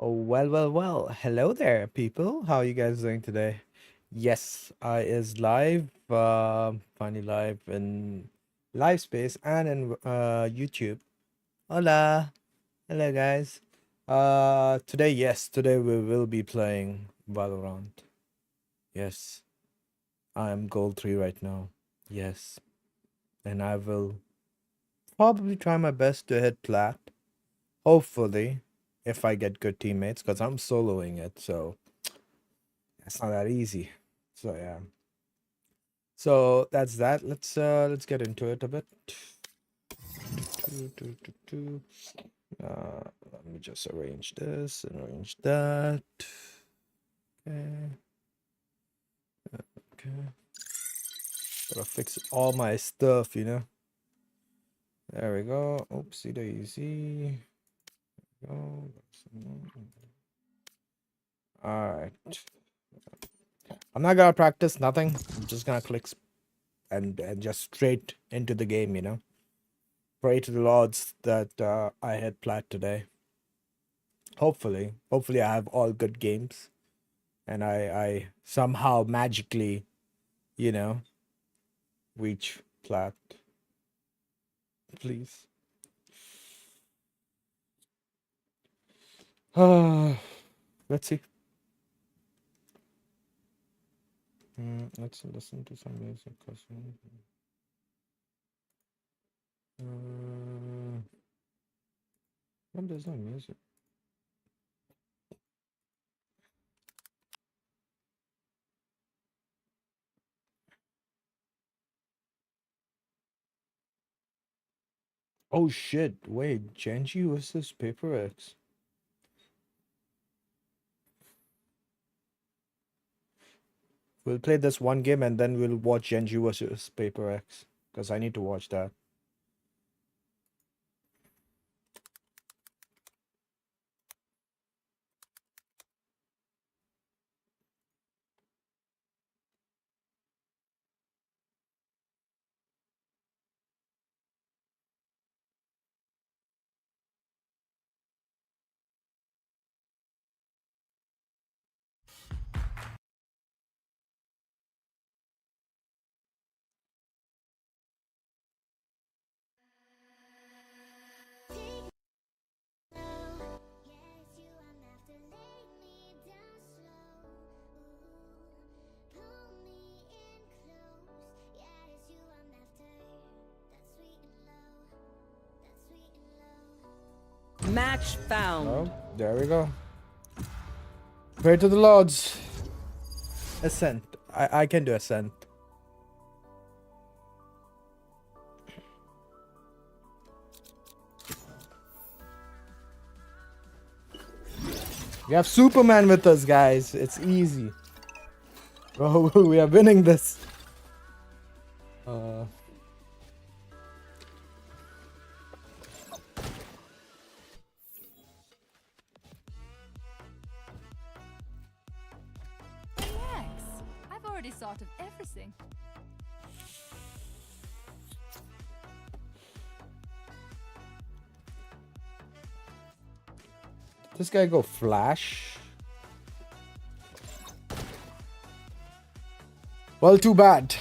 Oh, well. Hello there, people. How are you guys doing today? Yes, I is live, finally live in live space and in YouTube. Hola. Hello, guys. Today we will be playing Valorant. Yes, I'm gold 3 right now. Yes, and I will probably try my best to hit plat. Hopefully, if I get good teammates, because I'm soloing it, so it's not that easy. So yeah. So that's that. Let's get into it a bit. Let me just arrange this and arrange that. Okay. Okay. Gotta fix all my stuff, you know. There we go. Oopsie daisy. Go. Alright. I'm not gonna practice nothing. I'm just gonna click and just straight into the game, you know. Pray to the Lords that I hit plat today. Hopefully I have all good games, and I somehow magically, you know, reach plat. Please. Let's see. Let's listen to some music. What there's no music. Oh shit! Wait, Genji versus Paper X. We'll play this one game and then we'll watch Genji versus Paper X, because I need to watch that. Match found. Oh, there we go. Pray to the lords. Ascent. I can do ascent. We have Superman with us, guys. It's easy. Oh, we are winning this. Relax. I've already thought of everything. This guy go flash. Well, too bad.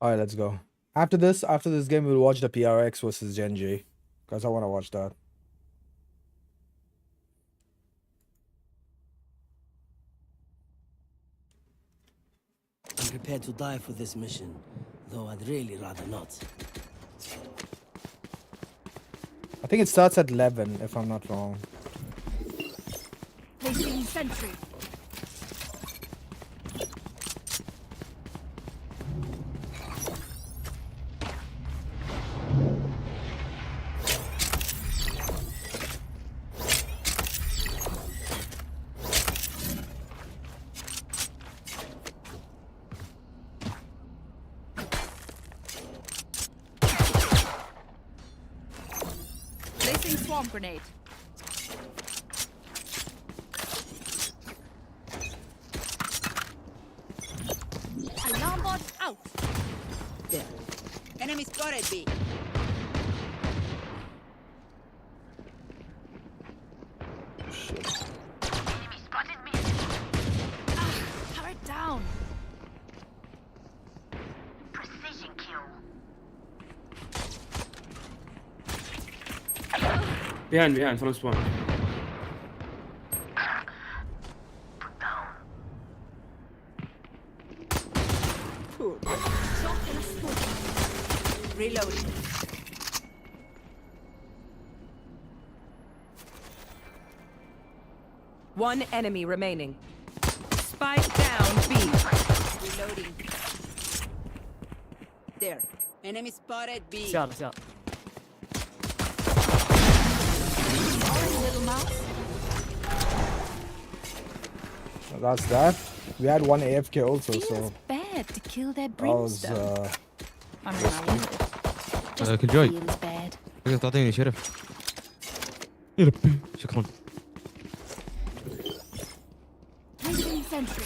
All right, let's go. After this game, we'll watch the Prx versus Genji, because I want to watch that. I'm prepared to die for this mission, though I'd really rather not. I think it starts at 11, if I'm not wrong. Placing sentry. Placing swarm grenade. Alarm bot out. There. Enemy spotted B. Turret down. Precision kill. Behind, follow spawn. Put down. Reloading. One enemy remaining. Spike down B. Reloading. There. Enemy spotted B. Sorry. Little mouse. So that's that. We had one AFK also, Feels so bad to kill that that was brimstone. I mean, I want it. Just كل جوي feels bad. تقدر تعطيني شرف يربي شكرا Placing sentry.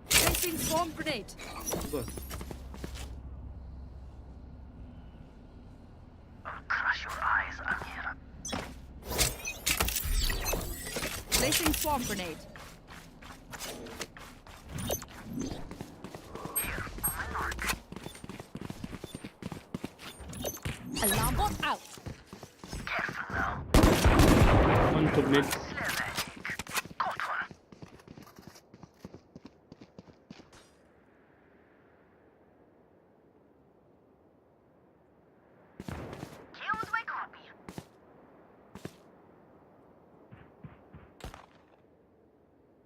Placing swarm grenade. I'll crush your eyes, Amira. Placing swarm grenade. Alarm bot out. Careful now. One top mid. Caught one. Kills my copy.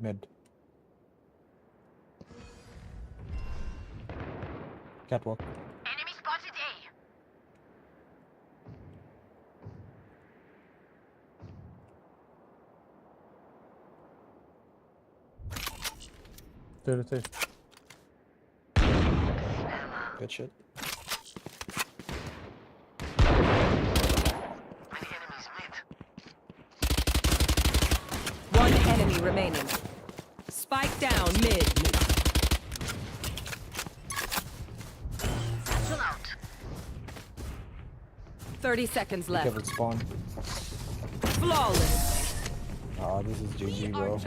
mid. Catwalk. Enemy spotted A. Rotate. Good shit. Many enemies mid. One enemy remaining. Spike down mid. Satchel out. 30 seconds left. Careful spawn. Flawless. Ah, this is GG, bro.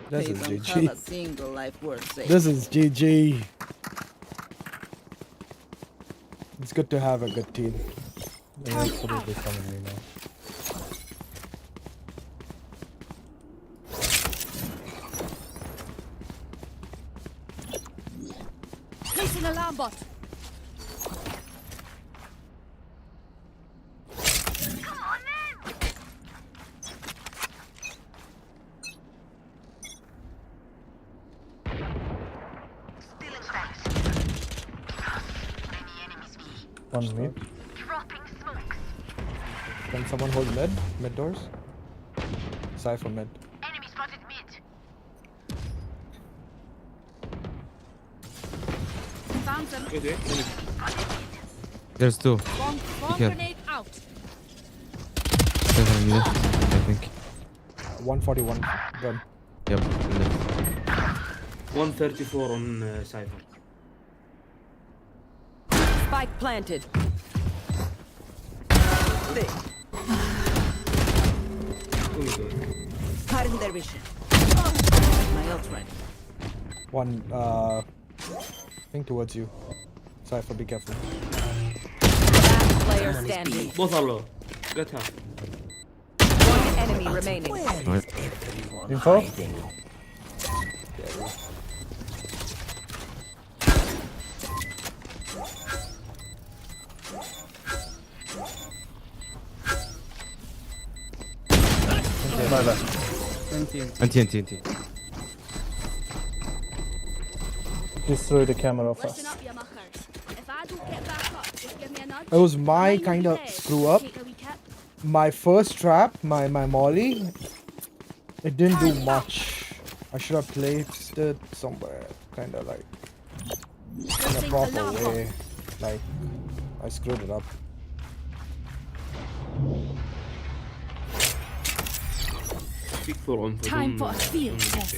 This is They don't have a GG. single life worth saving. This is GG. It's good to have a good team. They're absolutely coming right now. Placing alarm bot. Come on then. Stealing space. Many enemies B. One mid. Dropping smokes. Can someone hold mid? Mid doors? Cypher mid. Enemy spotted mid. Found them. Wait, wait. Enemy. There's two. Bomb Yeah. grenade out. Seven left, I think. 141 gun. Yep. Left. 134 on Cypher. Spike planted. Thick. Oh my god. Cutting their vision. My ult ready. One, think towards you. Cypher, be careful. Last player standing. Both are low. Get her. One enemy remaining. Right. Info? My bad. Anti. Destroy the camera Listen fast. up, you muckers. If I don't get back up, just give me a nudge. It was my Remind me kind of dead. screw up. Take a wee kip. My first trap, my molly, it didn't do much. I should have placed it somewhere, kind of like in a Placing proper alarm bot. way. Like I screwed it up. Big for on. Time for a field test.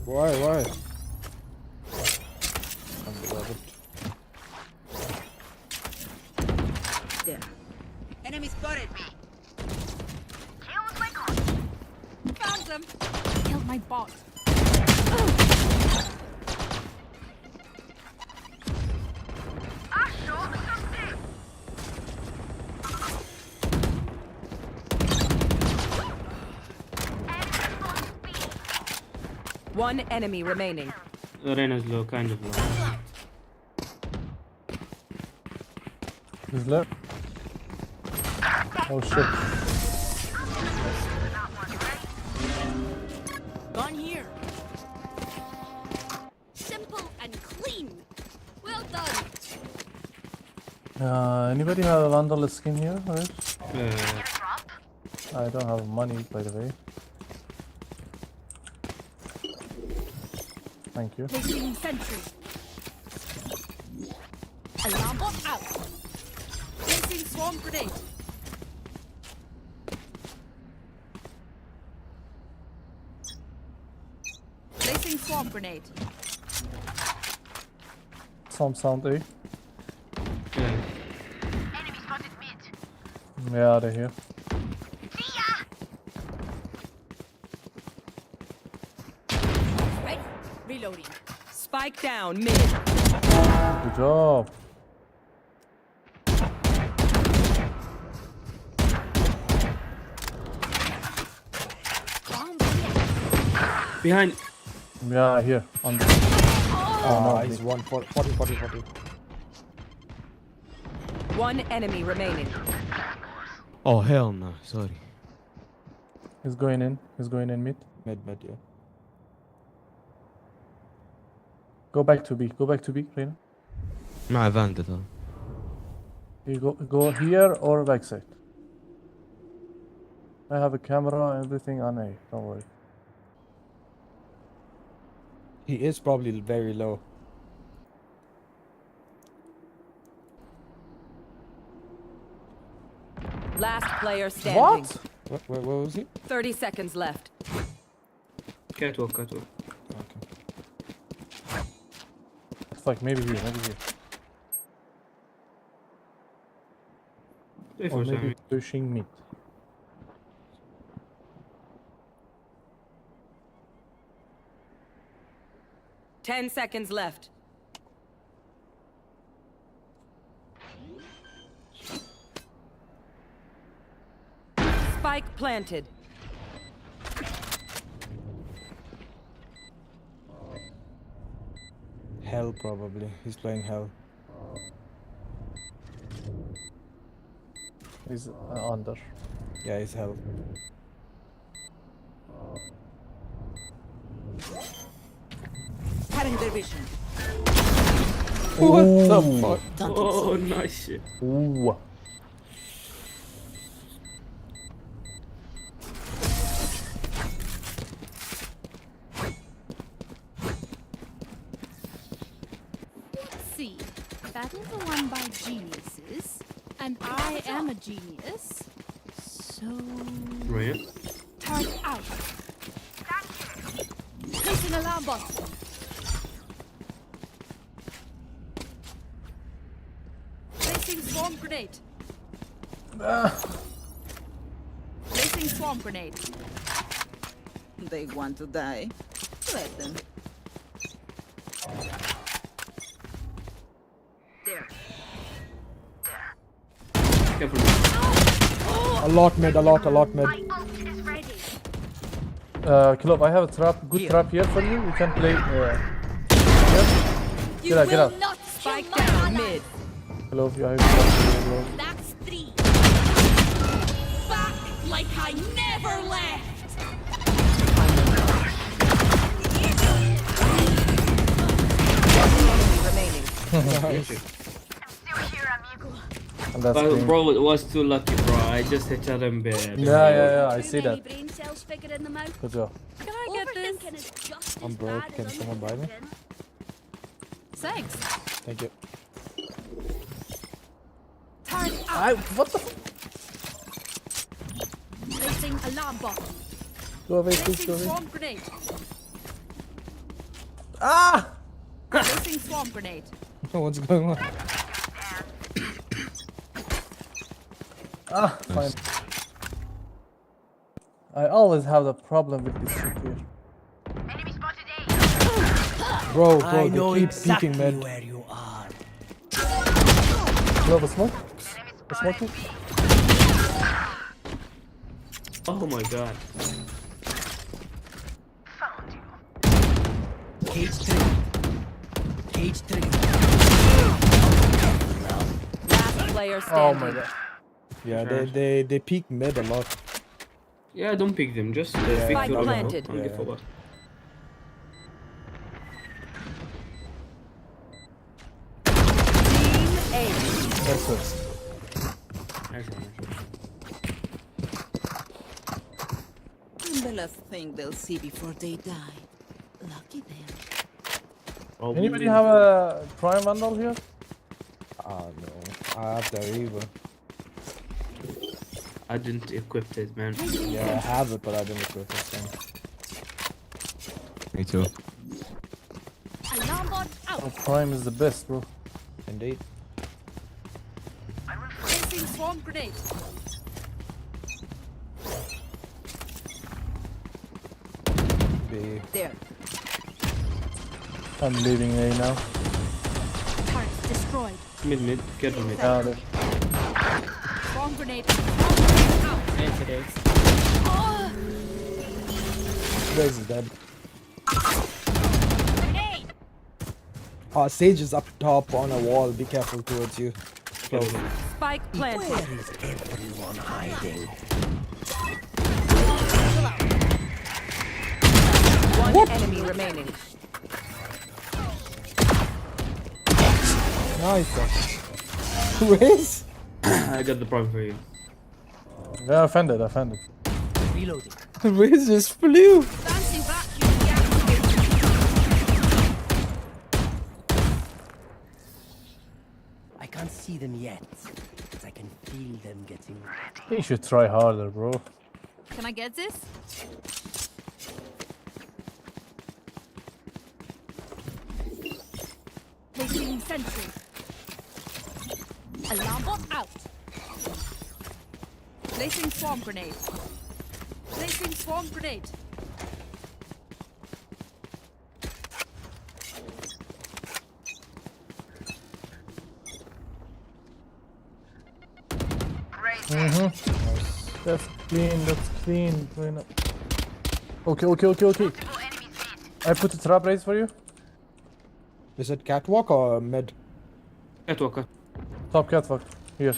Why? Unbeloved. There. Enemy spotted me. Kills my god. Found them. Killed my bot. I shot something. Enemy spotted B. One enemy remaining. Reina's low, kind of low. Who's left? Oh shit. Gone here. Simple and clean. Well done. Anybody have a Vandal skin here? Right? Drop. I don't have money, by the way. Thank you. Placing sentry. Alarm bot out. Placing swarm grenade. Placing swarm grenade. Some sound A. Yeah. Enemy spotted mid. Yeah, they're here. See ya. Right. Reloading. Spike down mid. Good job. Bomb here. Behind. Yeah, here. On the... Oh, no, he's 40. One enemy remaining. Oh hell no. Sorry. He's going in. He's going in mid. Mid, yeah. Go back to B. Go back to B, Reina. مع Vandal ترى. You go here or backside. I have a camera, everything on A. Don't worry. He is probably very low. Last player standing. What? What was he? 30 seconds left. Catwalk, catwalk. Okay. It's like maybe here, maybe here. Wait Or for maybe Sammy. pushing mid. Ten seconds left. Spike planted. Hell, probably. He's playing hell. He's under. Yeah, he's hell. Cutting their vision. What the fuck? Oh, nice shit. Ooh. See, battles are won by geniuses, and I am a genius. So, Right. target out. Placing alarm bot. Placing swarm grenade. Placing swarm grenade. They want to die. Let them. There. Careful. A lot mid, a lot mid. Club, I have a trap, good trap here for you. You can play. You Get out, get will out. not Spike kill my down ally. mid. Club, you have a trap here, bro. That's 3. Back like I never left. Enemy remaining. Still here, amigo. And that's But green. bro, it was too lucky, bro. I just hit him bad. Yeah, I see that. Brain cells figure in the mouth. Good job. Can I get this? Overthinking is just I'm as broke. bad Can as someone buy me? underthinking. Thanks. Thank you. Turn out. What the? Placing alarm bot. Go away, please, go Placing away. swarm grenade. Ah! Placing swarm grenade. What's going on? Ah, fine. I always have the problem with this shit here. Enemy spotted A. Bro, I know they keep exactly peeking mid. where you are. You have a smoke? A smoke? Oh my god. Found you. Cage 3. Cage 3. Last player Oh standing. my god. Yeah, Sure. they peek mid a lot. Yeah, don't pick them. Just Yeah, pick Spike your planted. and Yeah. get forward. Team A. That's it. Nice one, nice one. The last thing they'll see before they die. Lucky them. Oh, Anybody have a Prime Vandal here? Ah no, I have the Reaver. I didn't equip it, man. Yeah, I have it, but I didn't equip it. So. Me too. Alarm bot out. Oh, Prime is the best, bro. Indeed. Placing swarm grenade. B. There. I'm leaving A now. Turret destroyed. Mid, careful mid. Yeah, there. Swarm grenade. Swarm grenade out. Blaze is dead. Grenade. Sage is up top on a wall. Be careful towards you. Close. Spike planted. Where is everyone hiding? One enemy remaining. Nice. Who is? I got the problem for you. Yeah, offended. Reloading. Wiz just flew. Fancy vacuum deactivated. I can't see them yet, but I can feel them getting ready. You should try harder, bro. Can I get this? Placing sentry. Alarm bot out. Placing swarm grenade. Placing swarm grenade. That's clean, that's clean. Clean up. Okay. I put a trap raise for you. Is it catwalk or mid? Catwalker. Top catwalk. Here.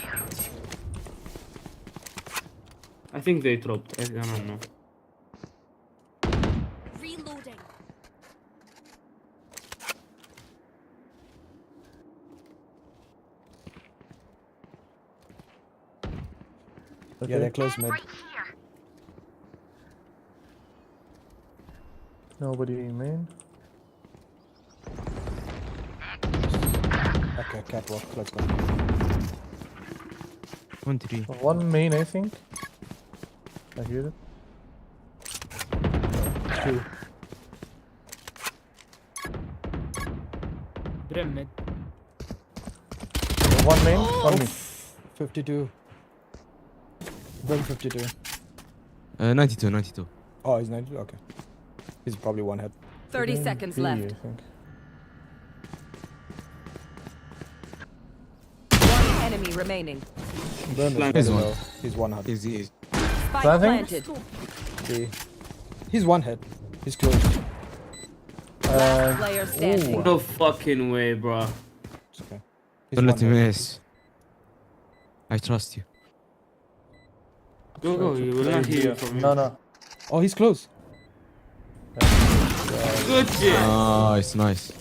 I think they dropped. I don't know. Reloading. Okay. Yeah, they're close mid. Right here. Nobody main. Okay, catwalk. Let's go. 1-3. One main, I think. I hear it. Two. Grim mid. One main, one main. 52. Brim 52. 92. Oh, he's 90. Okay. He's probably one head. 30 Main seconds B, left. I think. One enemy remaining. Brim Plant. is He's one. one. He's one head. Easy. Spike Planting? planted. B. He's one head. He's close. Player standing. No fucking way, bro. It's okay. He's Don't let one him head. miss. I trust you. Go. You will not hear from him. No. Oh, he's close. Good shit. Nice.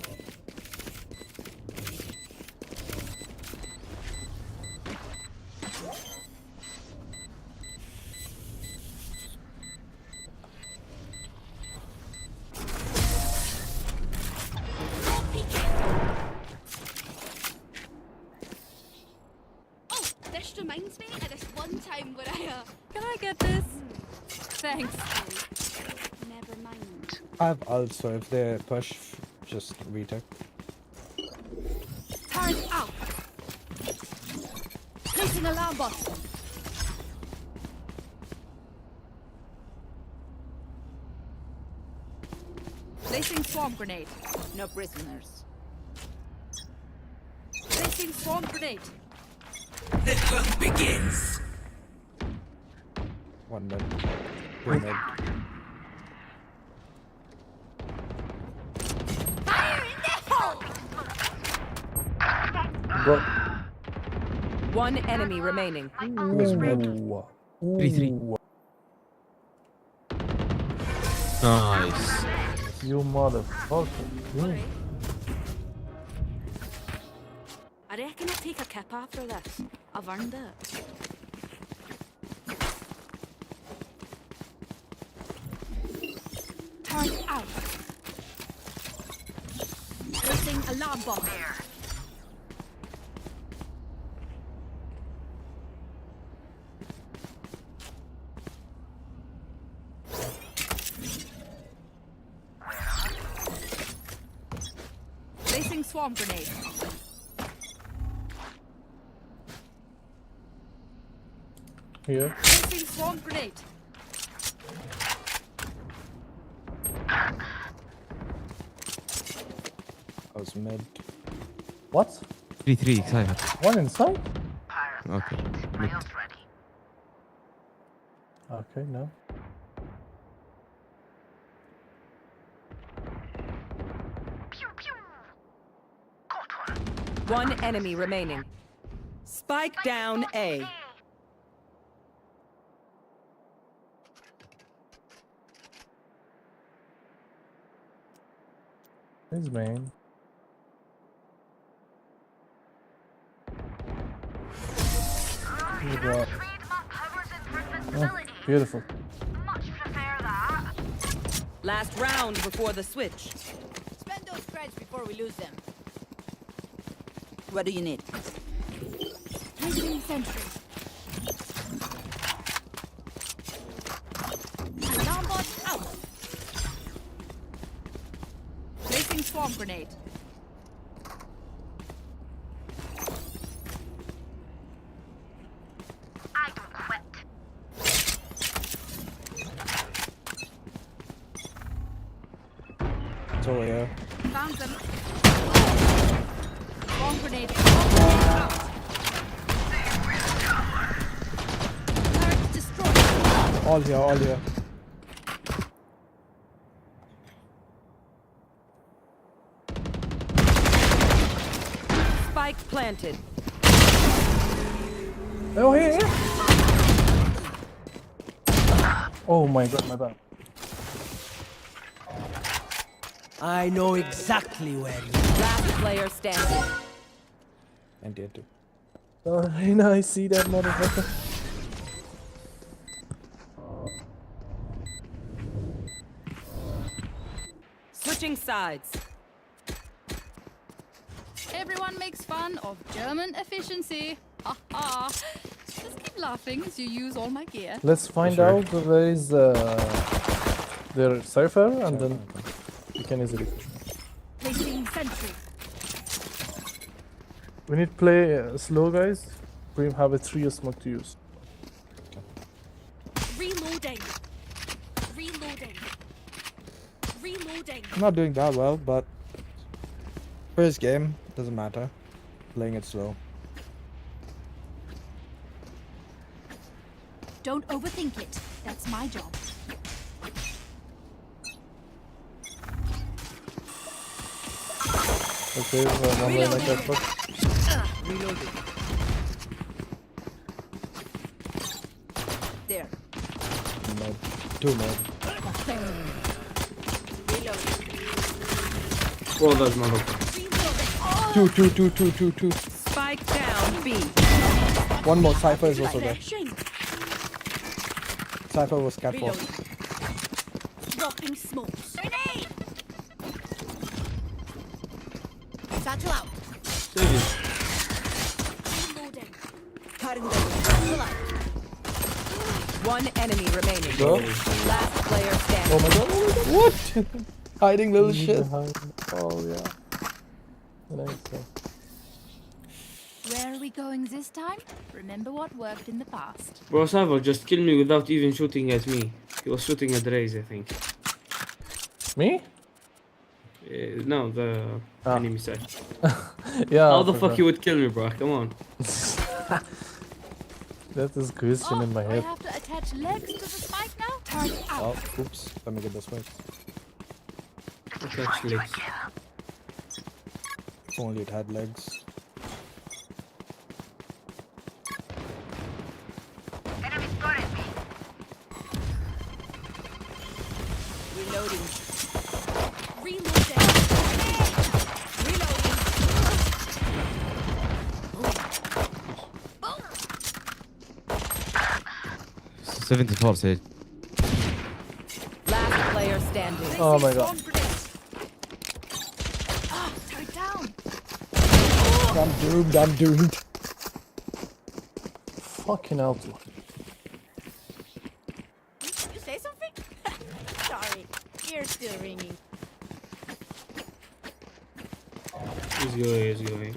Oh, this reminds me of this one time where I can I get this? Thanks. Never mind. I have ult, so if they push, just retake. Turn out. Placing alarm bot. Placing swarm grenade. No prisoners. Placing swarm grenade. One mid. Two mid. Fire in the hole! Bro. One enemy remaining. was mid. Ooh. 3-3. Nice. You motherfucker. Mm. I reckon I'll take a kip after this. I've earned it. Turn out. Placing alarm bot. Placing swarm grenade. Here. Placing swarm grenade. I was mid. What? 3-3, excited. One inside? Okay. My ult ready. Okay, no. Pew pew. Caught one. One enemy remaining. Spike down A. His main. Trademark powers and Oh, invincibility. beautiful. Much Last round before the switch. Spend those creds before we lose them. What do you need? Placing sentry. Alarm bot out. Placing swarm grenade. I don't quit. It's over here. Found them. Swarm grenade. Swarm grenade out. Turret destroyed. All here, all here. Spike planted. Oh, here, here. Oh my god, my bad. I know exactly where you Last player standing. And tier 2. Oh, Reina, I see that motherfucker. Switching sides. Everyone makes fun of German efficiency. Ha ha. Just keep laughing as you use all my gear. Let's find Sure. out where is their cipher, and then we can easily push. Placing sentry. We need to play slow, guys. We have a 3 smoke to use. Reloading. Reloading. Reloading. I'm not doing that well, but first game doesn't matter. Playing it slow. Don't overthink it. That's my job. Okay, one way like that. But Reloading. There. Mid. 2 mid. Oh, that's motherfucker. Two. Spike down B. One more. Cypher is also there. Refreshing. Cypher was catwalk. Dropping smokes. Grenade! Satchel out. Reloading. Cutting them. Satchel out. One enemy remaining. Go. Last player standing. oh my god, oh my god. What? Hiding little He's shit. behind. Oh yeah. Nice. Where are we going this time? Remember what worked in the past. Bro, Cypher just killed me without even shooting at me. He was shooting at Raze, I think. Me? No, the Ah. enemy side. Yeah. How the for fuck sure. you would kill me, bro? Come on. That is question in my I head. have to attach legs to the spike now? Turret out. Oh, oops. Let me get this right. Attach legs. If only it had legs. Enemy spotted me. Reloading. Reloading. Reloading. 74 Sage. Last player standing. Oh my god. Ah, turret down. I'm doomed. Fucking hell. You say something? Sorry. Ear's still ringing. He's going.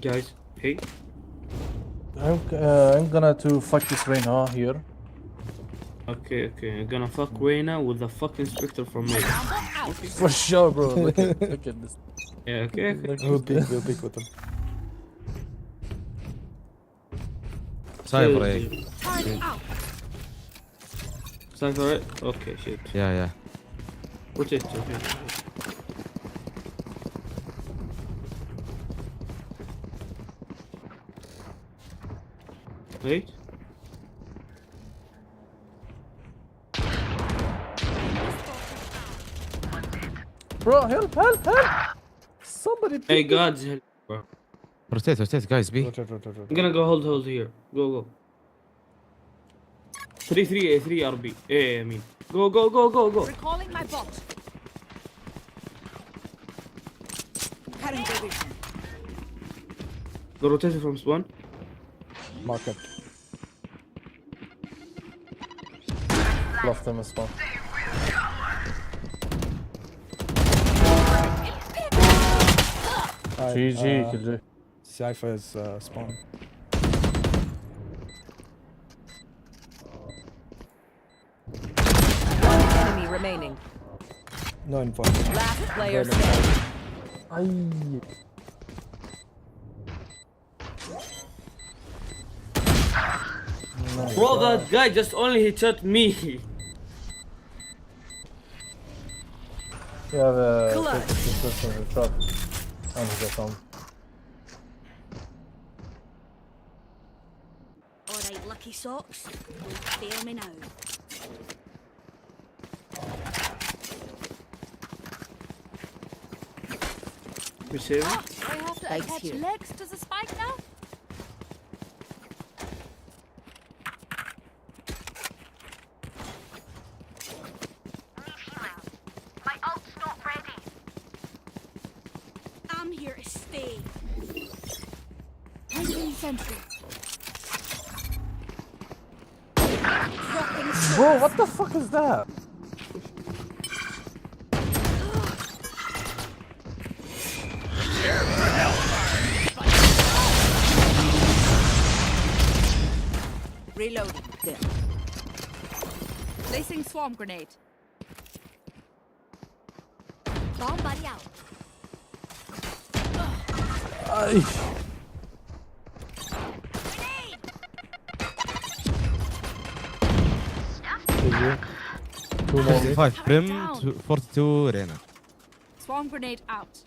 Guys, hey. I'm gonna to fuck this Reina here. Okay. I'm gonna fuck Reyna with the fucking Spectre from me. For sure, bro. Look at this. Yeah, okay. Look We'll at this. pick with them. Cypher A. Turret out. Cypher, right? Okay, shit. Yeah. Rotate. Wait. Bro, help! Somebody Hey, pick God's help, bro. Rotate, guys. B. Rotate. I'm gonna go hold here. Go. 3 3 RB. I mean. Go. Recalling my bot. Cutting division. Go rotate from spawn. Market. Left them as well. GG, Killjoy. Cypher is spawn. One enemy remaining. No info. Last player standing. Aye. Bro, that guy just only hit shot me. You have a Clutch. person in the trap. And he's at home. Alright, lucky socks. Don't fail me now. Receive. I have to Thanks, attach here. legs to the spike now? Need healing. My ult's not ready. I'm here to stay. Placing sentry. Dropping Bro, what the fuck is that? Reloading. There. Placing swarm grenade. bomb buddy out. Aye. GG. Two more. 55 Prim, down. 42 Reyna. Swarm grenade out.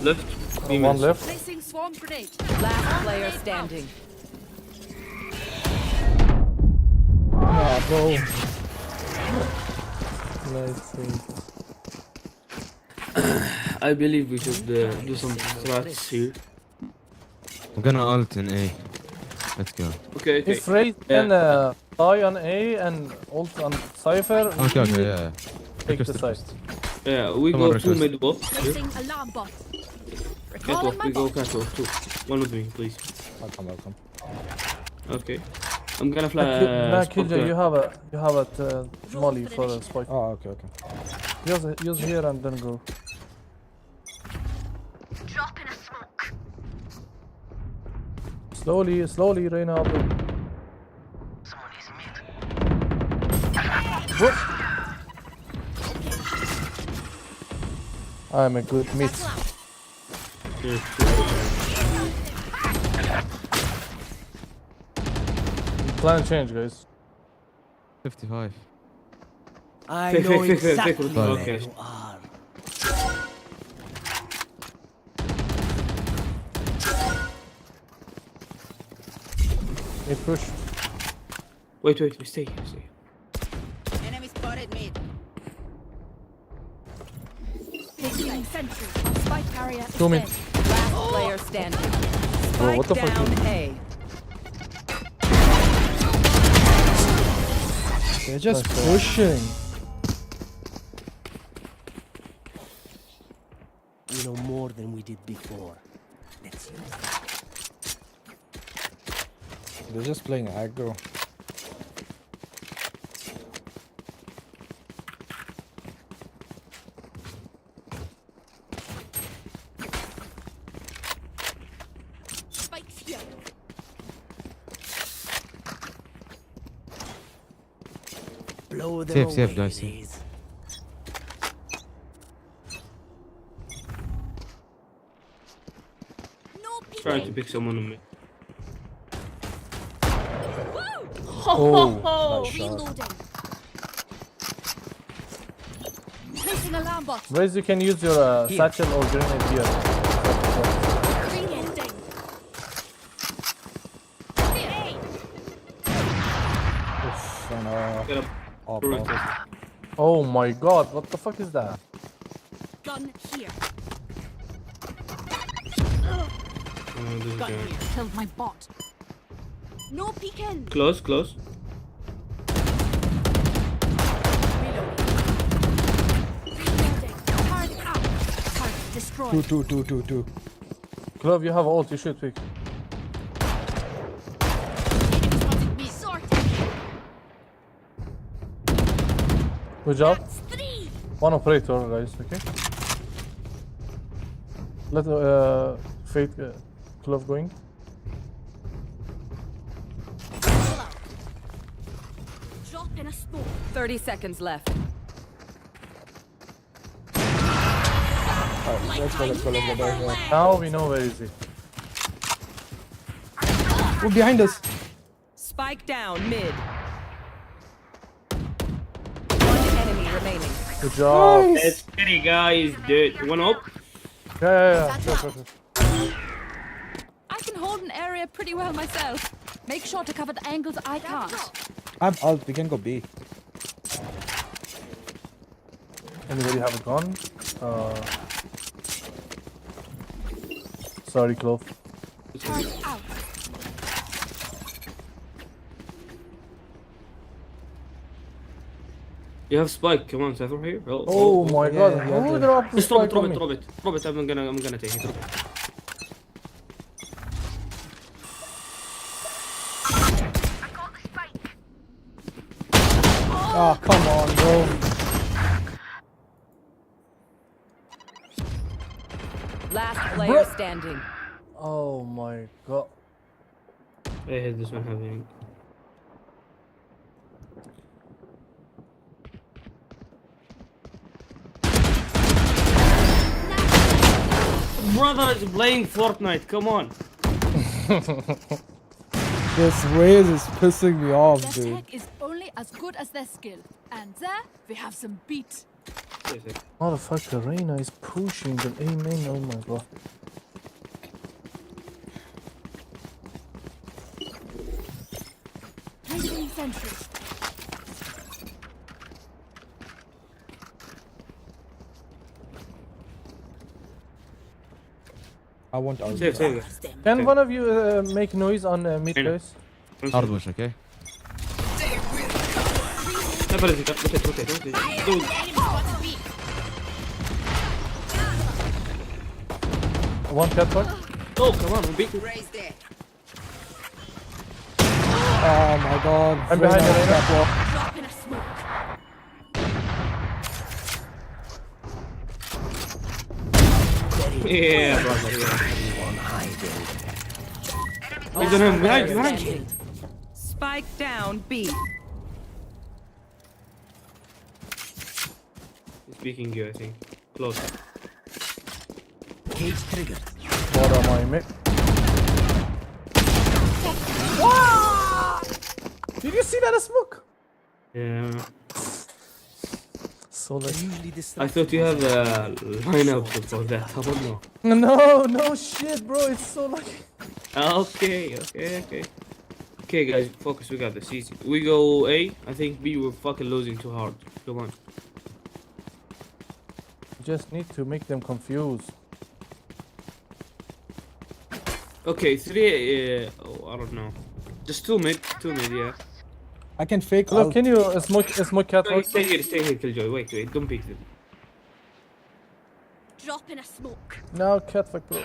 Left. One left. Placing swarm grenade. Last player standing. Ah, bro. Nice thing. I believe we should do some strats here. I'm gonna ult in A. Let's go. Okay. If Ray can die on A and ult on Cypher, Okay, we yeah. take the Request, side. request. Yeah, we Come go on, 2 request. mid bot. Placing alarm bot. Recalling Catwalk, my we go bot. catwalk 2. One with me, please. Welcome. Okay. I'm gonna fly. Nah, Killjoy, you have a molly for a spike. Oh, okay. Use here and then go. Drop in a smoke. Slowly, Reyna. Someone is mid. What? I'm a good mid. Plan change, guys. 55. I Fake, know fake, fake, fake, exactly fake. where Okay. you are. Mid push. Wait, stay. Enemy spotted mid. Placing sentry. Our spike carrier is Two mid. dead. Last player standing. Bro, what the Spike fuck? down A. They're just Nice, pushing. We know more than we did before. Let's use it. They're just playing aggro. Spikes here. Blow them Safe, away, guys, ladies. No Trying to peeking. pick someone on me. Oh, nice shot. Reloading. Placing alarm bot. Raze, you can use your satchel or grenade here. Reloading. Oof, and Get up. up. Rotate. Oh my god, what the fuck is that? Gun here. This Gun guy. here. Killed my bot. No peeking. Close, close. Reloading. Target out. Target destroyed. Two. Clove, you have ult, you should pick. Enemy spotted me. Sorted. Good job. That's 3. One operator, guys, okay? Let Fate Clove going. Pull out. Drop in a smoke. 30 seconds left. Alright, let's go. Never Now we know where is he. Oh, behind us. Spike down mid. One enemy remaining. Good job. Let's get it, guys. Dude, one up. Yeah. Sure. I can hold an area pretty well myself. Make sure to cover the angles I can't. I'm ult. We can go B. Anybody have a gun? Sorry, Clove. Target out. You have spike. Come on, Seth, over here. Oh my god, yeah, who yeah. dropped the Just drop it, spike drop on it, me? drop it. Drop it. I'm gonna take it. Drop it. I got the spike. Oh, come on, bro. Last player standing. Oh my god. I hate this one having. Brother is playing Fortnite. Come on. This raise is pissing me off, Their dude. tech is only as good as their skill. And there, we have some beat. Motherfucker, Reyna is pushing the A main. Oh my god. Placing sentry. I want ult. Save. Can one of you make noise on mid, Reyna. guys? Hard push, okay? Rotate. Dude. Enemy spotted me. One catwalk. Oh, come on, big. Oh my god. I'm behind you, Reyna. Drop in a smoke. Yeah, brother. Yeah. He's on him. Behind you, behind you. Standing. Spike down B. He's peeking you, I think. Close. Cage triggered. What am I make? Did you see that smoke? Yeah. So like, Usually I distracted. thought you had a lineup for that. I don't know. no shit, bro. It's so lucky. Okay. Okay, guys, focus. We got this. Easy. We go A. I think B. We're fucking losing too hard. Come on. Just need to make them confused. Okay, 3. Oh, I don't know. Just 2 mid. 2 mid. Yeah. I can fake Look, ult. can you smoke catwalk? Stay here, Killjoy. Wait. Don't peek them. Drop in a smoke. No, catwalk, bro.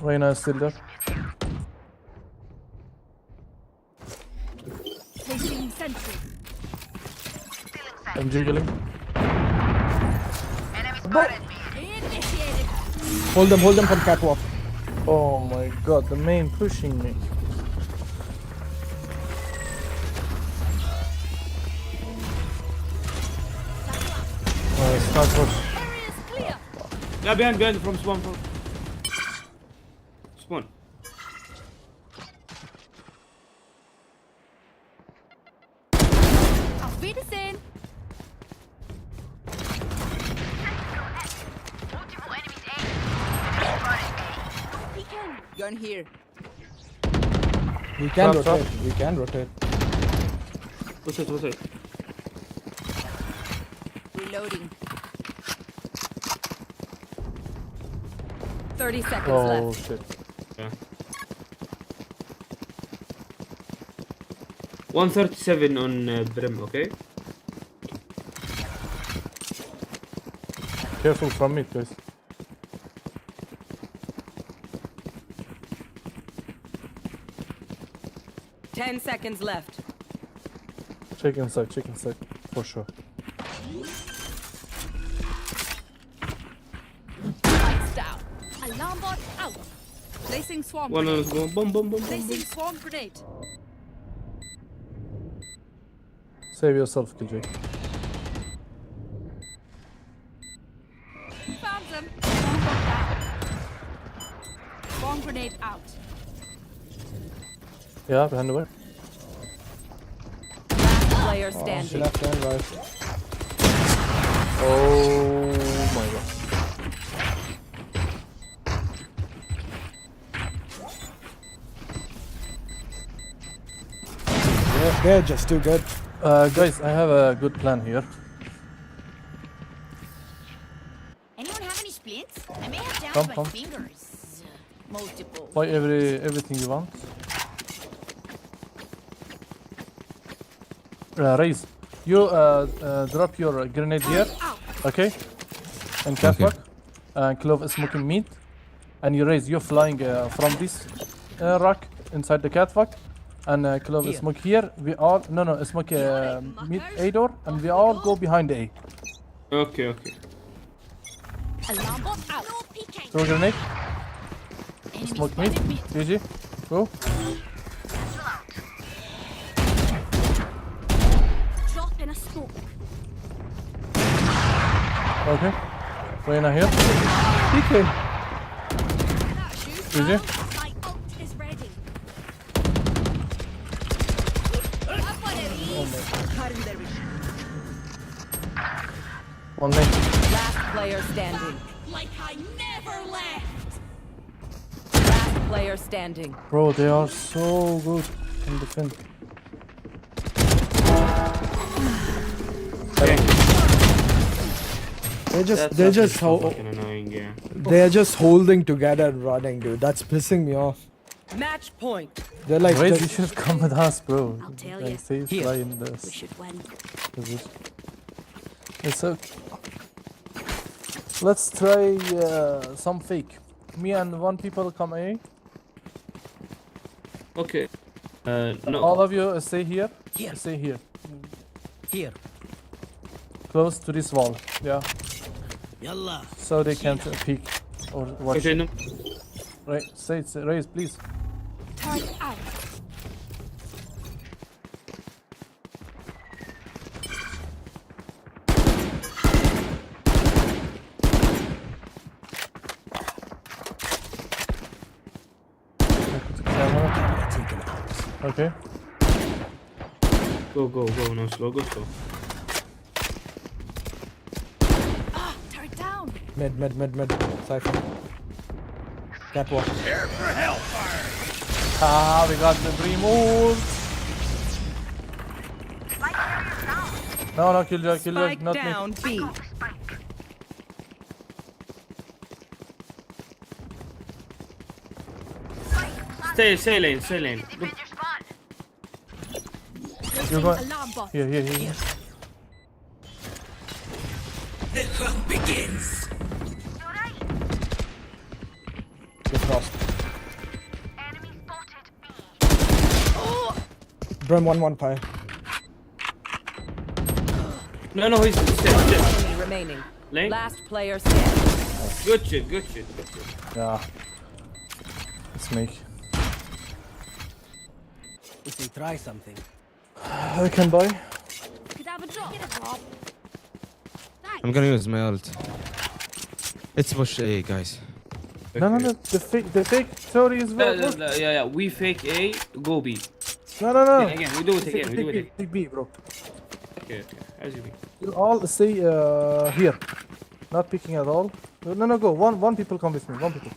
Reyna is still there. Placing sentry. I'm jiggling. Enemy spotted me. Initiated. Hold them from catwalk. Oh my god, the main pushing me. Start push. Area is clear. Yeah, behind from spawn. Spawn. Auf Wiedersehen. Multiple enemies A. Enemy spotted A. Peeking. Gun here. We can Stop. rotate. We can rotate. What's it? What's it? Reloading. 30 seconds Oh left. shit. Yeah. 137 on Brim, okay? Careful from mid, guys. Ten seconds left. Check inside, for sure. Lights down. Alarm bot out. Placing swarm One grenade. on boom, boom, boom, boom. Placing swarm grenade. Save yourself, Killjoy. Found them. Swarm bot down. Swarm grenade out. Yeah, behind the wall. Last player standing. Left and right. Oh my god. They're just too good. Guys, I have a good plan here. Anyone have any splints? I may have down Come, my come. fingers. Multiple. Buy everything you want. Raise. You drop your grenade here, Out. okay? And catwalk. And Clove is smoking meat. And you raise. You're flying from this rock inside the catwalk. And Clove is smoke here. We all no smoke mid A door, and we all go behind the A. Okay, okay. Alarm bot out. No peeking. Throw grenade. Enemy Smoke mid. spotted mid. GG. Go. Drop in a smoke. Okay. Reyna here. PK. That shoot. GG. My ult is ready. Have one of these. One lane. Last player standing. Like I never left. Last player standing. Bro, they are so good in defense. They're just so fucking annoying, yeah. they're just holding together and running, dude. That's pissing me off. Match point. They're like Wait, you just- should come with us, bro. I'll tell And you. stay fly in We this should win. position. It's okay. Let's try some fake. Me and one people come A. Okay. No. All of you stay here. Here. Stay here. Here. Close to this wall. Yeah. Yalla. So they can't peek or watch. Okay, no. Right. Stay, raise, please. Turn out. Put the camera. Taken out. Okay. Go, no slow, go slow. Ah, turn down. mid. Cypher. Catwalk. Ah, we got the dream ult. No, Killjoy, Spike not me. down B. Stay lane. Defend your spawn. You're going. Alarm bot. Here. The hunt begins. To right. Just lost. Enemy spotted B. Brim 115. No, he's dead. Enemy remaining. Lane. Last player standing. Good shit. Yeah. Let's make. If they try something. I can buy. Could have a drop. Get a drop. I'm gonna use my ult. It's push A, guys. No. The fake theory is very good. Yeah. We fake A, go B. No. Again, we do it again. Take B, bro. Okay. As you mean. You all stay here. Not picking at all. No, go. One people come with me. One people.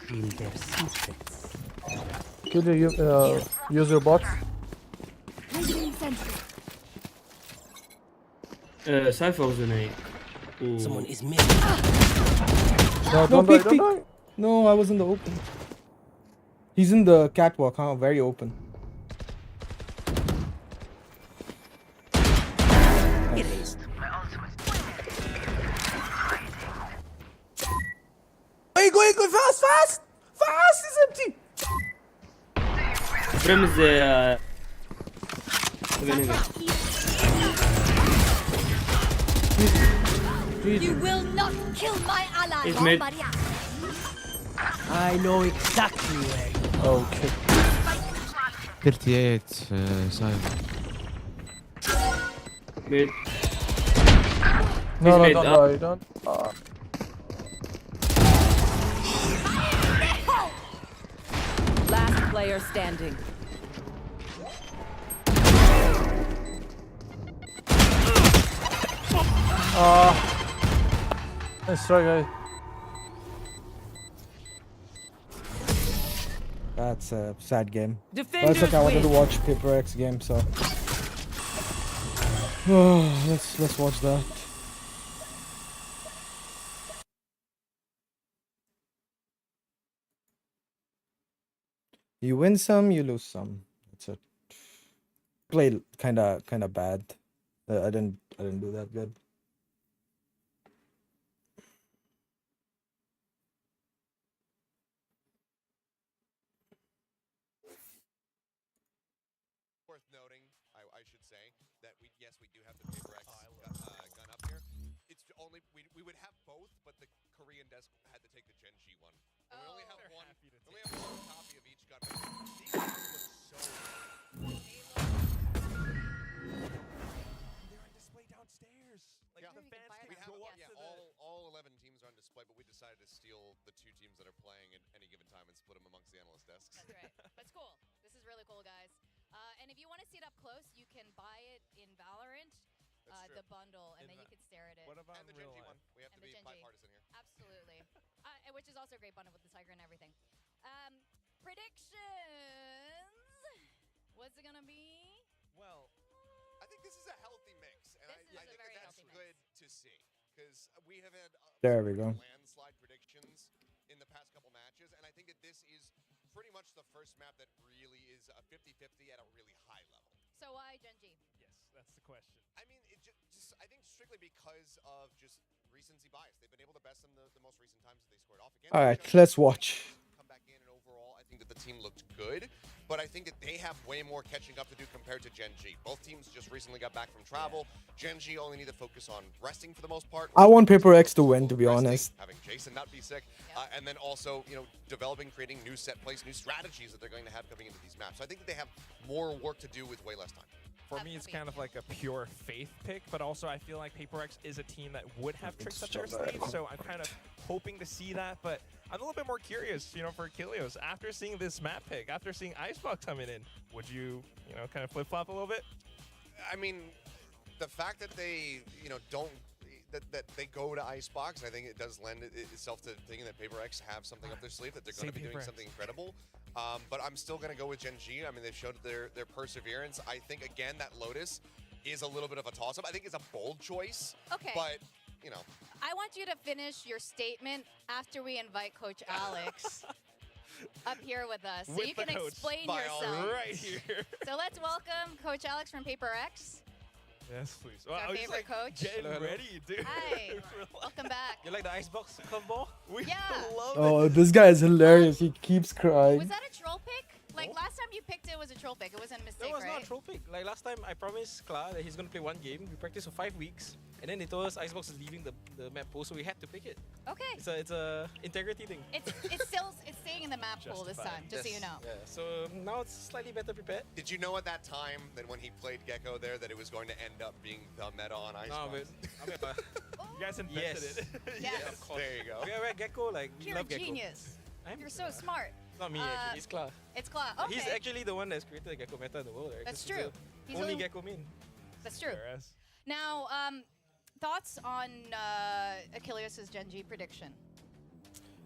Feel their secrets. Kill you, use your bots. Placing sentry. Cypher was an A. Ooh. Someone is missing. No, No, don't peek, die, peek. don't die. No, I was in the open. He's in the catwalk, huh? Very open. It is. Go, fast, fast! Fast, it's empty! Prim is the. You will not kill my ally. He's mid. I know exactly where. Okay. 38 Cypher. Mid. No, mid, don't up. die, don't. Last player standing. Nice try, guy. That's a sad game. But it's Defenders okay, I wanted to win. watch Paper X game, so. Let's watch that. You win some, you lose some. That's it. Played kinda bad. I didn't do that good. Worth noting, I should say, that yes, we do have the Paper X gun up here. It's only, we would have both, but the Korean desk had to take the Gen G one. And we only have one. We only have one copy of each gun. These guns look so good. They're on display downstairs. Like the fans can go up to all 11 teams are on display, but we decided to steal the 2 teams that are playing at any given time and split them amongst the analyst desks. That's right. That's cool. This is really cool, guys. And if you want to see it up close, you can buy it in Valorant, the bundle, and then you can stare at it. What about the Gen G one? We have to And be the Gen G. bipartisan here. Absolutely. Which is also a great bundle with the tiger and everything. Predictions. What's it gonna be? Well, I think this is a healthy mix, and This is I a think very that's healthy good to see because we have had There some we go. landslide predictions in the past couple matches, and I think that this is pretty much the first map that really is a 50-50 at a really high level. So why Gen G? Yes, that's the question. I mean, just I think strictly because of just recency bias. They've been able to best them the most recent times that they scored off again. All right, let's watch. Come back in, and overall, I think that the team looked good, but I think that they have way more catching up to do compared to Gen G. Both teams just recently got back from travel. Gen G only need to focus on resting for the most part. I want Paper X to win, to be Resting, honest. having Jason not be sick, and then also, developing, creating new set plays, new strategies that they're going to have coming into these maps. So I think that they have more work to do with way less time. For me, it's kind of like a pure faith pick, but also I feel like Paper X is a team that would have tricks up their sleeve, so I'm kind of hoping to see that. But I'm a little bit more curious, for Kilios. After seeing this map pick, after seeing Icebox coming in, would you, kind of flip-flop a little bit? I mean, the fact that they, don't that they go to Icebox, I think it does lend itself to thinking that Paper X have something up their sleeve, that they're going to be doing something incredible. But I'm still going to go with Gen G. I mean, they've showed their perseverance. I think, again, that Lotus is a little bit of a toss-up. I think it's a bold choice. Okay. But, I want you to finish your statement after we invite Coach Alex up here with us, so With you the can coach. explain By yourself. all Right here. So let's welcome Coach Alex from Paper X. Yes, please. Our I was just, favorite coach. Getting ready, dude. Hi. Welcome back. You like the Icebox combo? We Yeah. love Oh, this guy is hilarious. He keeps crying. Was that a troll pick? Like last time you picked it was a troll pick. It wasn't a mistake, That was right? not a troll pick. Like last time, I promised Kla that he's gonna play one game. We practiced for 5 weeks, and then they told us Icebox is leaving the map pool, so we had to pick it. Okay. It's a integrity thing. It's staying in the map pool this time, just so you know. Yeah. So now it's slightly better prepared. did you know at that time that when he played Gecko there that it was going to end up being the meta on Icebox? No, but I mean, You guys invented yes. it. Yes. Of course. There you go. We're Gecko, like we You're a love Gecko. genius. I'm- You're so smart. It's not me actually. It's Kla. It's Claw. Okay. He's actually the one that's created the Gecko meta in the world, right? That's 'Cause true. He's He's the only only- Gecko main. That's true. Whereas, Now, thoughts on Achilles' Gen G prediction?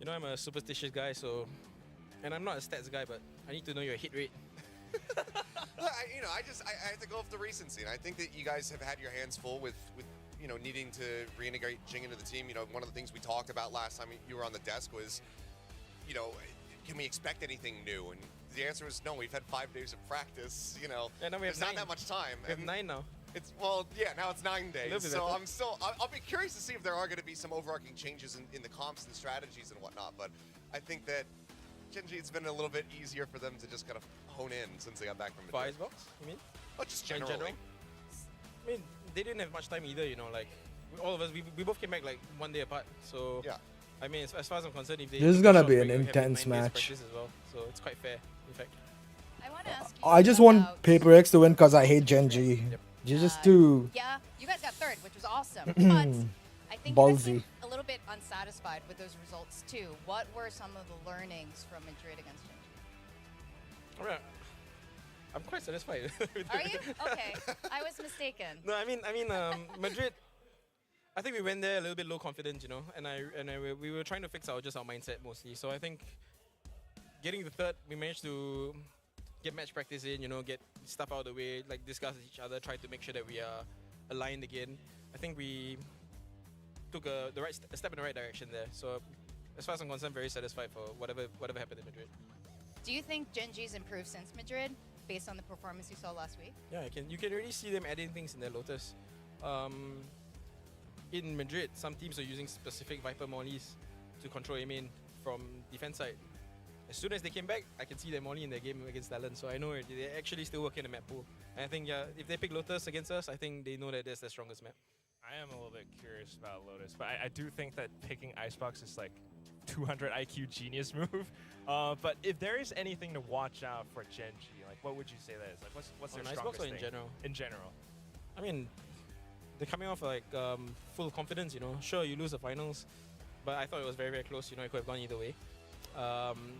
I'm a superstitious guy, so, and I'm not a stats guy, but I need to know your hit rate. I have to go with the recency, and I think that you guys have had your hands full with needing to reintegrate Jing into the team. One of the things we talked about last time you were on the desk was, can we expect anything new? And the answer was no. We've had 5 days of practice. now we have there's not 9. that much time. We have 9 now. Now it's 9 days. So I'll be curious to see if there are going to be some overarching changes in the comps and strategies and whatnot. But I think that Genji, it's been a little bit easier for them to just kind of hone in since they got back from Madrid. Icebox, you mean? Oh, just In generally. general? I mean, they didn't have much time either, like, all of us, we both came back like 1 day apart, so... Yeah. I mean, as far as I'm concerned, if they... This is gonna be an intense match. As well, so it's quite fair, in fact. I want to ask you I just want about- Paper X to win because I hate Genji. You're just too Yeah, you guys got third, which was awesome. But I think you guys ballsy. seemed a little bit unsatisfied with those results too. What were some of the learnings from Madrid against Genji? Alright. I'm quite satisfied. Are you? Okay, I was mistaken. No, I mean, Madrid. I think we went there a little bit low confidence, and we were trying to fix our mindset mostly. So I think getting the third, we managed to get match practice in, get stuff out of the way, like discuss with each other, try to make sure that we are aligned again. I think we took a step in the right direction there. So as far as I'm concerned, very satisfied for whatever happened in Madrid. Do you think Genji's improved since Madrid, based on the performance you saw last week? Yeah, you can really see them adding things in their Lotus. In Madrid, some teams are using specific Viper mollies to control aim from defense side. As soon as they came back, I can see them molly in their game against Talon, so I know they're actually still working the map pool. And I think, if they pick Lotus against us, I think they know that that's their strongest map. I am a little bit curious about Lotus, but I do think that picking Icebox is like 200 IQ genius move. But if there is anything to watch out for Genji, like what would you say that is? Like what's their Icebox strongest or in thing? general? In general. I mean, they're coming off like full confidence, Sure, you lose the finals, but I thought it was very, very close. It could have gone either way.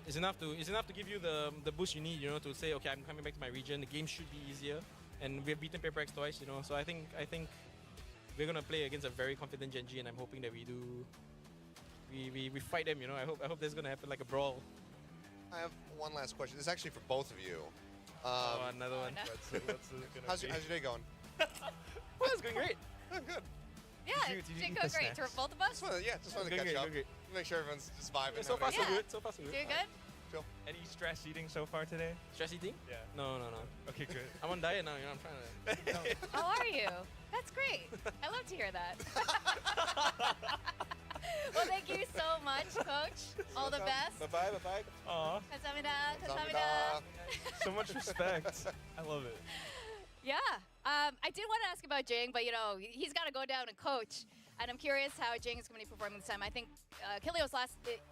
It's enough to give you the boost you need, to say, okay, I'm coming back to my region. The game should be easier, and we've beaten Paper X twice, So I think we're gonna play against a very confident Genji, and I'm hoping that we fight them. I hope there's gonna happen like a brawl. I have one last question. This is actually for both of you. Another one. How's your day going? Well, it's going great. Oh, good. Yeah, Did you did eat go the great. snacks? For both of us? Just wanted to catch up. Make sure everyone's just vibing. So far, so Yeah. good. So far, so good. Doing good? Chill. Any stress eating so far today? Stress eating? Yeah. No. Okay, good. I'm on diet now. I'm trying to. How are you? That's great. I love to hear that. Well, thank you so much, Coach. All the best. Bye bye. Aw, Kamsahamnida. Kamsahamnida. Kamsahamnida. so much respect. I love it. Yeah. I did want to ask about Jing, but he's got to go down and coach. And I'm curious how Jing is going to be performing this time. I think Kilios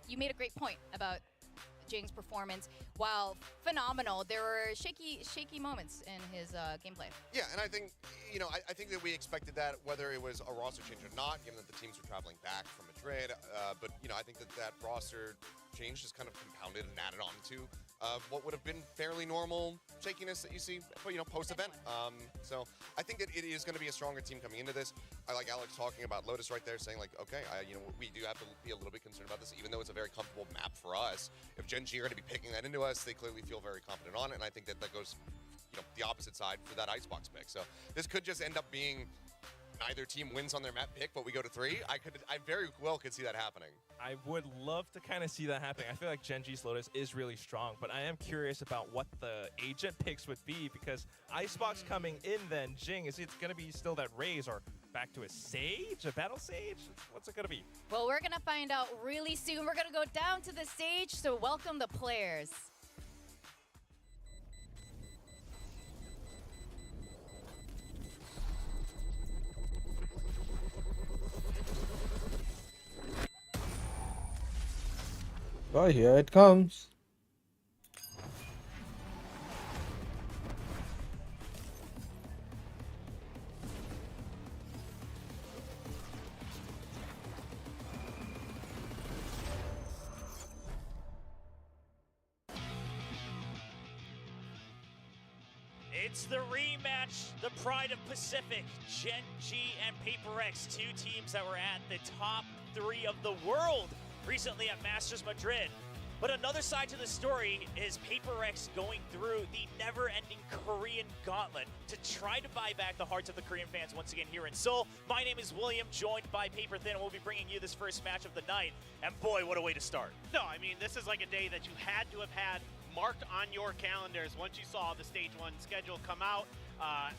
you made a great point about Jing's performance. While phenomenal, there were shaky moments in his gameplay. Yeah, and I think, I think that we expected that, whether it was a roster change or not, given that the teams were traveling back from Madrid. But, I think that roster change just kind of compounded and added on to what would have been fairly normal shakiness that you see, post-event. So I think that it is going to be a stronger team coming into this. I like Alex talking about Lotus right there, saying like, okay, we do have to be a little bit concerned about this, even though it's a very comfortable map for us. If Genji are going to be picking that into us, they clearly feel very confident on it, and I think that goes, the opposite side for that Icebox pick. So this could just end up being neither team wins on their map pick, but we go to 3. I very well could see that happening. I would love to kind of see that happening. I feel like Genji's Lotus is really strong, but I am curious about what the agent picks would be, because Icebox coming in then, Jing, is it going to be still that Raze or back to a Sage, a Battle Sage? What's it going to be? Well, we're going to find out really soon. We're going to go down to the stage, so welcome the players. Oh, here it comes. It's the rematch, the Pride of Pacific, Genji and Paper X, 2 teams that were at the top 3 of the world recently at Masters Madrid. But another side to the story is Paper X going through the never-ending Korean Korean Gauntlet to try to buy back the hearts of the Korean fans once again here in Seoul. My name is William, joined by Paper Thin, and we'll be bringing you this first match of the night. And boy, what a way to start. No, I mean, this is like a day that you had to have had marked on your calendars once you saw the Stage 1 schedule come out.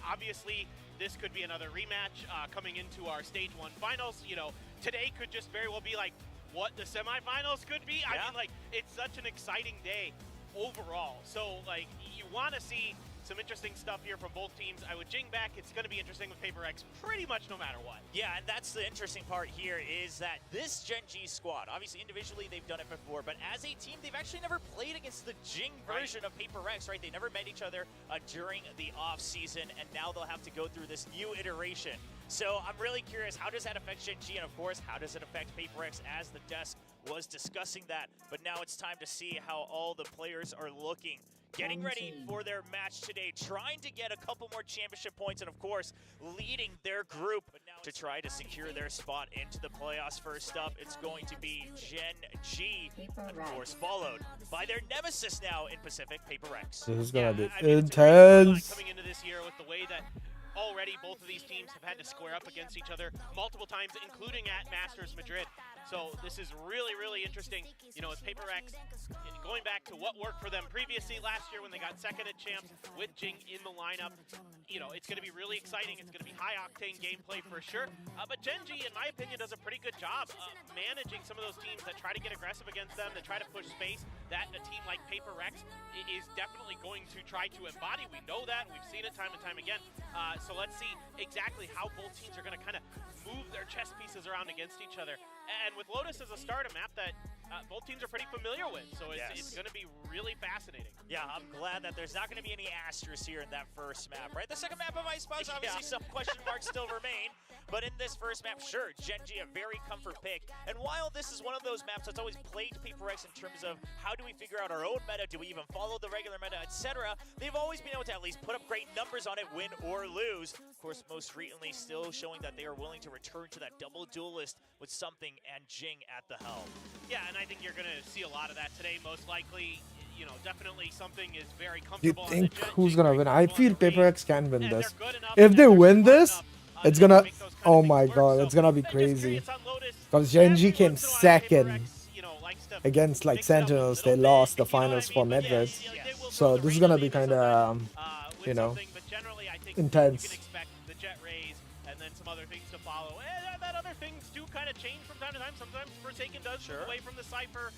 Obviously, this could be another rematch coming into our Stage 1 finals. You know, today could just very well be like what the semifinals could be. I mean, like, it's such an exciting day overall. So, like, you want to see some interesting stuff here from both teams. I would Jing back. It's going to be interesting with Paper X pretty much no matter what. Yeah, and that's the interesting part here is that this Gen G squad, obviously individually they've done it before, but as a team, they've actually never played against the Jing version of Paper X, right? They never met each other during the off season, and now they'll have to go through this new iteration. So I'm really curious, how does that affect Gen G, and of course, how does it affect Paper X, as the desk was discussing that. But now it's time to see how all the players are looking. Getting ready for their match today, trying to get a couple more championship points, and of course, leading their group to try to secure their spot into the playoffs. First up, it's going to be Gen G, and of course, followed by their nemesis now in Pacific, Paper X. This is gonna be intense. Coming into this year with the way that already both of these teams have had to square up against each other multiple times, including at Masters Madrid. So this is really, really interesting. You know, as Paper X, going back to what worked for them previously last year when they got second at champs with Jing in the lineup, you know, it's going to be really exciting. It's going to be high-octane gameplay for sure. But Gen G, in my opinion, does a pretty good job managing some of those teams that try to get aggressive against them, that try to push space, that a team like Paper X is definitely going to try to embody. We know that. We've seen it time and time again. So let's see exactly how both teams are going to kind of move their chess pieces around against each other. And with Lotus as a start, a map that both teams are pretty familiar with, so it's going to be really fascinating. Yeah, I'm glad that there's not going to be any asterisks here in that first map, right? The second map of Icebox, obviously some question marks still remain, but in this first map, sure, Gen G a very comfort pick. And while this is one of those maps that's always plagued Paper X in terms of how do we figure out our own meta, do we even follow the regular meta, etc., they've always been able to at least put up great numbers on it, win or lose. Of course, most recently still showing that they are willing to return to that double duelist with Something and Jing at the helm. Yeah, and I think you're going to see a lot of that today, most likely. You know, definitely Something is very You comfortable. think who's gonna win? I feel Paper X can win this. If they win this, it's gonna, oh my god, it's gonna be crazy. Because Gen G came second against like Sentinels. They lost the finals for Madrid. So this is gonna be kind of, you know, intense. And then some other things to follow. And that other things do kind of change from time to time. Sometimes Forsaken does move away from the Cypher.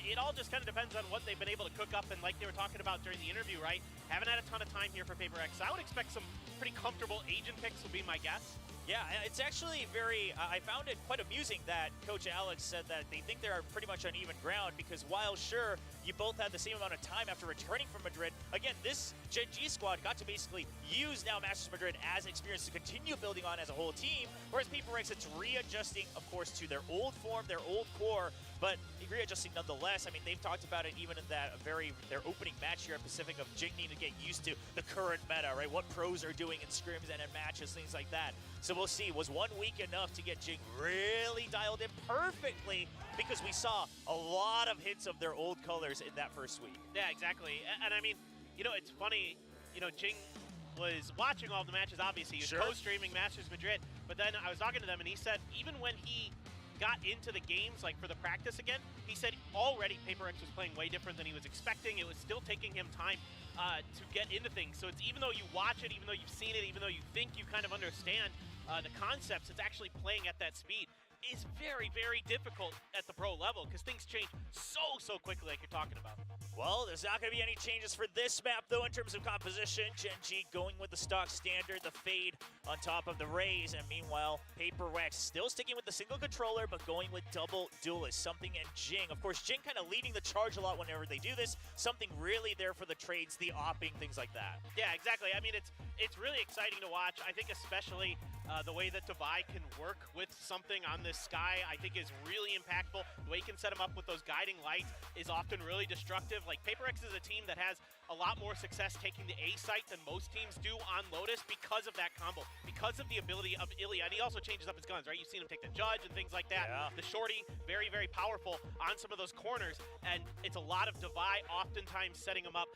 It all just kind of depends on what they've been able to cook up. And like they were talking about during the interview, right? Haven't had a ton of time here for Paper X. So I would expect some pretty comfortable agent picks will be my guess. Yeah, it's actually very, I found it quite amusing that Coach Alex said that they think they're pretty much on even ground, because while sure, you both had the same amount of time after returning from Madrid, again, this Gen G squad got to basically use now Masters Madrid as experience to continue building on as a whole team, whereas Paper X, it's readjusting, of course, to their old form, their old core, but readjusting nonetheless. I mean, they've talked about it even in that their opening match here at Pacific of Jing needing to get used to the current meta, right? What pros are doing in scrims and in matches, things like that. So we'll see. Was 1 week enough to get Jing really dialed in perfectly? Because we saw a lot of hits of their old colors in that first week. Yeah, exactly. And I mean, you know, it's funny, you know, Jing was watching all the matches, obviously. He was co-streaming Masters Madrid, but then I was talking to them and he said even when he got into the games, like for the practice again, he said already Paper X was playing way different than he was expecting. It was still taking him time to get into things. So it's, even though you watch it, even though you've seen it, even though you think you kind of understand the concepts, it's actually playing at that speed is very, very difficult at the pro level because things change so quickly like you're talking about. Well, there's not going to be any changes for this map, though, in terms of composition. Gen G going with the stock standard, the fade on top of the raise, and meanwhile, Paper X still sticking with the single controller, but going with double duelist, Something and Jing. Of course, Jing kind of leading the charge a lot whenever they do this. Something really there for the trades, the opping, things like that. Yeah, exactly. I mean, it's really exciting to watch. I think especially the way that Divide can work with Something on this sky, I think is really impactful. The way he can set him up with those guiding lights is often really destructive. Like, Paper X is a team that has a lot more success taking the A site than most teams do on Lotus because of that combo, because of the ability of Ilya. And he also changes up his guns, right? You've seen him take the Judge and things like that. Yeah. The Shorty, very, very powerful on some of those corners. And it's a lot of Divide oftentimes setting him up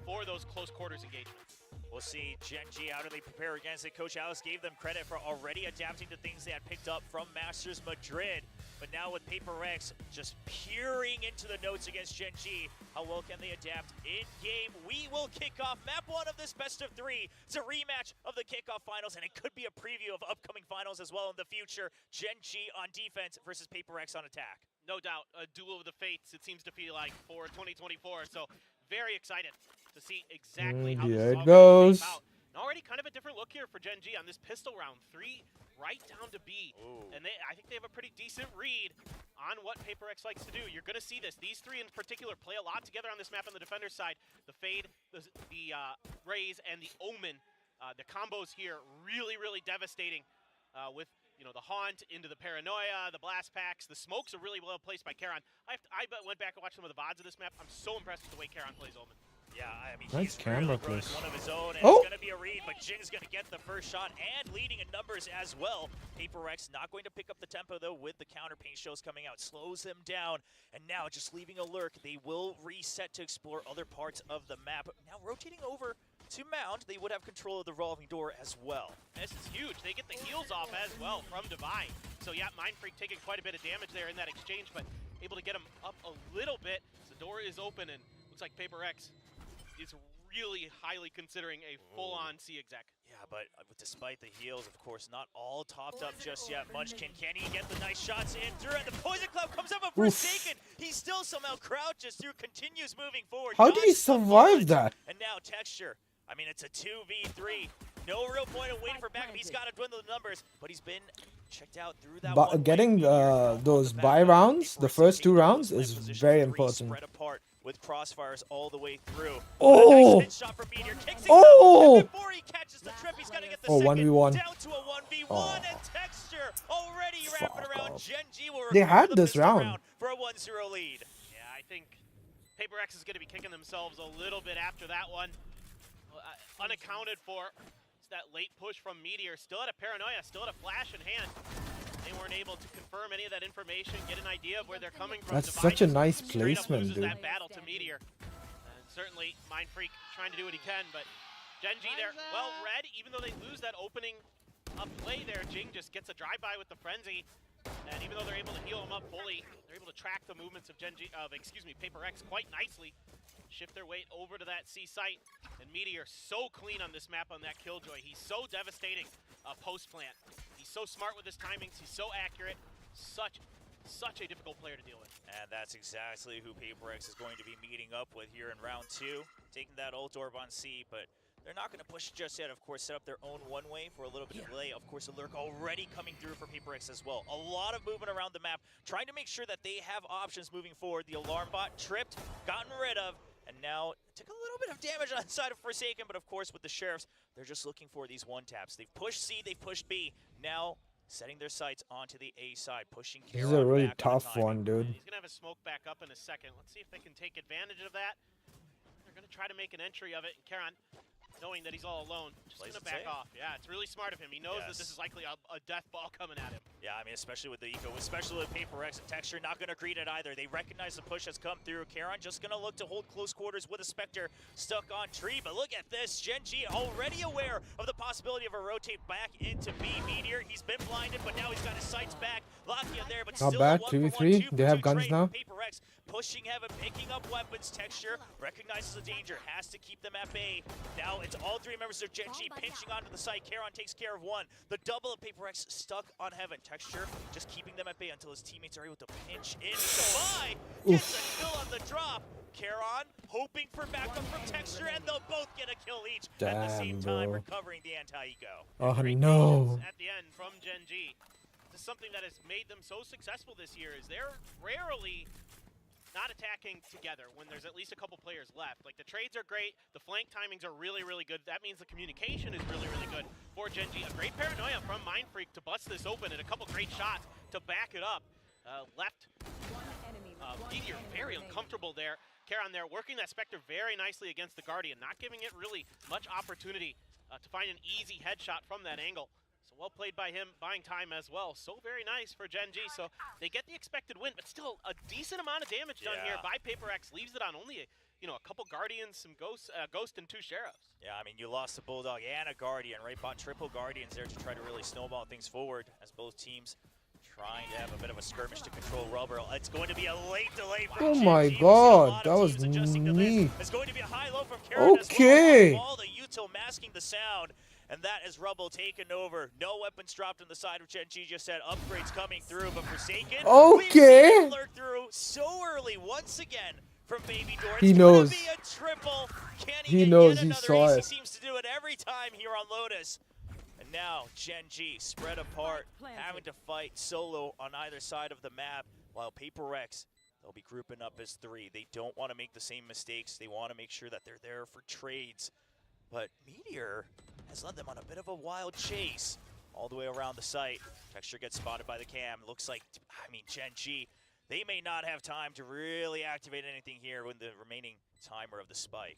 for those close quarters engagements. We'll see Gen G, how do they prepare against it? Coach Alice gave them credit for already adapting to things they had picked up from Masters Madrid. But now with Prx just peering into the notes against Gen G, how well can they adapt in game? We will kick off map 1 of this best of 3. It's a rematch of the kickoff finals, and it could be a preview of upcoming finals as well in the future. Gen G on defense versus Prx on attack. No doubt, a duel of the fates, it seems to feel like, for 2024. So very excited to see exactly how here this is it all goes. gonna shape out. And already kind of a different look here for Gen G on this pistol round. 3 right down to B. Ooh. And I think they have a pretty decent read on what Prx likes to do. You're going to see this. These 3 in particular play a lot together on this map on the defender's side. The Fade, the Raze, and the Omen. The combos here really, really devastating with the Haunt into the Paranoia, the Blast Packs. The smokes are really well placed by Karon. I went back and watched some of the VODs of this map. I'm so impressed with the way Karon plays Omen. Yeah, I mean, Nice he's camera really place. one of his own, and Oh! it's going to be a read, but Jing's going to get the first shot and leading in numbers as well. Prx not going to pick up the tempo, though, with the counter paint shows coming out. Slows them down, and now just leaving a lurk. They will reset to explore other parts of the map. Now rotating over to Mound, they would have control of the revolving door as well. This is huge. They get the heals off as well from Divine. So yeah, Mindfreak taking quite a bit of damage there in that exchange, but able to get him up a little bit. The door is open, and looks like Prx is really highly considering a full-on C-exec. Yeah, but despite the heals, of course, not all topped up just yet. Munchkin, can he get the nice shots in through? And the Poison Cloud comes up, but Forsaken, he still somehow crouches through, continues moving forward. How did he survive that? And now Texture. I mean, it's a 2v3. No real point of waiting for backup. He's got to dwindle the numbers, but he's been checked out through that. But getting those buy rounds, the first 2 rounds, is very important. Spread apart with crossfires all the way through. Oh! Nice hit shot from Meteor. Kicks Oh! it before he catches the trip, he's got to get the Oh, second 1v1. down to a 1v1, Oh. and Texture already wrapping around. off. Gen G will They recover had the this pistol round. for a 1-0 lead. Yeah, I think Prx is going to be kicking themselves a little bit after that one. Unaccounted for. It's that late push from Meteor. Still at a Paranoia, still at a flash in hand. They weren't able to confirm any of that information, get an idea of where they're coming from. That's Divine such a just nice straight up placement, loses dude. that battle to Meteor. And certainly Mindfreak trying to do what he can, but Gen G there, well read, even though they lose that opening play there, Jing just gets a drive-by with the Frenzy. And even though they're able to heal him up fully, they're able to track the movements of Prx quite nicely. Shift their weight over to that C site. And Meteor so clean on this map on that Killjoy. He's so devastating post-plant. He's so smart with his timings. He's so accurate. Such a difficult player to deal with. And that's exactly who Prx is going to be meeting up with here in round 2. Taking that ult orb on C, but they're not going to push just yet. Of course, set up their own one-way for a little bit of delay. Of course, a lurk already coming through for Prx as well. A lot of movement around the map, trying to make sure that they have options moving forward. The alarm bot tripped, gotten rid of, and now took a little bit of damage on the side of Forsaken. But of course, with the Sheriffs, they're just looking for these one-taps. They've pushed C, they've pushed B. Now setting their sights onto the A side, pushing This is a Karon really back on the tough timing. one, dude. He's going to have a smoke back up in a second. Let's see if they can take advantage of that. They're going to try to make an entry of it. And Karon, knowing that he's all alone, just going to back off. Yeah, it's really smart of him. He knows that this is likely a death ball coming at him. Yeah, I mean, especially with the eco, especially with Prx and Texture, not going to greet it either. They recognize the push has come through. Karon just going to look to hold close quarters with a Spectre stuck on tree. But look at this. Gen G already aware of the possibility of a rotate back into B. Meteor. He's been blinded, but now he's got his sights back. Lakia there, but Not still bad, a 2v3. They have guns now. Prx pushing heaven, picking up weapons. Texture recognizes the danger, has to keep them at bay. Now it's all 3 members of Gen G pinching onto the site. Karon takes care of one. The double of Prx stuck on heaven. Texture just keeping them at bay until his teammates are able to pinch in. Defy gets a kill on the drop. Karon hoping for backup from Texture, and they'll both get a kill each at the same time, bro. recovering the anti-eco. Oh no. At the end from Gen G. This is something that has made them so successful this year is they're rarely not attacking together when there's at least a couple players left. Like, the trades are great, the flank timings are really, really good. That means the communication is really, really good for Gen G. A great Paranoia from Mindfreak to bust this open, and a couple great shots to back it up. Left Meteor very uncomfortable there. Karon there working that Spectre very nicely against the Guardian, not giving it really much opportunity to find an easy headshot from that angle. So well played by him, buying time as well. So very nice for Gen G. So they get the expected win, but still a decent amount of damage done here by Prx. Leaves it on only you know, a couple Guardians, some Ghosts, Ghost and 2 Sheriffs. Yeah, I mean, you lost a Bulldog and a Guardian, right? Bought triple Guardians there to try to really snowball things forward as both teams trying to have a bit of a skirmish to control rubber. It's going to be a late delay for Oh Gen my G. god, that was me. It's going to be a high-low from Karen Okay. as well. All the util masking the sound. And that is Rubble taken over. No weapons dropped on the side of Gen G. Just said upgrades coming through, but Forsaken. Okay. We've seen lurk through so early once again from Baby Door. He It's knows. Be a triple. Can He get knows. Yet He another saw ace? it. He seems to do it every time here on Lotus. And now Gen G spread apart, having to fight solo on either side of the map, while Paper X, they'll be grouping up as 3. They don't want to make the same mistakes. They want to make sure that they're there for trades. But Meteor has led them on a bit of a wild chase all the way around the site. Texture gets spotted by the cam. Looks like, I mean, Gen G, they may not have time to really activate anything here with the remaining timer of the spike.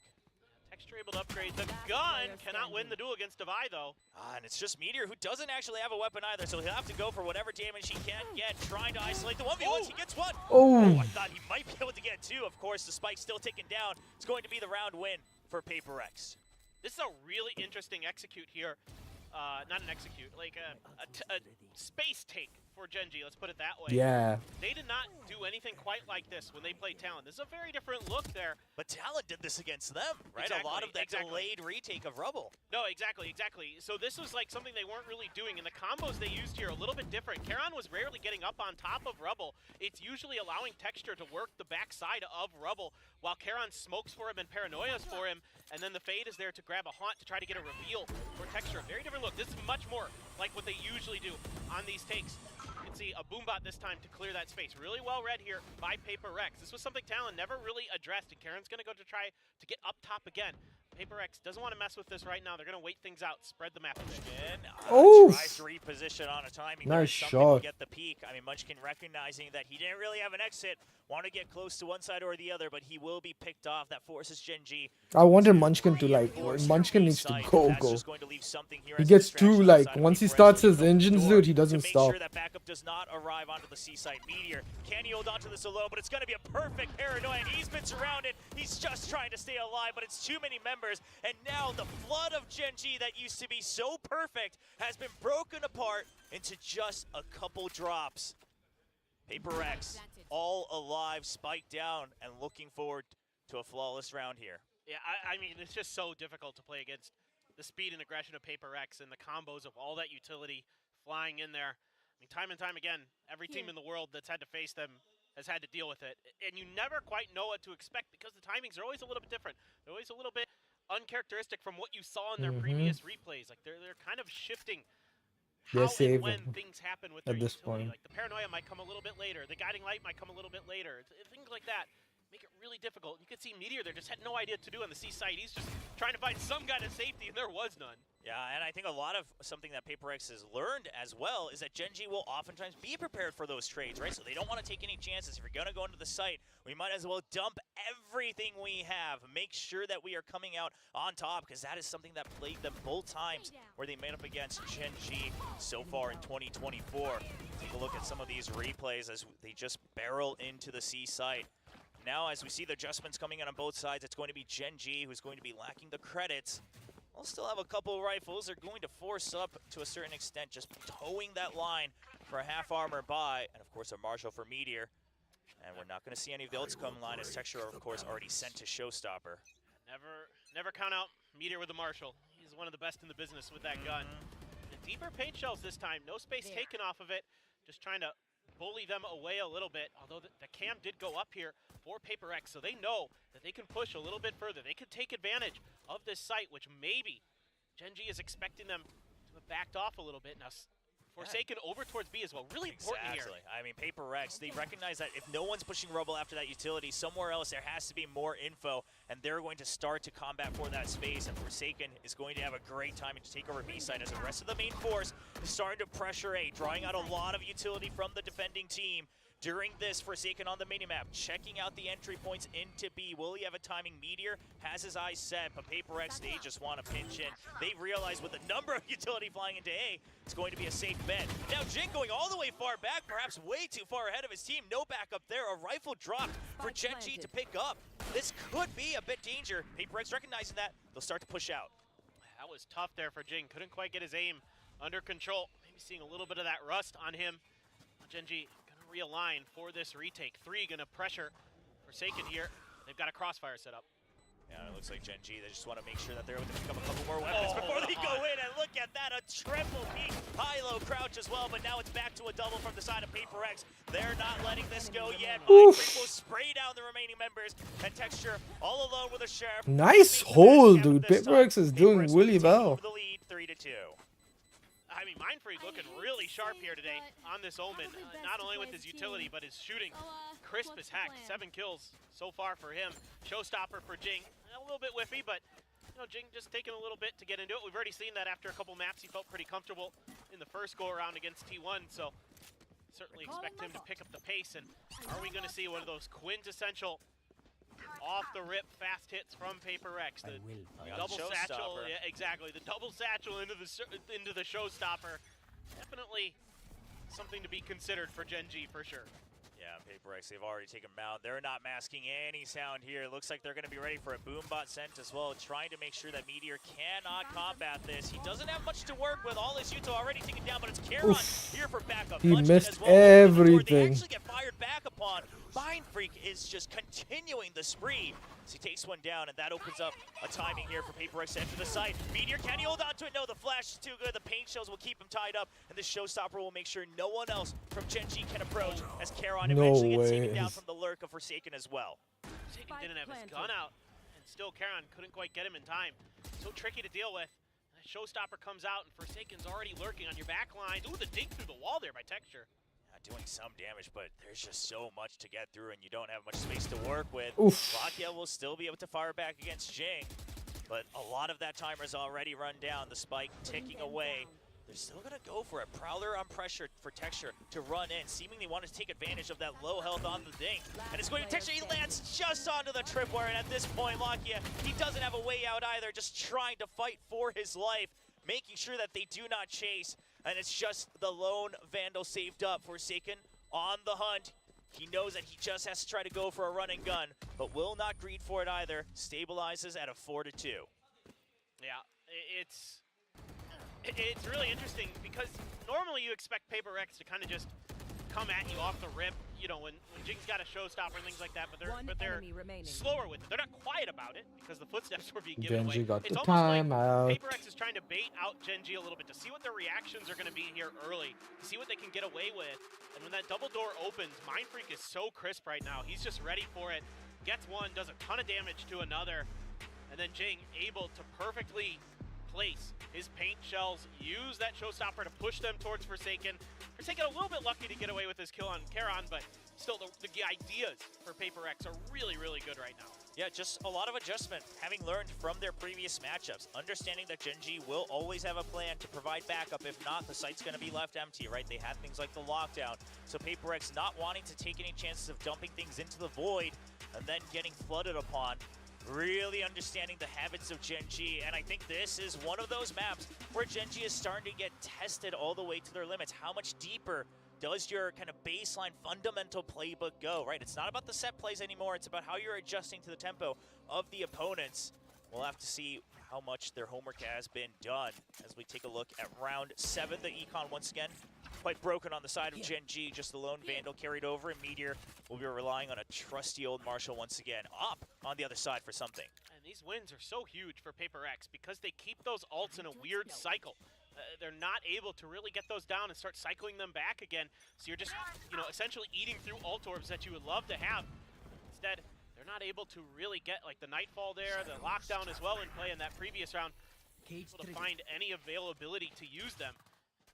Texture able to upgrade the gun. Cannot win the duel against Devi, though. And it's just Meteor, who doesn't actually have a weapon either, so he'll have to go for whatever damage he can get, trying to isolate the 1v1s. He gets one. Oh. I thought he might be able to get 2. Of course, the spike's still ticking down. It's going to be the round win for Paper X. This is a really interesting execute here. Not an execute, like a space take for Gen G, let's put it that way. Yeah. They did not do anything quite like this when they played Talon. This is a very different look there. But Talon did this against them, right? Exactly, A lot of that delayed retake of Rubble. No, exactly. So this was like something they weren't really doing, and the combos they used here are a little bit different. Karon was rarely getting up on top of Rubble. It's usually allowing Texture to work the backside of Rubble, while Karon smokes for him and paranoias for him, and then the Fade is there to grab a haunt to try to get a reveal for Texture. Very different look. This is much more like what they usually do on these takes. You can see a Boombot this time to clear that space. Really well read here by Paper Rex. This was something Talon never really addressed, and Karen's going to go to try to get up top again. Paper X doesn't want to mess with this right now. They're going to wait things out, spread the map a bit. Tries to reposition on a timing. Nice Some shot. people get the peak. I mean, Munchkin recognizing that he didn't really have an exit, want to get close to one side or the other, but he will be picked off. That forces Gen G. I wanted Munchkin to like. Munchkin needs to go. He gets 2 like once he starts his engines, dude, he doesn't stop. Sure that backup does not arrive onto the seaside. Meteor, can he hold on to this alone? But it's going to be a perfect paranoia, and he's been surrounded. He's just trying to stay alive, but it's too many members. And now the flood of Gen G that used to be so perfect has been broken apart into just a couple drops. Paper X, all alive, spiked down, and looking forward to a flawless round here. Yeah, I mean, it's just so difficult to play against the speed and aggression of Paper X and the combos of all that utility flying in there. I mean, time and time again, every team in the world that's had to face them has had to deal with it. And you never quite know what to expect because the timings are always a little bit different. They're always a little bit uncharacteristic from what you saw in their previous replays. Like, they're kind of shifting how and when things happen with their at this utility. point. Like, the paranoia might come a little bit later. The guiding light might come a little bit later. Things like that make it really difficult. You could see Meteor there just had no idea what to do on the seaside. He's just trying to find some kind of safety, and there was none. Yeah, and I think a lot of something that Paper X has learned as well is that Gen G will oftentimes be prepared for those trades, right? So they don't want to take any chances. If you're going to go into the site, we might as well dump everything we have. Make sure that we are coming out on top, because that is something that plagued them both times where they made up against Gen G so far in 2024. Take a look at some of these replays as they just barrel into the C site. Now, as we see the adjustments coming in on both sides, it's going to be Gen G who's going to be lacking the credits. We'll still have a couple of rifles. They're going to force up to a certain extent, just towing that line for a half armor buy. And of course, a Marshal for Meteor. And we're not going to see any of the ults come line as Texture, of course, already sent to Showstopper. Never count out Meteor with the Marshal. He's one of the best in the business with that gun. The deeper paint shells this time. No space taken off of it. Just trying to bully them away a little bit, although the cam did go up here for Paper X, so they know that they can push a little bit further. They could take advantage of this site, which maybe Gen G is expecting them to have backed off a little bit. Now, Forsaken over towards B as well. Really important here. I mean, Paper X, they recognize that if no one's pushing Rubble after that utility, somewhere else there has to be more info, and they're going to start to combat for that space, and Forsaken is going to have a great time to take over B side as the rest of the main force is starting to pressure A, drawing out a lot of utility from the defending team. During this, Forsaken on the minimap, checking out the entry points into B. Will he have a timing? Meteor has his eyes set, but Paper X, they just want to pinch in. They realize with the number of utility flying into A, it's going to be a safe bet. Now Jing going all the way far back, perhaps way too far ahead of his team. No backup there. A rifle drop for Genji to pick up. This could be a bit danger. Paper X recognizing that, they'll start to push out. That was tough there for Jing. Couldn't quite get his aim under control. Maybe seeing a little bit of that rust on him. Genji gonna realign for this retake. 3 gonna pressure Forsaken here. They've got a crossfire set up. Yeah, it looks like Genji, they just want to make sure that they're able to pick up a couple more weapons before they go in. And look at that, a triple peek. High-low crouch as well, but now it's back to a double from the side of Paper X. They're not letting this go yet. Mindfreak will spray down the remaining members, and Texture all alone with a sheriff. Nice hole, dude. Paper X is doing really well. The lead 3-2. I mean, Mindfreak looking really sharp here today on this Omen. Not only with his utility, but his shooting crisp as heck. 7 kills so far for him. Showstopper for Jing. A little bit whiffy, but you know, Jing just taking a little bit to get into it. We've already seen that after a couple maps. He felt pretty comfortable in the first go-around against T1, so certainly expect him to pick up the pace. And are we going to see one of those quintessential off-the-rip fast hits from Paper X? The double satchel, yeah, exactly. The double satchel into the showstopper. Definitely something to be considered for Genji for sure. Yeah, Paper X, they've already taken him out. They're not masking any sound here. Looks like they're going to be ready for a boombot sent as well, trying to make sure that Meteor cannot combat this. He doesn't have much to work with. All his util already taken down, but it's Karon here for backup. He Punching missed as well. everything. They actually get fired back upon. Mindfreak is just continuing the spree. So he takes one down, and that opens up a timing here for Paper X to enter the site. Meteor, can he hold on to it? No, the flash is too good. The paint shells will keep him tied up, and the showstopper will make sure no one else from Genji can approach, as Karon eventually gets taken down from the lurk of Forsaken as well. Forsaken didn't have his gun out, and still Karon couldn't quite get him in time. So tricky to deal with. The showstopper comes out, and Forsaken's already lurking on your back lines. Ooh, the dink through the wall there by Texture. Doing some damage, but there's just so much to get through, and you don't have much space to work with. Lakia will still be able to fire back against Jing, but a lot of that timer's already run down. The spike ticking away. They're still going to go for it. Prowler on pressure for Texture to run in, seemingly wanting to take advantage of that low health on the dink. And it's going to Texture. He lands just onto the tripwire, and at this point, Lakia, he doesn't have a way out either, just trying to fight for his life, making sure that they do not chase. And it's just the lone Vandal saved up. Forsaken on the hunt. He knows that he just has to try to go for a run and gun, but will not greed for it either. Stabilizes at a 4-2. Yeah, it's really interesting because normally you expect Paper X to kind of just come at you off the rip, you know, when Jing's got a showstopper and things like that, but they're slower with it. They're not quiet about it because the footsteps were being given Genji away. got It's the almost time like out. Paper X is trying to bait out Genji a little bit to see what their reactions are going to be here early, to see what they can get away with. And when that double door opens, Mindfreak is so crisp right now. He's just ready for it. Gets one, does a ton of damage to another, and then Jing able to perfectly place his paint shells, use that showstopper to push them towards Forsaken. Forsaken a little bit lucky to get away with his kill on Karon, but still the ideas for Paper X are really, really good right now. Yeah, just a lot of adjustment, having learned from their previous matchups, understanding that Genji will always have a plan to provide backup. If not, the site's going to be left empty, right? They have things like the lockdown. So Paper X not wanting to take any chances of dumping things into the void and then getting flooded upon. Really understanding the habits of Genji, and I think this is one of those maps where Genji is starting to get tested all the way to their limits. How much deeper does your kind of baseline fundamental playbook go, right? It's not about the set plays anymore, it's about how you're adjusting to the tempo of the opponents. We'll have to see how much their homework has been done as we take a look at round 7. The Econ once again quite broken on the side of Genji, just the lone Vandal carried over, and Meteor will be relying on a trusty old Marshall once again, up on the other side for something. And these wins are so huge for Paper X because they keep those ults in a weird cycle. They're not able to really get those down and start cycling them back again. So you're just, you know, essentially eating through ult orbs that you would love to have. Instead, they're not able to really get like the Nightfall there, the lockdown as well in play in that previous round. Able to find any availability to use them.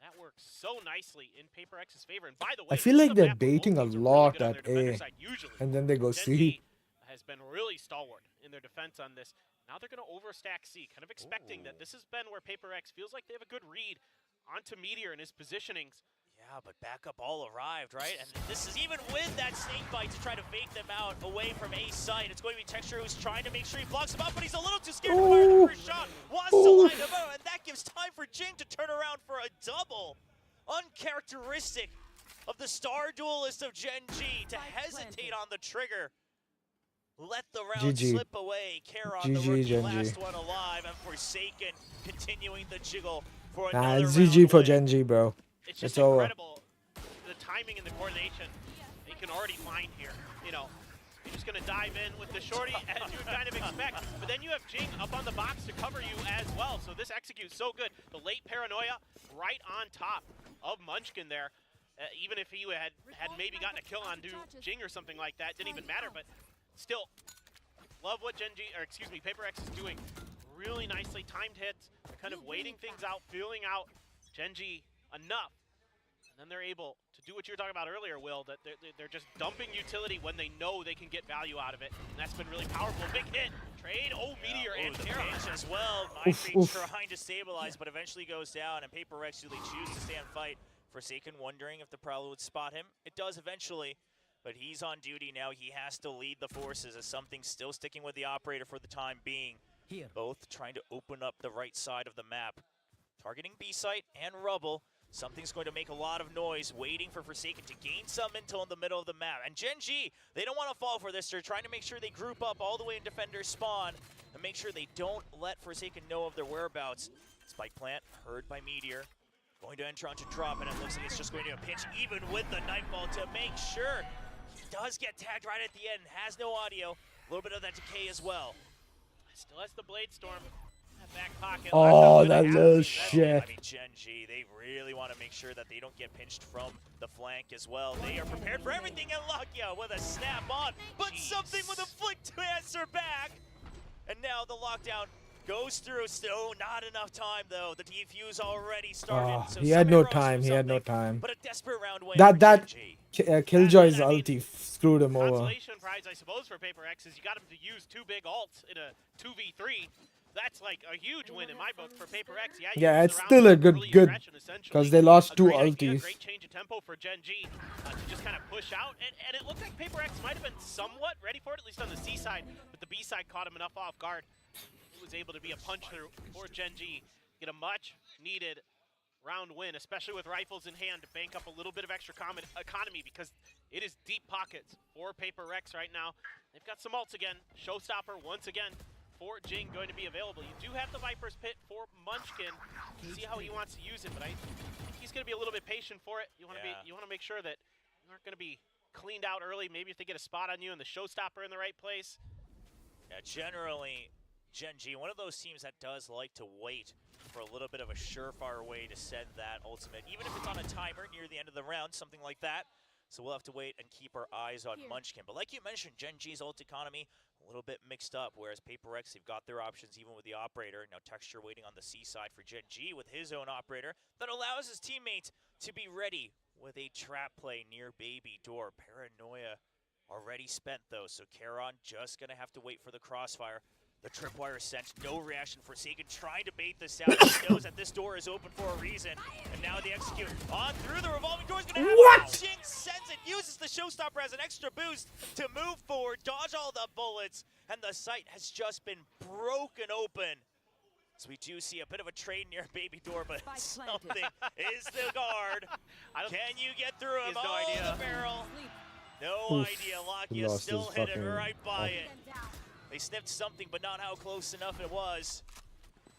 That works so nicely in Paper X's favor. And by the way, I feel like they're baiting a lot at A, and then they go C. Has been really stalwart in their defense on this. Now they're going to overstack C, kind of expecting that this has been where Paper X feels like they have a good read onto Meteor and his positionings. Yeah, Yeah, but backup all arrived, right? And this is even with that snake bite to try to fake them out away from A's sight. It's going to be Texture who's trying to make sure he blocks him up, but he's a little too scared to fire the first shot. Wants to line him up, and that gives time for Jing to turn around for a double. Uncharacteristic of the star duelist of Gen G to hesitate on the trigger. Let the round GG. slip away. Karon, the GG, rookie, Gen G. last one alive, and Forsaken continuing the jiggle for Nah, another it's round GG for win. Gen G, bro. It's just over. incredible, the timing and the coordination they can already find here. You know, you're just going to dive in with the shorty as you would kind of expect, but then you have Jing up on the box to cover you as well, so this executes so good. The late paranoia right on top of Munchkin there. Even if he had maybe gotten a kill on Jing or something like that, didn't even matter, but still, love what Paper X is doing. Really nicely timed hits. They're kind of waiting things out, feeling out Gen G enough. And then they're able to do what you were talking about earlier, Will, that they're just dumping utility when they know they can get value out of it. And that's been really powerful. Big hit. Trade. Oh, Meteor and the Karon. pinch as well. Mindfreak trying to stabilize, but eventually goes down. And Paper X, do they choose to stay and fight? Forsaken wondering if the Prowler would spot him. It does eventually. But he's on duty now. He has to lead the forces as something's still sticking with the operator for the time being. Here. Both trying to open up the right side of the map. Targeting B site and rubble. Something's going to make a lot of noise, waiting for Forsaken to gain some intel in the middle of the map. And Gen G, they don't want to fall for this. They're trying to make sure they group up all the way in Defender's spawn and make sure they don't let Forsaken know of their whereabouts. Spike plant, heard by Meteor. Going to enter onto drop, and it looks like it's just going to pinch even with the Nightfall to make sure. He does get tagged right at the end, has no audio. A little bit of that decay as well. Still has the Blade Storm. Back pocket. Oh, that little shit. I mean, Gen G, they really want to make sure that they don't get pinched from the flank as well. They are prepared for everything, and Lakia with a snap on, but something with a flick to answer back. And now the lockdown goes through. Still not enough time, though. The defuse already started. So He had no somebody runs time. for He had no something, time. But a desperate round win That for Gen G. Killjoy's ulti screwed him over. Consolation prize, I suppose, for Paper X is you got him to use 2 big ults in a 2v3. That's like a huge win in my book for Paper X. Yeah, it's still a good, because they lost 2 ultis. Great change of tempo for Gen G to just kind of push out, and it looked like Paper X might have been somewhat ready for it, at least on the C side, but the B side caught him enough off guard. It was able to be a punch through for Gen G, get a much needed round win, especially with rifles in hand to bank up a little bit of extra economy, because it is deep pockets for Paper X right now. They've got some ults again. Showstopper once again for Jing going to be available. You do have the Viper's Pit for Munchkin. See how he wants to use it, but I think he's going to be a little bit patient for it. You want to make sure that you aren't going to be cleaned out early. Maybe if they get a spot on you and the Showstopper in the right place. Yeah, generally, Gen G, one of those teams that does like to wait for a little bit of a surefire way to send that ultimate, even if it's on a timer near the end of the round, something like that. So we'll have to wait and keep our eyes on Munchkin. But like you mentioned, Gen G's ult economy, a little bit mixed up, whereas Paper X, they've got their options even with the operator. Now Texture waiting on the C side for Gen G with his own operator that allows his teammates to be ready with a trap play near Baby Door. Paranoia already spent though, so Karon just gonna have to wait for the crossfire. The tripwire sent, no reaction. Forsaken trying to bait this out. He knows that this door is open for a reason. And now they execute on through the revolving door is gonna happen. What? Jing sends it, uses the Showstopper as an extra boost to move forward, dodge all the bullets, and the site has just been broken open. So we do see a bit of a trade near Baby Door, but something is the guard. Can you get through him? No idea. The barrel. No idea. Lakia Lost still his hit it fucking right by it. They sniffed something, but not how close enough it was.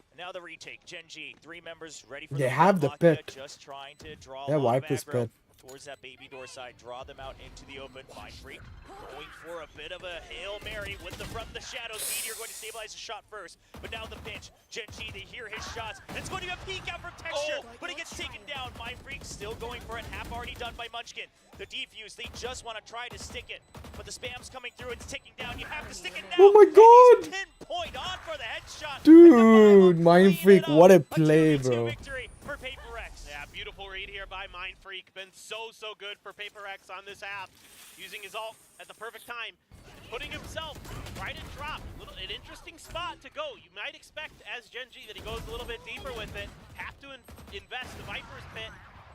And now the retake. Gen G, 3 members ready for They have the Lakia pick. just trying to draw They a lot of Viper's aggro pit. towards that Baby Door side, draw them out into the open. Mindfreak going for a bit of a Hail Mary with the from the shadows. Meteor going to stabilize the shot first, but now the pinch. Gen G, they hear his shots. And it's going to be a peek out from Texture, but he gets taken down. Mindfreak still going for it, half already done by Munchkin. The defuse, they just want to try to stick it, but the spam's coming through, it's ticking down. You have to stick it now. Oh my god! Pinpoint on for the headshot. Dude, Mindfreak, what a play, bro. Victory for Paper X. Yeah, beautiful read here by Mindfreak. Been so good for Paper X on this half. Using his ult at the perfect time. Putting himself right at drop. An interesting spot to go. You might expect as Gen G that he goes a little bit deeper with it. Have to invest the Viper's Pit.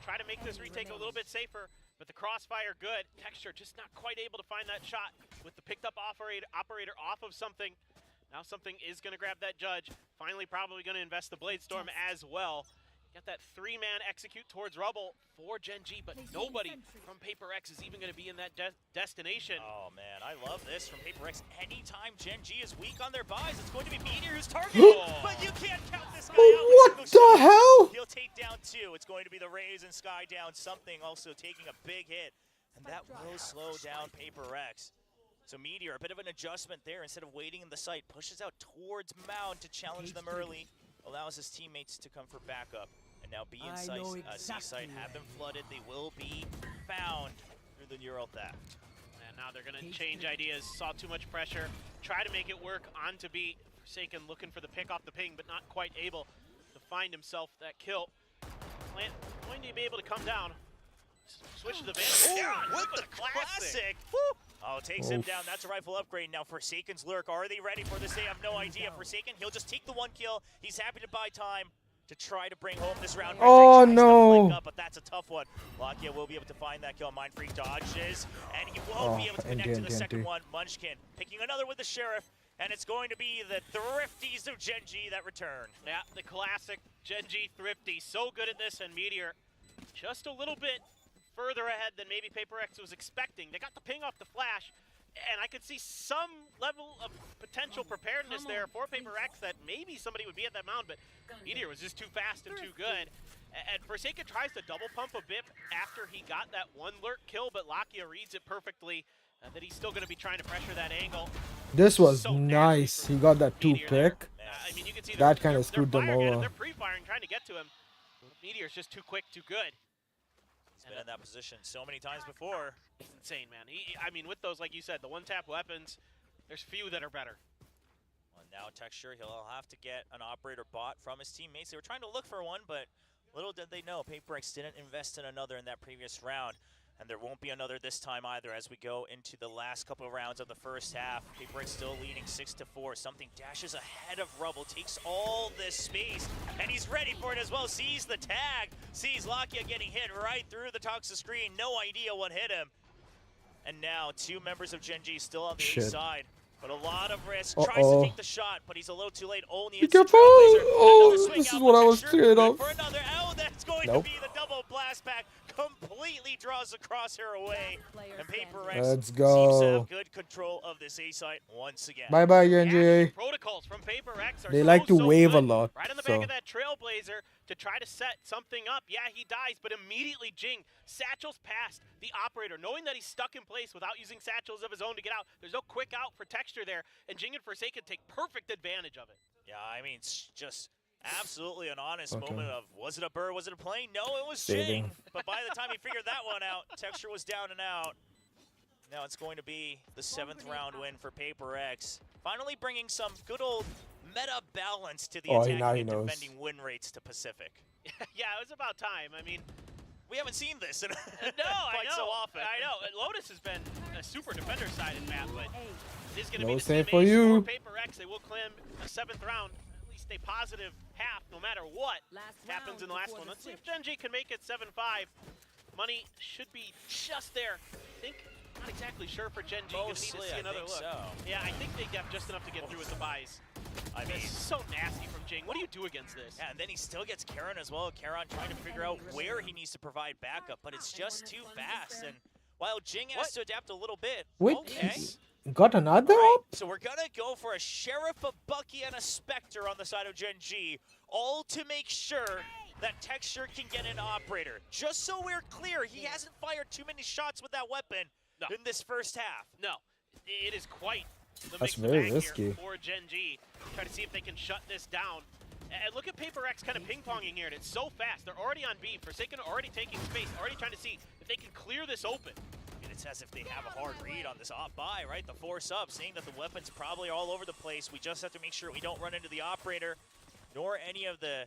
try to make this retake a little bit safer, but the crossfire good. Texture just not quite able to find that shot with the picked up operator off of something. Now something is going to grab that judge. Finally probably going to invest the Blade Storm as well. Got that 3-man execute towards Rubble for Gen G, but nobody from Paper X is even going to be in that destination. Oh man, I love this from Paper X. Anytime Gen G is weak on their buys, it's going to be Meteor who's targeted. But you can't count this guy out. What the hell? He'll take down 2. It's going to be the Raze and Sky down. Something also taking a big hit, and that will slow down Paper X. So Meteor, a bit of an adjustment there. Instead of waiting in the site, pushes out towards Mound to challenge them early. Allows his teammates to come for backup. And now B and C-Site have been flooded. They will be found through the neural theft. And now they're going to change ideas. Saw too much pressure. Try to make it work onto B. Forsaken looking for the pick off the ping, but not quite able to find himself that kill. Plant going to be able to come down. Switch to the Vandal. Ooh, with the classic. Woo. Oh, takes him down. That's a rifle upgrade. Now Forsaken's lurk. Are they ready for this? They have no idea. Forsaken, he'll just take the 1 kill. He's happy to buy time to try to bring home this round. Oh no! Up, but that's a tough one. Lakia will be able to find that kill. Mind Freak dodges, and he won't be able to connect to the second one. Munchkin picking another with the Sheriff, and it's going to be the Thrifties of Gen G that return. Yeah, the classic Gen G Thrifty. So good at this, and Meteor just a little bit further ahead than maybe Paper X was expecting. They got the ping off the flash, and I could see some level of potential preparedness there for Paper X that maybe somebody would be at that mound, but Meteor was just too fast and too good. And Forsaken tries to double pump a bit after he got that 1 lurk kill, but Lakia reads it perfectly, that he's still going to be trying to pressure that angle. This was so nice. He got that 2 pick. I mean, you can see that kind of screwed them over. They're pre-firing, trying to get to him. Meteor's just too quick, too good. He's been in that position so many times before. It's insane, man. I mean, with those, like you said, the 1-tap weapons, there's few that are better. Well, now Texture, he'll have to get an operator bot from his teammates. They were trying to look for one, but little did they know, Paper X didn't invest in another in that previous round. And there won't be another this time either as we go into the last couple of rounds of the first half. Paper X still leading 6-4. Something dashes ahead of Rubble, takes all this space, and he's ready for it as well. Sees the tag, sees Lakia getting hit right through the Toxic screen. No idea what hit him. And now 2 members of Gen G still on the A side. But a lot of risk. Tries to take the shot, but he's a little too late. Only hits the Trailblazer. Oh, this is what I was scared of. For another L, that's going to be the double blast back. Completely draws the crosshair away. And Paper X Let's seems go. to have good control of this A site once again. Bye bye, Genji. Protocols from Paper X are They like to wave good. a lot. Right on the back of that Trailblazer to try to set something up. Yeah, he dies, but immediately Jing satchels past the operator, knowing that he's stuck in place without using satchels of his own to get out. There's no quick out for Texture there, and Jing and Forsaken take perfect advantage of it. Yeah, I mean, it's just absolutely an honest moment of, was it a bird, was it a plane? No, it was Jing. But by the time he figured that one out, Texture was down and out. Now it's going to be the 7th round win for Paper X. Finally bringing some good old meta balance to the attacking and defending win rates to Pacific. Yeah, it was about time. I mean, we haven't seen this in quite so often. I know. Lotus has been a super defender-sided map, but it is going to No be the save same for ace you. for Paper X. They will claim a 7th round. At least a positive half, no matter what happens in the last one. Let's see if Gen G can make it 7-5. Money should be just there. I think, not exactly sure for Gen G. Gonna need to see another look. So. Yeah, I think they have just enough to get through with the buys. I mean, this is so nasty from Jing. What do you do against this? Yeah, and then he still gets Karon as well. Karon trying to figure out where he needs to provide backup, but it's just too fast. And while Jing has to adapt a little bit, Wait, okay. Got another Right, up? so we're gonna go for a Sheriff, a Bucky, and a Spectre on the side of Gen G, all to make sure that Texture can get an operator. Just so we're clear, he hasn't fired too many shots with that weapon in this first half. No, it is quite the That's mixed very bag risky. here for Gen G. Try to see if they can shut this down. And look at Paper X kind of ping-ponging here, and it's so fast. They're already on B. Forsaken already taking space, already trying to see if they can clear this open. And it's as if they have a hard read on this op buy, right? The 4-sub, seeing that the weapons probably are all over the place. We just have to make sure we don't run into the operator, nor any of the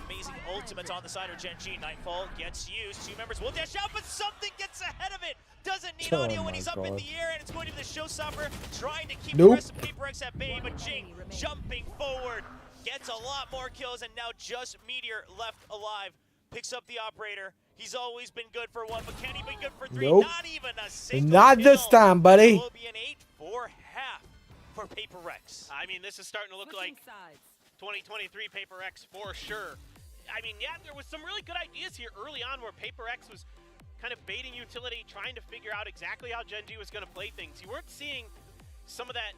amazing ultimates on the side of Gen G. Nightfall gets used. 2 members will dash out, but something gets ahead of it. Doesn't need audio when he's up in the air, and it's going to be the showstopper trying to keep the rest of Paper X at bay, but Jing jumping forward, gets a lot more kills, and now just Meteor left alive. picks up the operator. He's always been good for one, but can he be good for three? Nope. Not even a single Not this kill. time, buddy. It will be an 8-4 half for Paper Rex. I mean, this is starting to look like 2023 Paper X for sure. I mean, yeah, there was some really good ideas here early on where Paper X was kind of baiting utility, trying to figure out exactly how Gen G was going to play things. You weren't seeing some of that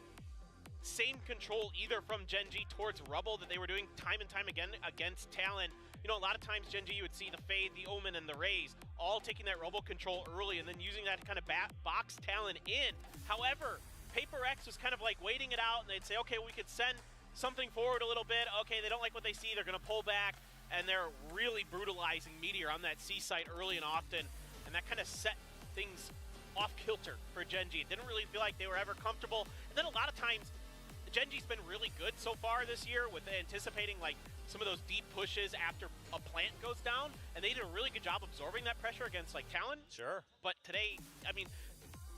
same control either from Gen G towards Rubble that they were doing time and time again against Talon. You know, a lot of times Gen G, you would see the Fade, the Omen, and the Raze all taking that Rubble control early and then using that to kind of box Talon in. However, Paper X was kind of like waiting it out, and they'd say, okay, we could send something forward a little bit. Okay, they don't like what they see, they're going to pull back, and they're really brutalizing Meteor on that C site early and often, and that kind of set things off kilter for Gen G. It didn't really feel like they were ever comfortable, and then a lot of times, Gen G's been really good so far this year with anticipating like some of those deep pushes after a plant goes down, and they did a really good job absorbing that pressure against like Talon. Sure. But today, I mean,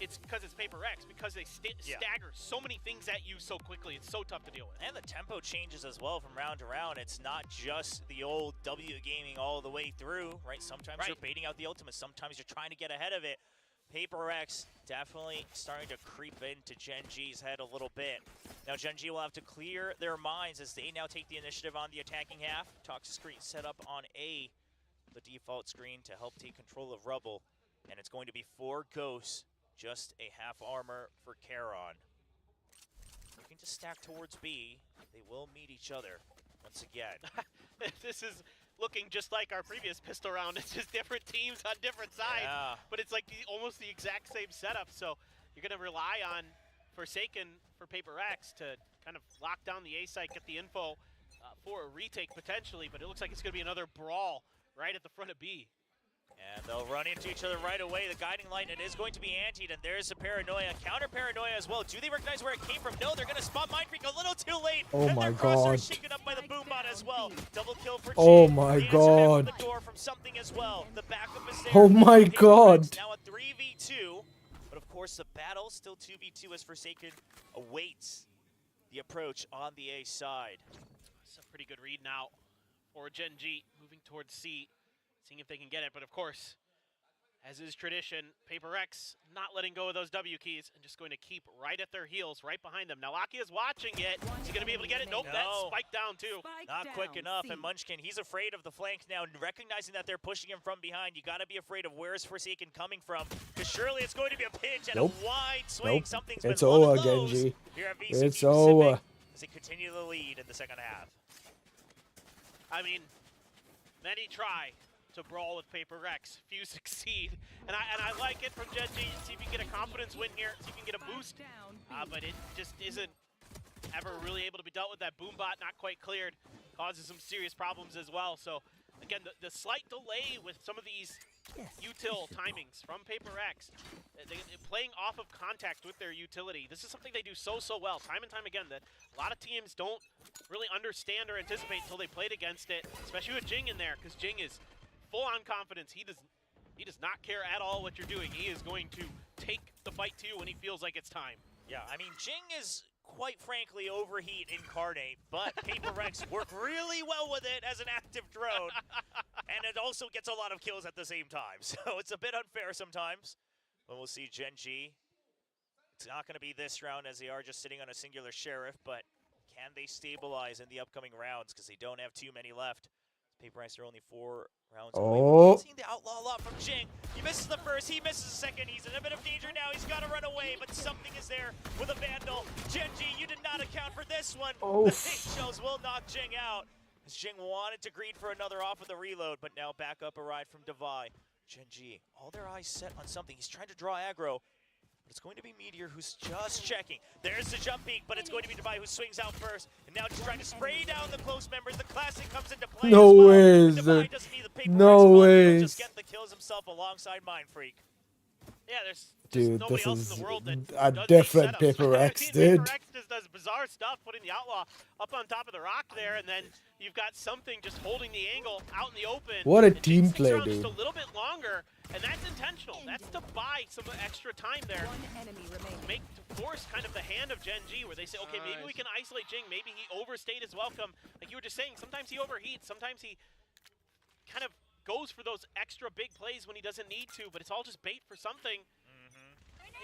it's because it's Paper X, because they stagger so many things at you so quickly. It's so tough to deal with. And the tempo changes as well from round to round. It's not just the old W gaming all the way through, right? Sometimes you're baiting out the ultimate. Sometimes you're trying to get ahead of it. Paper X definitely starting to creep into Gen G's head a little bit. Now Gen G will have to clear their minds as they now take the initiative on the attacking half. Toxic screen set up on A, the default screen to help take control of Rubble. And it's going to be 4 ghosts, just a half armor for Charon. Looking to stack towards B. They will meet each other once again. This is looking just like our previous pistol round. It's just different teams on different sides, but it's like almost the exact same setup. So you're going to rely on Forsaken for Paper X to kind of lock down the A site, get the info for a retake potentially, but it looks like it's going to be another brawl right at the front of B. And they'll run into each other right away. The guiding light, it is going to be antied, and there's a paranoia, counter paranoia as well. Do they recognize where it came from? No, they're going to spot Mindfreak a little too late. Oh and my their crosshair God. shaken up by the boombot as well. Double kill for Oh Jin. my The answer God. from the door from something as well. The backup is there. Oh my Paper God. Rex now a 3v2, but of course the battle still 2v2 as Forsaken awaits the approach on the A side. It's a pretty good read now for Gen G, moving towards C, seeing if they can get it, but of course, as is tradition, Paper X not letting go of those W keys and just going to keep right at their heels, right behind them. Now Laki is watching it. Is he going to be able to get it? Nope, No. that's spiked down too. Not quick enough, and Munchkin, he's afraid of the flanks now, recognizing that they're pushing him from behind. You got to be afraid of where's Forsaken coming from, because surely it's going to be a pinch and Nope. a wide swing. Nope. Something's It's been low over, and lows Genji. here at VCT It's Pacific over. as they continue the lead in the second half. I mean, many try to brawl with Paper X. Few succeed. And I like it from Gen G. See if you can get a confidence win here. See if you can get a boost. But it just isn't ever really able to be dealt with. That boombot not quite cleared. Causes some serious problems as well. So, again, the slight delay with some of these util timings from Paper X. They're playing off of contact with their utility. This is something they do so well, time and time again, that a lot of teams don't really understand or anticipate until they played against it, especially with Jing in there, because Jing is full on confidence. He does not care at all what you're doing. He is going to take the fight to you when he feels like it's time. Yeah, I mean, Jing is quite frankly overheat incarnate, but Paper Rex work really well with it as an active drone, and it also gets a lot of kills at the same time, so it's a bit unfair sometimes. But we'll see Gen G. It's not going to be this round as they are just sitting on a singular sheriff, but can they stabilize in the upcoming rounds because they don't have too many left. Paper Rex are only 4 rounds away. Oh. Seeing the outlaw a lot from Jing. He misses the first, he misses the second. He's in a bit of danger now. He's got to run away, but something is there with a Vandal. Gen G, you did not account for this one. The hit shells will knock Jing out. As Jing wanted to greed for another off with the reload, but now back up a ride from Devi. Gen G, all their eyes set on something. He's trying to draw aggro. But it's going to be Meteor who's just checking. There's the jump peek, but it's going to be Devi who swings out first. And now just trying to spray down the close members. The classic comes into play No as well. ways, Devi dude. doesn't need the Paper No Rex ball. He'll ways. just get the kills himself alongside Mindfreak. Yeah, there's just Dude, nobody this else is in the world that a does these different setups. Paper I X, mean, dude. Paper X just does bizarre stuff, putting the Outlaw up on top of the rock there, and then you've got something just holding the angle out in the open. What a and team sticks play, around dude. Just a little bit longer, and that's intentional. That's to buy some extra time there. To force kind of the hand of Gen G, where they say, okay, maybe we can isolate Jing. Maybe he overstayed his welcome. Like you were just saying, sometimes he overheats. Sometimes he kind of goes for those extra big plays when he doesn't need to, but it's all just bait for something.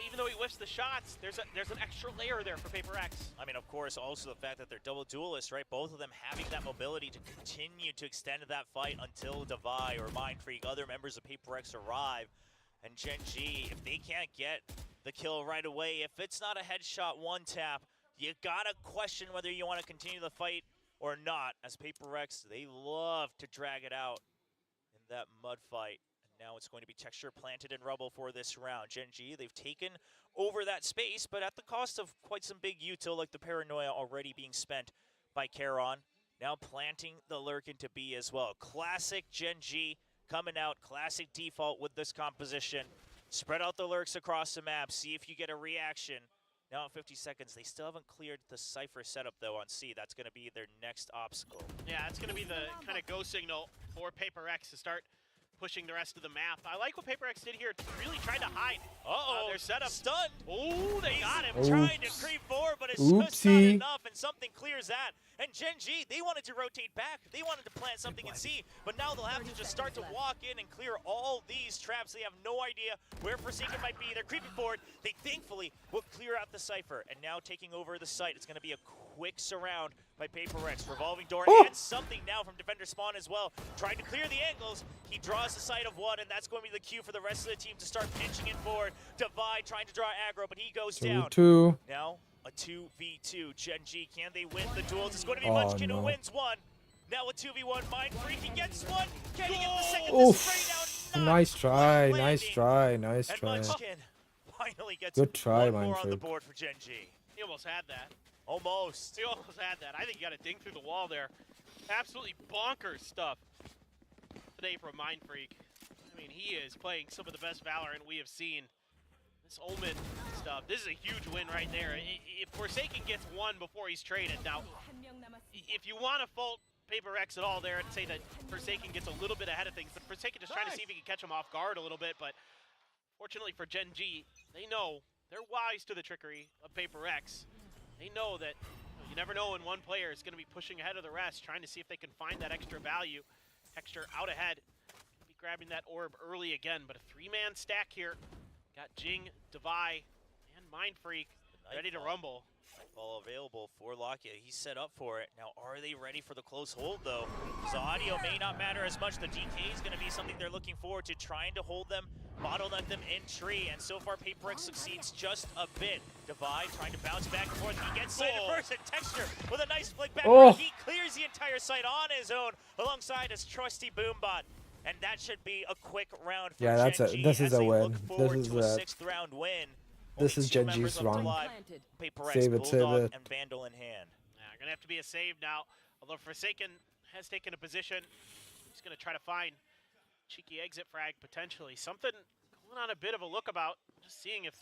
Even though he whiffs the shots, there's an extra layer there for Paper X. I mean, of course, also the fact that they're double duelists, right? Both of them having that mobility to continue to extend that fight until Devi or Mind Freak, other members of Paper X arrive. And Gen G, if they can't get the kill right away, if it's not a headshot one tap, you gotta question whether you want to continue the fight or not. As Paper X, they love to drag it out in that mud fight. Now it's going to be Texture planted in rubble for this round. Gen G, they've taken over that space, but at the cost of quite some big util, like the Paranoia already being spent by Charon. Now planting the lurk into B as well. Classic Gen G coming out, classic default with this composition. Spread out the lurks across the map, see if you get a reaction. Now at 50 seconds, they still haven't cleared the Cypher setup though on C. That's going to be their next obstacle. Yeah, it's going to be the kind of go signal for Paper X to start pushing the rest of the map. I like what Paper X did here. Really tried to hide. Their setup. Stunned. Oh, they got him. Trying to creep forward, but it's just not enough, and something clears that. And Gen G, they wanted to rotate back. They wanted to plant something in C, but now they'll have to just start to walk in and clear all these traps. They have no idea where Forsaken might be. They're creeping forward. They thankfully will clear out the Cypher, and now taking over the site. It's going to be a quick surround by Paper X. Revolving door, and something now from Defender Spawn as well. Trying to clear the angles. He draws the sight of one, and that's going to be the cue for the rest of the team to start pinching it forward. Divide trying to draw aggro, but he goes down. 2-2. Now a 2v2. Gen G, can they win the duels? It's going to be Munchkin who wins one. Now a 2v1. Mind Freak, he gets one. Can he get the second? This down? Nice try, nice try, nice and try. Munchkin finally gets Good try, one more Mind on the Freak. board for Gen G. He almost had that. Almost. He almost had that. I think you got to ding through the wall there. Absolutely bonkers stuff today from Mind Freak. I mean, he is playing some of the best Valorant we have seen. This Omen stuff, this is a huge win right there. If Forsaken gets one before he's traded, now, if you want to fault Paper X at all there and say that Forsaken gets a little bit ahead of things, but Forsaken just trying to see if he can catch him off guard a little bit, but fortunately for Gen G, they know, they're wise to the trickery of Paper X. They know that you never know when one player is going to be pushing ahead of the rest, trying to see if they can find that extra value. Texture out ahead, be grabbing that orb early again, but a three-man stack here. Got Jing, Devi, and Mind Freak ready to rumble. Nightfall available for Lakia. He's set up for it. Now, are they ready for the close hold, though? So audio may not matter as much. The DK is going to be something they're looking forward to, trying to hold them, bottleneck them in tree, and so far, Paper X succeeds just a bit. Devi trying to bounce back and forth. He gets sighted first, and Texture with a nice flick back. He clears the entire site on his own, alongside his trusty Boombot. And that should be a quick round for Gen G this is as a they win. look forward This is to a sixth round win. This Only is two Gen members G's left run. alive. Paper X, Save it, save Bulldog, it. and Vandal in hand. Yeah, gonna have to be a save now. Although Forsaken has taken a position, he's gonna try to find cheeky exit frag potentially. Something going on a bit of a lookabout. Just seeing if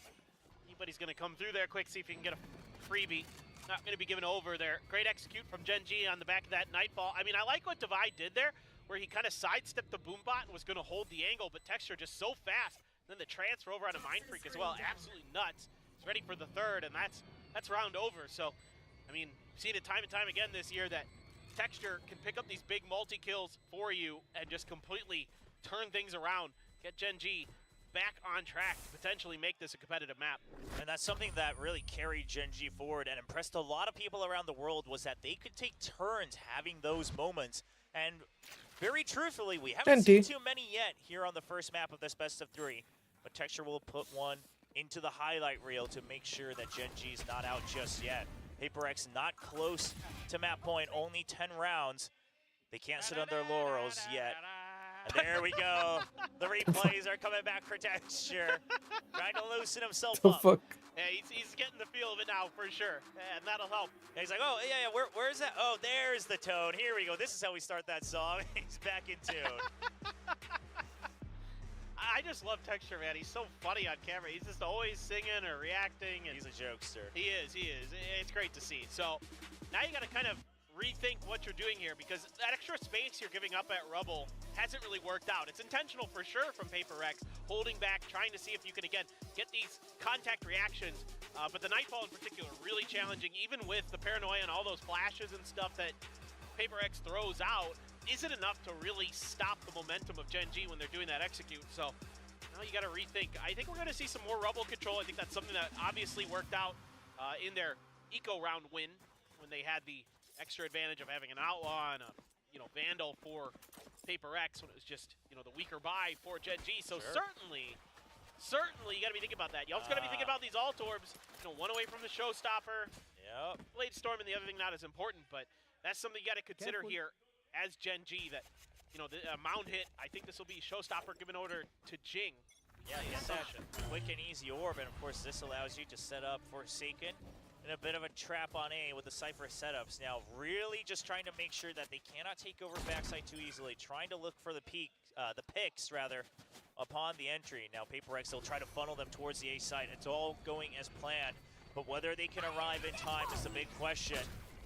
anybody's gonna come through there quick, see if he can get a freebie. Not gonna be given over there. Great execute from Gen G on the back of that Nightfall. I mean, I like what Devi did there, where he kind of sidestepped the Boombot and was gonna hold the angle, but Texture just so fast. Then the transfer over on a Mind Freak as well, absolutely nuts. He's ready for the third, and that's round over. So, I mean, we've seen it time and time again this year that Texture can pick up these big multi-kills for you and just completely turn things around, get Gen G back on track, potentially make this a competitive map. And that's something that really carried Gen G forward and impressed a lot of people around the world, was that they could take turns having those moments. And very truthfully, we haven't seen too many yet here on the first map of this best of three. But Texture will put one into the highlight reel to make sure that Gen G's not out just yet. Paper X not close to map point, only 10 rounds. They can't sit on their laurels yet. And there we go. The replays are coming back for Texture. Trying to loosen himself up. Yeah, he's getting the feel of it now for sure, and that'll help. And he's like, oh, yeah, where's that? Oh, there's the tone. Here we go. This is how we start that song. He's back in tune. I just love Texture, man. He's so funny on camera. He's just always singing or reacting. And he's a jokester. He is. It's great to see. So now you got to kind of rethink what you're doing here, because that extra space you're giving up at Rubble hasn't really worked out. It's intentional for sure from Paper X, holding back, trying to see if you can, again, get these contact reactions. But the Nightfall in particular, really challenging, even with the Paranoia and all those flashes and stuff that Paper X throws out. isn't enough to really stop the momentum of Gen G when they're doing that execute. So now you got to rethink. I think we're going to see some more rubble control. I think that's something that obviously worked out in their eco round win when they had the extra advantage of having an outlaw and a Vandal for Paper X when it was just the weaker buy for Gen G. So certainly you got to be thinking about that. You also got to be thinking about these alt orbs. One away from the showstopper. Yep. Blade Storm and the other thing not as important, but that's something you got to consider here as Gen G. That the mound hit. I think this will be showstopper given order to Jing. Yeah, you get that quick and easy orb, and of course this allows you to set up Forsaken in a bit of a trap on A with the Cypher setups. Now really just trying to make sure that they cannot take over backside too easily, trying to look for the picks rather, upon the entry. Now Paper X, they'll try to funnel them towards the A side. It's all going as planned, but whether they can arrive in time is the big question.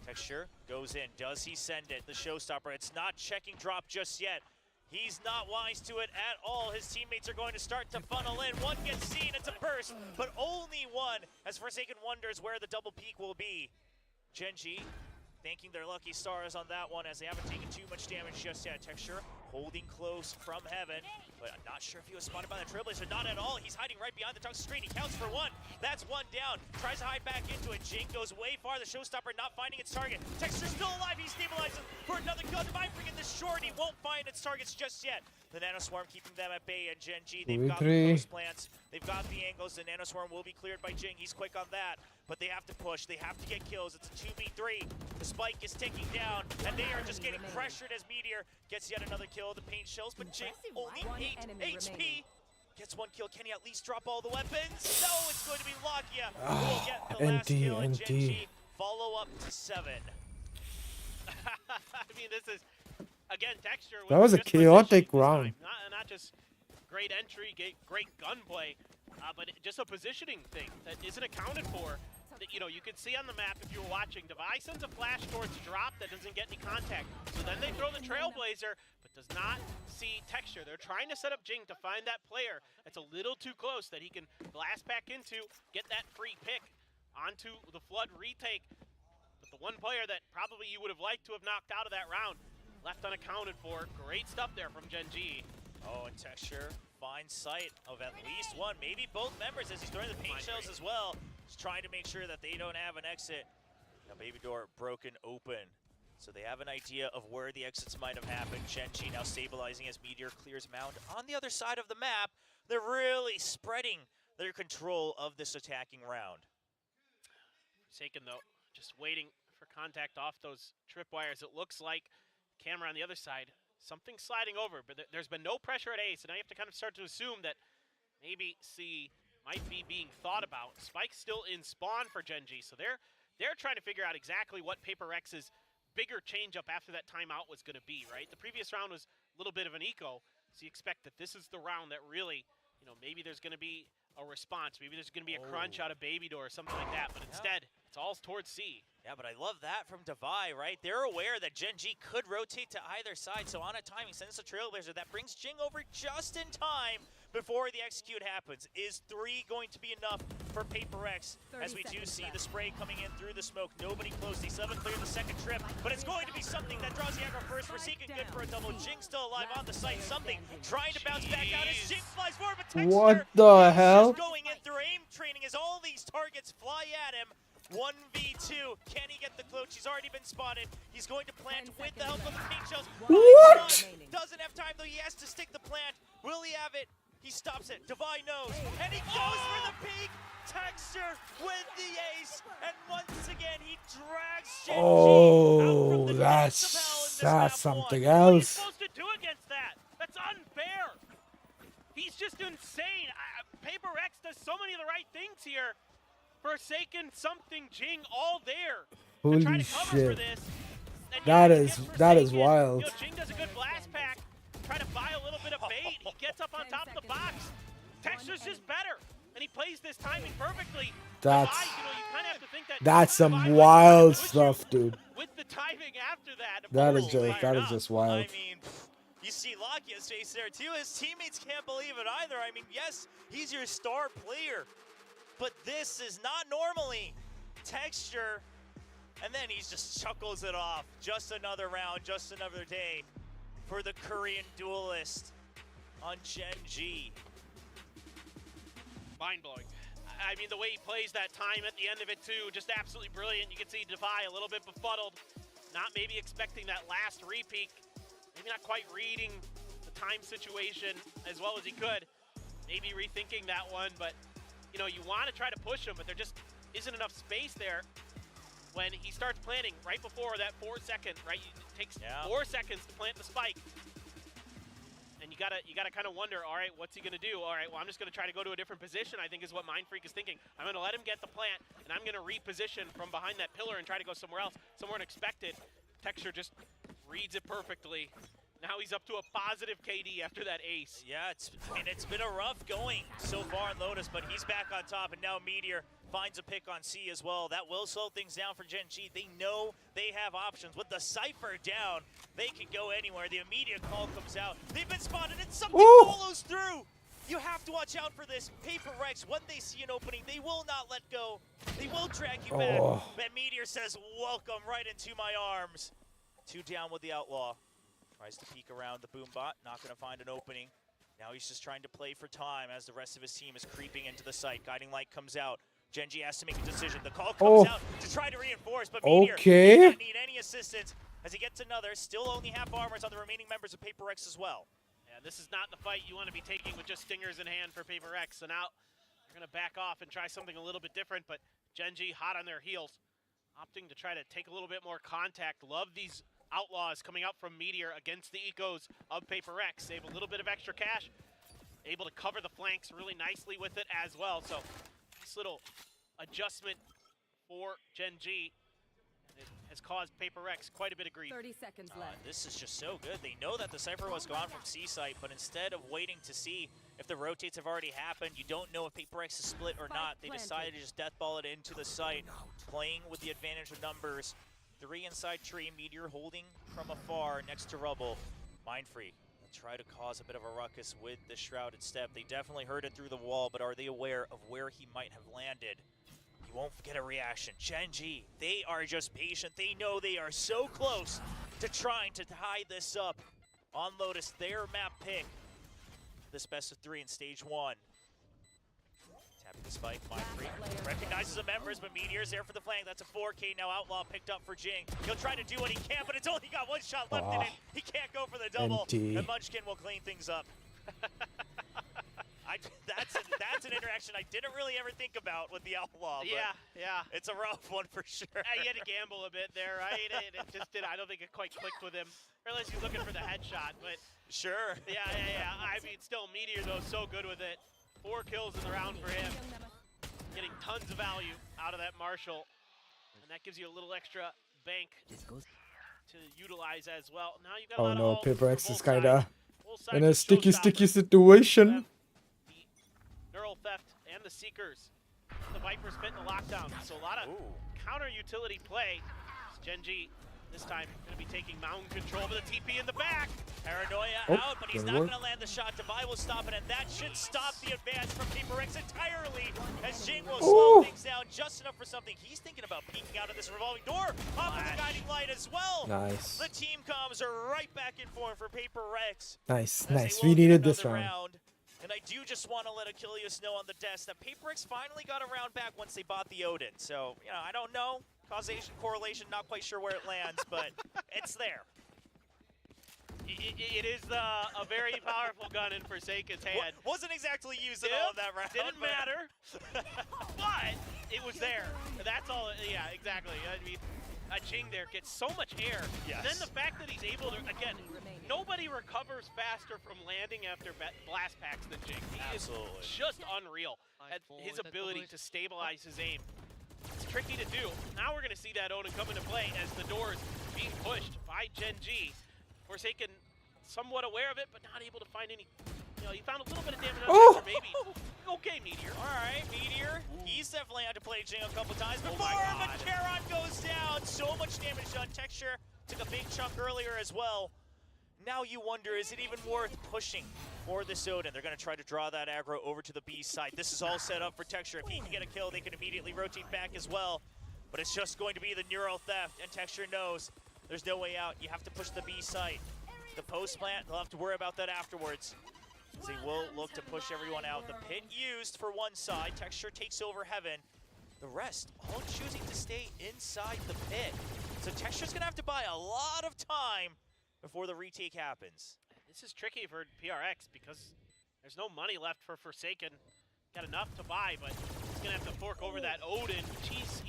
Texture goes in, does he send it? The showstopper, it's not checking drop just yet. He's not wise to it at all. His teammates are going to start to funnel in. One gets seen, it's a burst, but only one, as Forsaken wonders where the double peak will be. Gen G thanking their lucky stars on that one as they haven't taken too much damage just yet. Texture holding close from heaven, but I'm not sure if he was spotted by the Trailblazer. Not at all. He's hiding right behind the tungsten screen. He counts for one. That's one down. Tries to hide back into it. Jing goes way far. The showstopper not finding its target. Texture still alive. He stabilizes for another kill. Divine bringing this short. He won't find its targets just yet. The Nanoswarm keeping them at bay, and Gen G, they've got the close plants. They've got the angles. The Nanoswarm will be cleared by Jing. He's quick on that, but they have to push. They have to get kills. It's a 2v3. The spike is ticking down, and they are just getting pressured as Meteor gets yet another kill. The paint shells, but Jing only 8 HP. Gets one kill. Can he at least drop all the weapons? No, it's going to be Lakia who will get the last kill, and Gen G follow up to 7. I mean, this is, again, Texture. That was a chaotic round. Not just great entry, great gunplay, but just a positioning thing that isn't accounted for. That, you can see on the map if you were watching, Devi sends a flash towards drop that doesn't get any contact. So then they throw the Trailblazer, but does not see Texture. They're trying to set up Jing to find that player that's a little too close that he can blast back into, get that free pick onto the Flood retake. But the one player that probably you would have liked to have knocked out of that round, left unaccounted for. Great stuff there from Gen G. Oh, and Texture finds sight of at least one, maybe both members as he's throwing the paint shells as well. Just trying to make sure that they don't have an exit. Now baby door broken open, so they have an idea of where the exits might have happened. Gen G now stabilizing as Meteor clears mound on the other side of the map. They're really spreading their control of this attacking round. Forsaken though, just waiting for contact off those tripwires. It looks like camera on the other side, something sliding over, but there's been no pressure at A, so now you have to kind of start to assume that maybe C might be being thought about. Spike's still in spawn for Gen G, so they're trying to figure out exactly what Paper X's bigger change up after that timeout was going to be, right? The previous round was a little bit of an eco, so you expect that this is the round that really, maybe there's going to be a response. Maybe there's going to be a crunch out of Baby Door or something like that, but instead, it's all towards C. Yeah, but I love that from Devi, right? They're aware that Gen G could rotate to either side, so on a timing, sends the Trailblazer. That brings Jing over just in time before the execute happens. Is 3 going to be enough for Paper X? As we do see the spray coming in through the smoke. Nobody close. They 7 clear the second trip, but it's going to be something that draws the aggro first. Forsaken good for a double. Jing still alive on the site. Something trying to bounce back out as Jing flies forward, but Texture what the hell? just going in through aim training as all these targets fly at him. 1v2. Can he get the clutch? He's already been spotted. He's going to plant with the help of the paint shells. What? Doesn't have time though. He has to stick the plant. Will he have it? He stops it. Devi knows. And he goes for the peak. Texture with the ace. And once again, he drags Gen G out from the depths of hell in this that's round something What are you else. supposed to do against that? That's unfair. He's just insane. Paper X does so many of the right things here. Forsaken, something, Jing, all there. Holy to try to cover for shit. this. And That yet, is Forsaken, wild. Jing does a good blast pack. Try to buy a little bit of bait. He gets up on top of the box. Texture's just better. And he plays this timing perfectly. That's you kind of have to think that that's some Devi wild push you stuff, dude. with the timing after that. That is Totally just fired up. wild. I mean, you see Lakia's face there too. His teammates can't believe it either. I mean, yes, he's your star player, but this is not normally Texture. And then he just chuckles it off. Just another round, just another day for the Korean duelist on Gen G. Mind-blowing. I mean, the way he plays that time at the end of it, too, just absolutely brilliant. You can see Defy a little bit befuddled, not maybe expecting that last repeat, maybe not quite reading the time situation as well as he could. Maybe rethinking that one, but, you know, you want to try to push him, but there just isn't enough space there when he starts planting right before that 4 second, right? It takes 4 seconds to plant the spike. And you gotta kind of wonder, all right, what's he gonna do? All right, well, I'm just gonna try to go to a different position, I think is what Mindfreak is thinking. I'm gonna let him get the plant, and I'm gonna reposition from behind that pillar and try to go somewhere else, somewhere unexpected. Texture just reads it perfectly. Now he's up to a positive KD after that ace. Yeah, it's been a rough going so far in Lotus, but he's back on top, and now Meteor finds a pick on C as well. That will slow things down for Gen G. They know they have options. With the Cypher down, they can go anywhere. The immediate call comes out. They've been spotted, and something follows through. You have to watch out for this. Paper Rex, when they see an opening, they will not let go. They will drag you back. But Meteor says, welcome right into my arms. 2 down with the Outlaw. Tries to peek around the boom bot, not going to find an opening. Now he's just trying to play for time as the rest of his team is creeping into the site. Guiding Light comes out. Gen G has to make a decision. The call comes out to try to reinforce, but Meteor does not need any assistance as he gets another. Still only half armors on the remaining members of Paper Rex as well. Yeah, this is not the fight you want to be taking with just stingers in hand for Paper Rex. So now they're going to back off and try something a little bit different, but Gen G hot on their heels, opting to try to take a little bit more contact. Love these Outlaws coming out from Meteor against the ecos of Paper Rex. Save a little bit of extra cash. Able to cover the flanks really nicely with it as well. So this little adjustment for Gen G, and it has caused Paper Rex quite a bit of grief. 30 seconds left. This is just so good. They know that the Cypher was gone from C site, but instead of waiting to see if the rotates have already happened, you don't know if Paper Rex is split or not. They decided to just deathball it into the site, playing with the advantage of numbers. 3 inside tree, Meteor holding from afar next to Rubble. Mindfree will try to cause a bit of a ruckus with the Shrouded Step. They definitely heard it through the wall, but are they aware of where he might have landed? You won't get a reaction. Gen G, they are just patient. They know they are so close to trying to tie this up. On Lotus, their map pick. This best of 3 in stage 1. Tapping the spike, Mindfree recognizes the members, but Meteor's there for the flank. That's a 4K now. Outlaw picked up for Jing. He'll try to do what he can, but it's only got 1 shot left in it. He can't go for the double. And Munchkin will clean things up. That's an interaction I didn't really ever think about with the Outlaw. Yeah. It's a rough one for sure. He had to gamble a bit there, right? It just did. I don't think it quite clicked with him. Or unless he's looking for the headshot, but sure. Yeah. I mean, still Meteor though, so good with it. 4 kills in the round for him. Getting tons of value out of that Marshall. And that gives you a little extra bank to utilize as well. Now you got a lot of Paper X is kinda in of a sticky situation. The Neural Theft and the Seekers. The Viper's fit in the lockdown. So a lot of counter utility play. Gen G this time going to be taking mountain control with the TP in the back. Paranoia out, but he's not going to land the shot. Devi will stop it, and that should stop the advance from Paper X entirely, as Jing will slow things down just enough for something. He's thinking about peeking out of this revolving door. Off of the guiding light as well. Nice. The team comms are right back in form for Paper Rex. Nice. We needed this round. And I do just want to let Achilles know on the desk that Paper X finally got a round back once they bought the Odin. So, you know, I don't know. Causation, correlation, not quite sure where it lands, but it's there. It is a very powerful gun in Forsaken's hand. Wasn't exactly used at all in that round. Didn't matter, but it was there. That's all. Yeah, exactly. I mean, Jing there gets so much air. Yes. And then the fact that he's able to, again, nobody recovers faster from landing after blast packs than Jing. He is just unreal at his ability to stabilize his aim. It's tricky to do. Now we're going to see that Odin come into play as the door is being pushed by Gen G. Forsaken somewhat aware of it, but not able to find any. You know, he found a little bit of damage on maybe. Okay, Meteor. All right, Meteor. He's definitely had to play Jing a couple times before, but Charon goes down. So much damage done. Texture took a big chunk earlier as well. Now you wonder, is it even worth pushing for this Odin? They're going to try to draw that aggro over to the B side. This is all set up for Texture. If he can get a kill, they can immediately rotate back as well. But it's just going to be the Neural Theft, and Texture knows there's no way out. You have to push the B side. The post plant, they'll have to worry about that afterwards. They will look to push everyone out. The pit used for one side. Texture takes over Heaven. The rest all choosing to stay inside the pit. So Texture's gonna have to buy a lot of time before the retake happens. This is tricky for PRX because there's no money left for Forsaken. Got enough to buy, but he's gonna have to fork over that Odin. Jeez,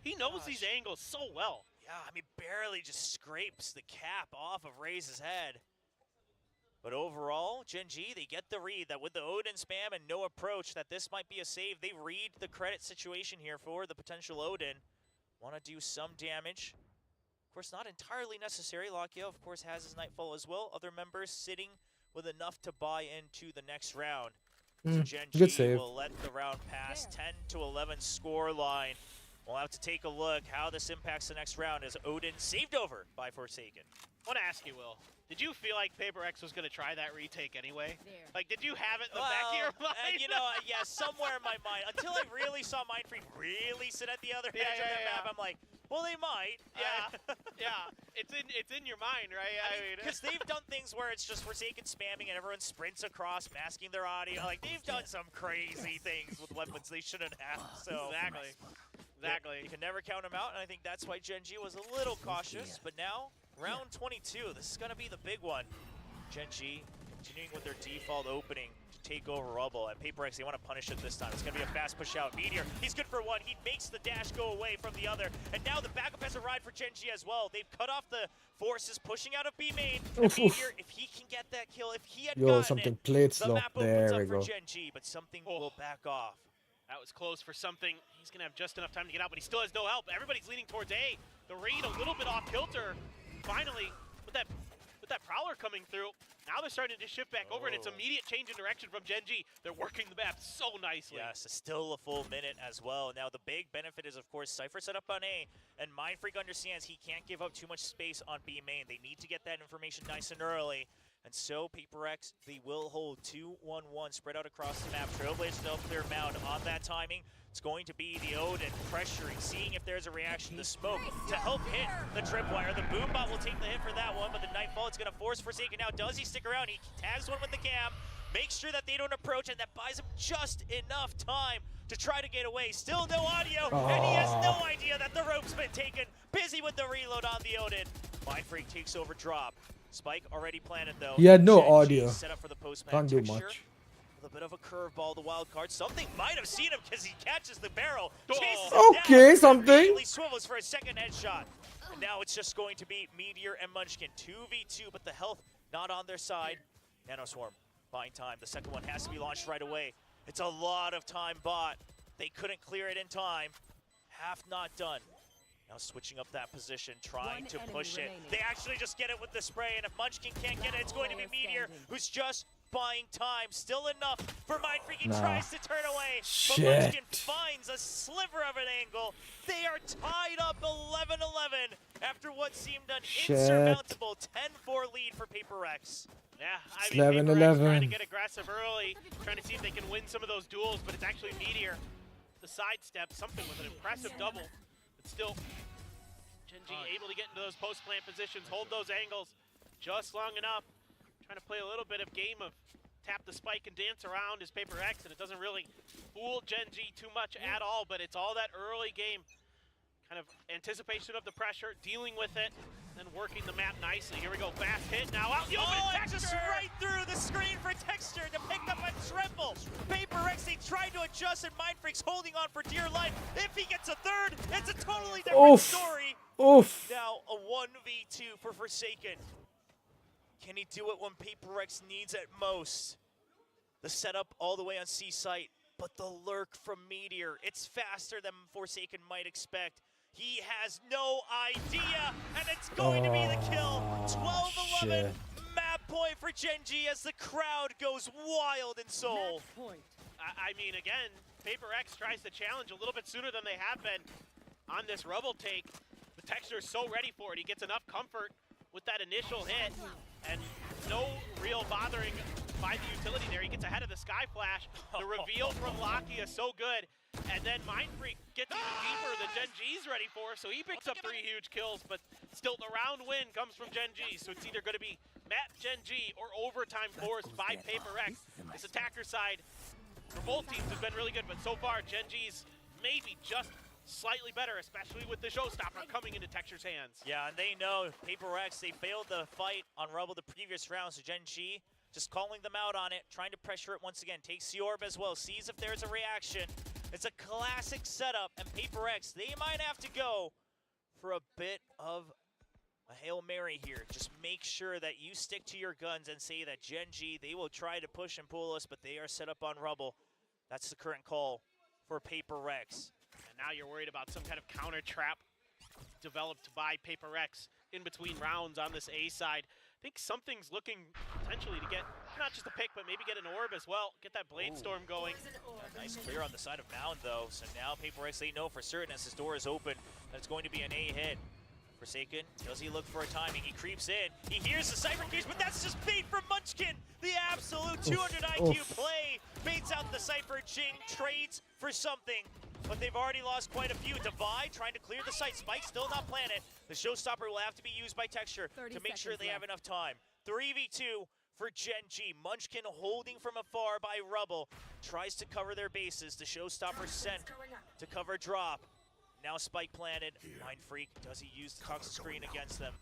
he knows these angles so well. Yeah, I mean, barely just scrapes the cap off of Raze's head. But overall, Gen G, they get the read that with the Odin spam and no approach, that this might be a save. They read the credit situation here for the potential Odin. Want to do some damage. Of course, not entirely necessary. Lakia, of course, has his Nightfall as well. Other members sitting with enough to buy into the next round. So Gen G good save. will let the round pass. 10-11 score line. We'll have to take a look how this impacts the next round as Odin saved over by Forsaken. I want to ask you, Will, did you feel like PaperX was going to try that retake anyway? Like, did you have it in the back of your mind? You know, yeah, somewhere in my mind. Until I really saw Mindfreak really sit at the other edge of the map, I'm like, well, they might. Yeah, yeah. It's in your mind, right? I mean, because they've done things where it's just Forsaken spamming and everyone sprints across, masking their audio. Like, they've done some crazy things with weapons they shouldn't have. So Exactly. You can never count them out, and I think that's why Gen G was a little cautious. But now, round 22, this is going to be the big one. Gen G continuing with their default opening to take over Rubble. At PaperX, they want to punish it this time. It's going to be a fast push out. Meteor, he's good for one. He makes the dash go away from the other. And now the backup has arrived for Gen G as well. They've cut off the forces pushing out of B main. Meteor, if he can get that kill, if he had gotten something it, played the slow. map opens There up we for go. Gen G, but something will back off. That was close for something. He's going to have just enough time to get out, but he still has no help. Everybody's leaning towards A. The read a little bit off kilter. Finally, with that Prowler coming through, now they're starting to shift back over, and it's immediate change in direction from Gen G. They're working the map so nicely. Yes, still a full minute as well. Now, the big benefit is, of course, Cypher set up on A, and Mindfreak understands he can't give up too much space on B main. They need to get that information nice and early. And so, PaperX, they will hold 2-1-1 spread out across the map. Trailblazers up their mound on that timing. It's going to be the Odin pressuring, seeing if there's a reaction to smoke to help hit the tripwire. The Boombot will take the hit for that one, but the Nightfall, it's going to force Forsaken out. Does he stick around? He tags one with the cam, makes sure that they don't approach, and that buys him just enough time to try to get away. Still no audio, and he has no idea that the rope's been taken. Busy with the reload on the Odin. Mindfreak takes over drop. Spike already planted though. He had no Gen G audio. set up for the post Can't do Texture, much. with a bit of a curveball, the wild card. Something might have seen him because he catches the barrel. Oh. Chases him Okay, down, something. immediately swivels for a second headshot. And now it's just going to be Meteor and Munchkin. 2v2, but the health not on their side. Nanoswarm buying time. The second one has to be launched right away. It's a lot of time bought. They couldn't clear it in time. Half not done. Now switching up that position, trying to push it. They actually just get it with the spray, and if Munchkin can't get it, it's going to be Meteor, who's just buying time. Still enough for Mindfreak. He tries to turn away, but Munchkin finds a sliver of an angle. They are tied up 11-11 after what seemed an insurmountable 10-4 lead for PaperX. Yeah, I mean, 11-11. trying to get aggressive early, trying to see if they can win some of those duels, but it's actually Meteor. The sidestep, something with an impressive double. But still, Gen G able to get into those post-plant positions, hold those angles just long enough. Trying to play a little bit of game of tap the spike and dance around as PaperX, and it doesn't really fool Gen G too much at all, but it's all that early game kind of anticipation of the pressure, dealing with it, and working the map nicely. Here we go, fast hit, now out the open, it's just right through the screen for Texture to pick up a triple. PaperX, they tried to adjust, and Mindfreak's holding on for dear life. If he gets a third, it's a totally different story. Now a 1v2 for Forsaken. Can he do it when PaperX needs it most? The setup all the way on C site, but the lurk from Meteor, it's faster than Forsaken might expect. He has no idea, and it's going to be the kill. 12-11, map point for Gen G as the crowd goes wild in Seoul. I mean, again, PaperX tries to challenge a little bit sooner than they have been on this Rebel take. The Texture is so ready for it. He gets enough comfort with that initial hit, and no real bothering by the utility there. He gets ahead of the Sky Flash. The reveal from Lakia is so good, and then Mindfreak gets even deeper than Gen G's ready for, so he picks up 3 huge kills, but still the round win comes from Gen G, so it's either going to be Map Gen G or overtime forced by Paper X. This attacker side for both teams has been really good, but so far Gen G's maybe just slightly better, especially with the showstopper coming into Texture's hands. Yeah, and they know Paper X, they failed the fight on Rebel the previous round, so Gen G just calling them out on it, trying to pressure it once again. Takes the orb as well, sees if there's a reaction. It's a classic setup, and Paper X, they might have to go for a bit of a Hail Mary here. Just make sure that you stick to your guns and say that Gen G, they will try to push and pull us, but they are set up on Rebel. That's the current call for Paper X. And now you're worried about some kind of counter trap developed by Paper X in between rounds on this A side. I think something's looking potentially to get not just a pick, but maybe get an orb as well. Get that Blade Storm going. Nice clear on the side of Mound, though. So now Paper X, they know for certain as his door is open that it's going to be an A hit. Forsaken, does he look for a timing? He creeps in. He hears the Cypher Cage, but that's just bait from Munchkin. The absolute 200 IQ play. Baits out the Cypher. Jing trades for something, but they've already lost quite a few. Divide trying to clear the site. Spike still not planted. The showstopper will have to be used by Texture to make sure they have enough time. 3v2 for Gen G. Munchkin holding from afar by Rubble. Tries to cover their bases. The showstopper sent to cover drop. Now Spike planted. Mind Freak, does he use the Cox screen against them?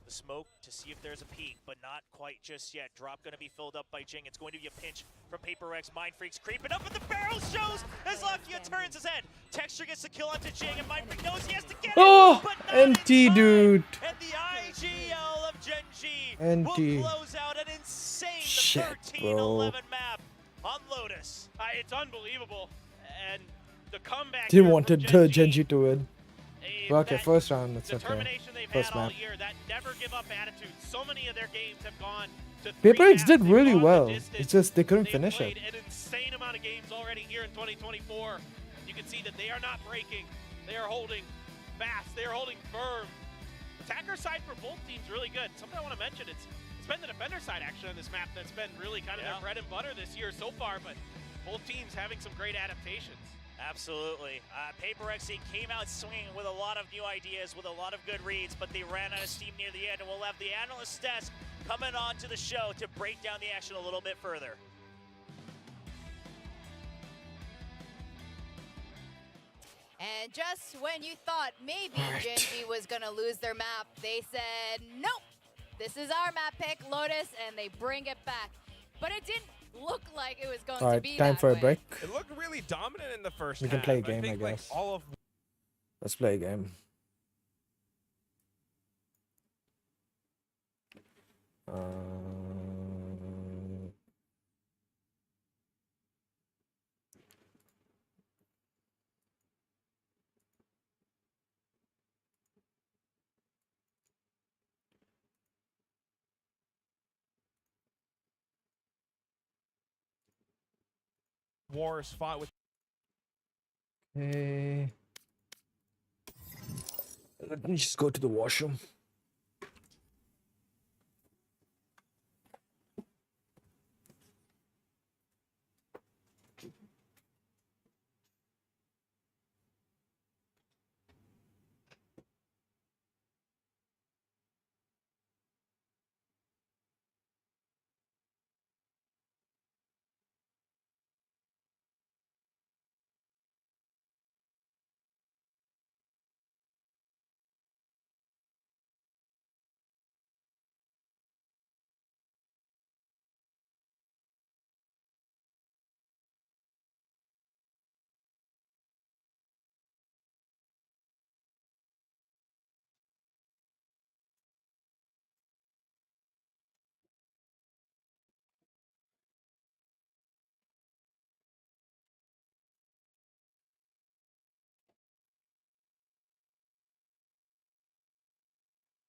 The smoke to see if there's a peek, but not quite just yet. Drop gonna be filled up by Jing. It's going to be a pinch from Paper X. Mind Freak's creeping up, and the barrel shows as Lakia turns his head. Texture gets the kill onto Jing, and Mind Freak knows he has to get it, but not NT, dude. And the IGL of Gen G NT. will close out an insane Shit, 13-11 map on Lotus. It's unbelievable. And the comeback He here from wanted Gen G, Genji to win. Okay, that first round, it's okay. determination they've First had all map. year, that never give up attitude. So many of their games have gone to Paper X did They've really gone the well. distance. It's just they couldn't They've finish played it. an insane amount of games already here in 2024. You can see that they are not breaking. They are holding fast. They are holding firm. Attacker side for both teams really good. Something I want to mention, it's been the defender side actually on this map that's been really kind of their bread and butter this year so far, but both teams having some great adaptations. Absolutely. Paper X came out swinging with a lot of new ideas, with a lot of good reads, but they ran out of steam near the end, and we'll have the analyst desk coming on to the show to break down the action a little bit further. And just when you thought maybe Gen G was going to lose their map, they said, nope, this is our map pick, Lotus, and they bring it back. But it didn't look like it was going to be Time that for a way. break. It looked really dominant in the first We can half. play a game, I think, like, guess. all of Let's play a game. wars fought with. Okay. Let me just go to the washroom.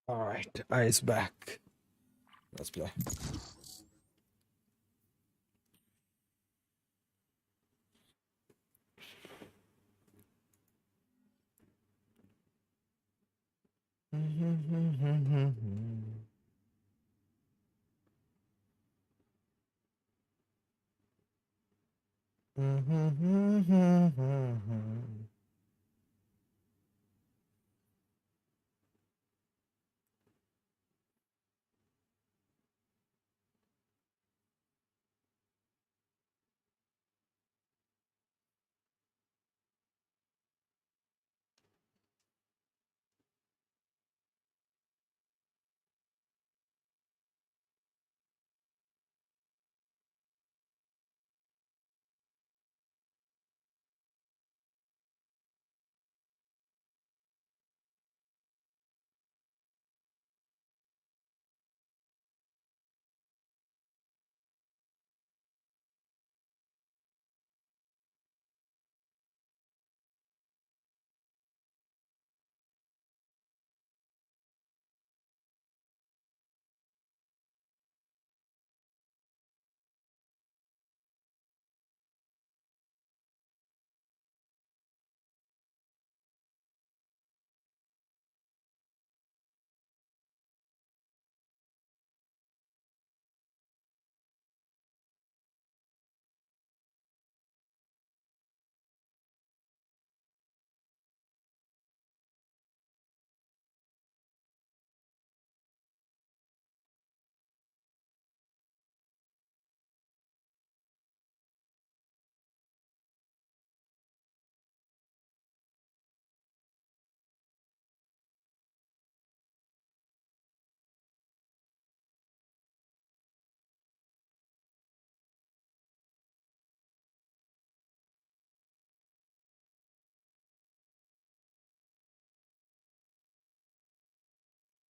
All right, eyes back. Let's play.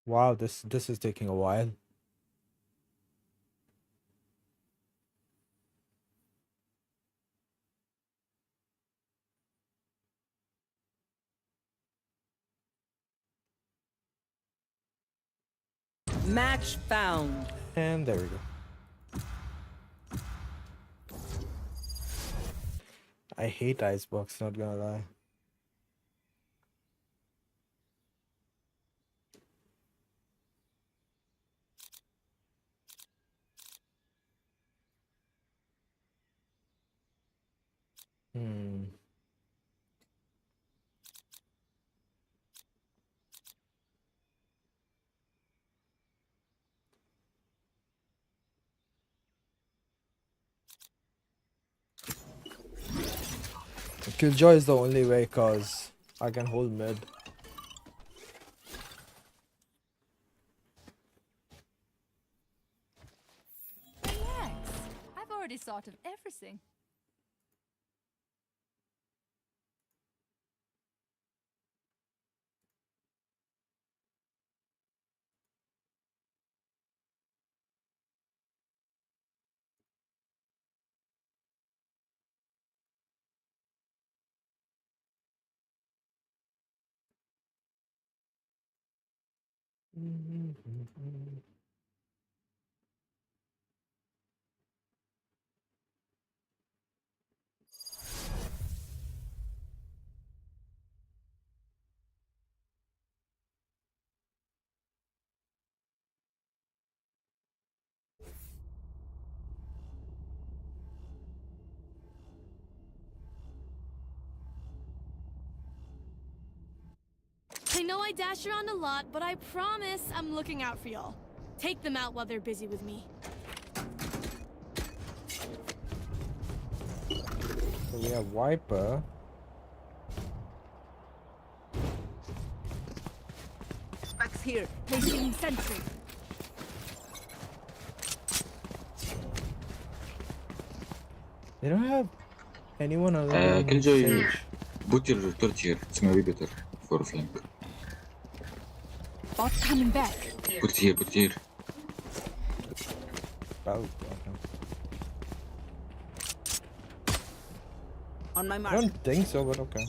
Wow, this is taking a while. Match found. And there we go. I hate Icebox, not gonna lie. Hmm. Killjoy is the only way, cause I can hold mid. Relax. I've already thought of everything. I know I dash around a lot, but I promise I'm looking out for y'all. Take them out while they're busy with me. So we have Viper. Spikes here. Placing sentry. They don't have anyone other than Killjoy, Sage. put your torch here. It's gonna be better for flank. Bot coming back. Put it here, put it here. Oh, okay. On my I mark. don't think so, but okay.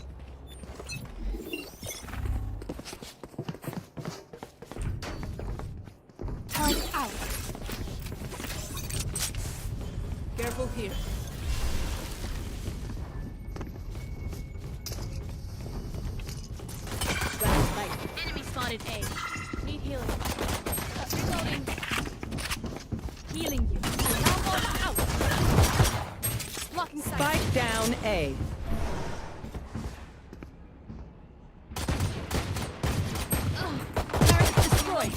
Target out. Careful here. Enemy spotted A. Need healing. Reloading. Healing you. Now out. Blocking sight. Spike down A. Turret destroyed.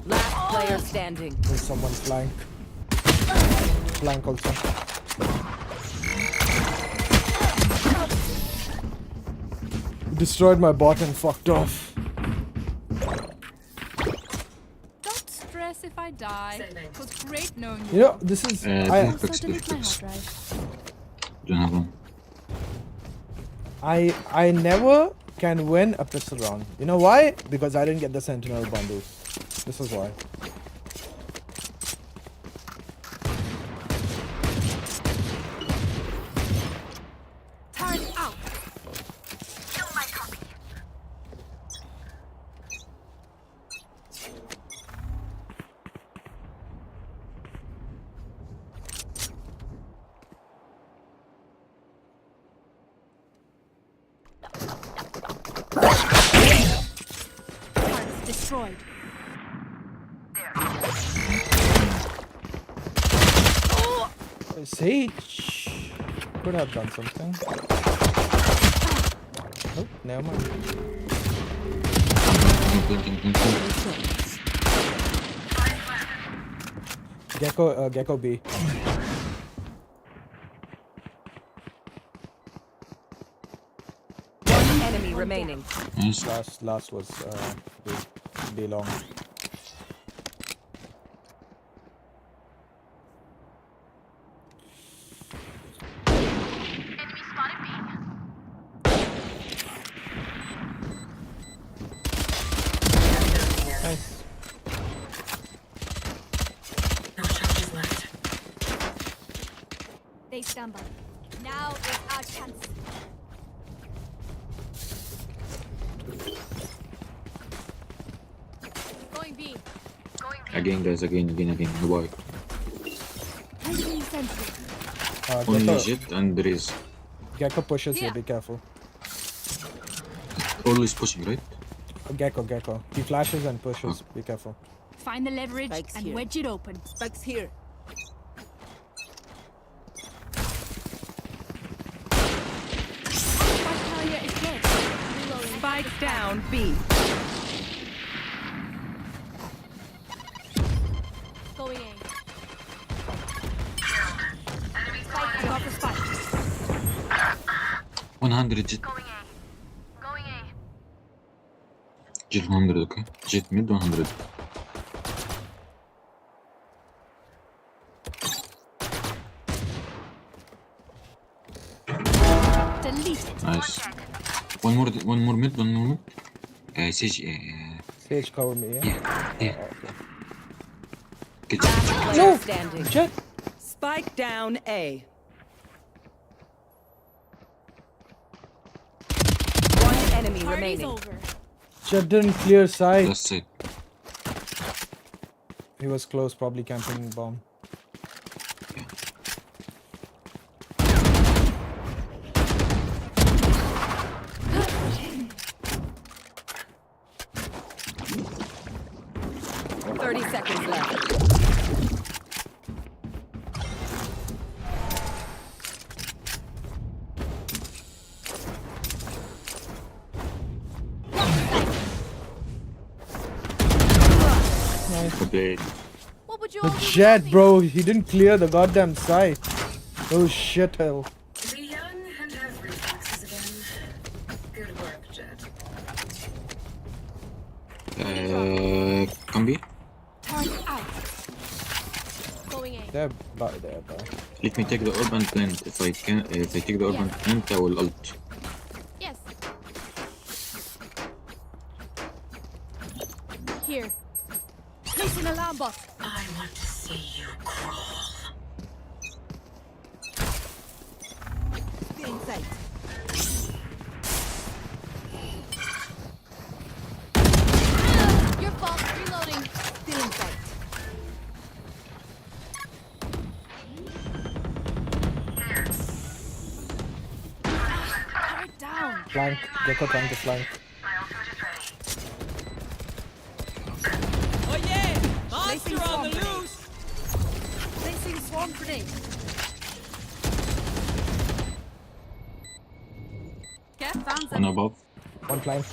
Last player standing. There's someone flank. Flank also. Destroyed my bot and fucked off. Don't stress if I die. It was great knowing you. You know, this is I Also delete my hard drive. Don't have one. I never can win a pistol round. You know why? Because I didn't get the Sentinel bundle. This is why. Turret out. Kill my copy. Turret destroyed. Sage could have done something. Oh, never mind. Gecko B. One enemy remaining. Last was B long. Enemy spotted B. They stumble. Now is our chance. Going B. Again, guys, again. Goodbye. Placing sentry. Only Gecko, Jet and Raze. Gecko pushes here, be careful. Always pushing, right? Gecko. He flashes and pushes, be careful. Find the leverage Spikes and here. wedge it open. Spikes here. Spike carrier is dead. Reloading. Spike down B. Going A. Spike. Got the spike. 100 Jet. Jet 100, okay? Jet mid 100. Delete it. Nice. One more mid. Sage, Sage cover me, yeah? yeah. Get Last No! player standing. Jet! Spike down A. One enemy Party's remaining. over. Jet didn't clear side. That's it. He was close, probably camping bomb. Seconds left. Okay. What would you The all do Jet, without me? bro, he didn't clear the goddamn side. Oh shit hell. Be young and have reflexes again. Good work, Jet. Can be. Turn out. Going A. There, bye. Let me take the orb and plant. If I take the orb and plant, I will ult. Yes. Here. Placing alarm bot. I want to see you crawl. Still in sight. Your fault. Reloading. Still in sight. Turret down. Flank. Gecko trying to flank. Oh yeah! Placing Monster on swarm the grenade. loose! Placing swarm grenade. Get found One above. One flank.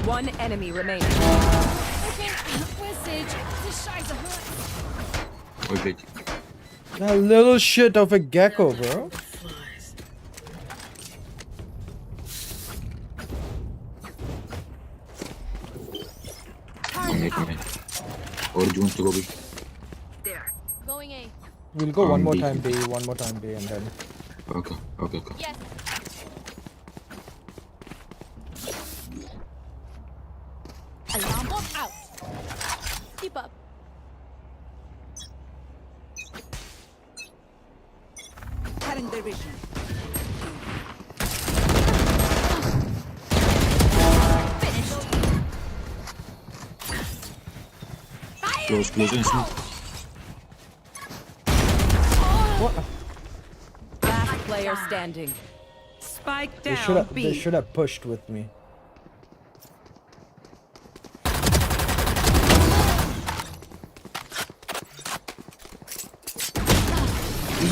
One enemy remaining. Okay. Where's Sage? This Scheiße hurts. Wait. That little shit of a Gecko, bro. Flies. I'm making it. Or do you want to go B? Going A. We'll go one more B. time B, and then. Okay. Yes. Alarm bot out. Keep up. Cutting their vision. Finished. Close and smooth. Last player standing. Spike They down they B. should have pushed with me.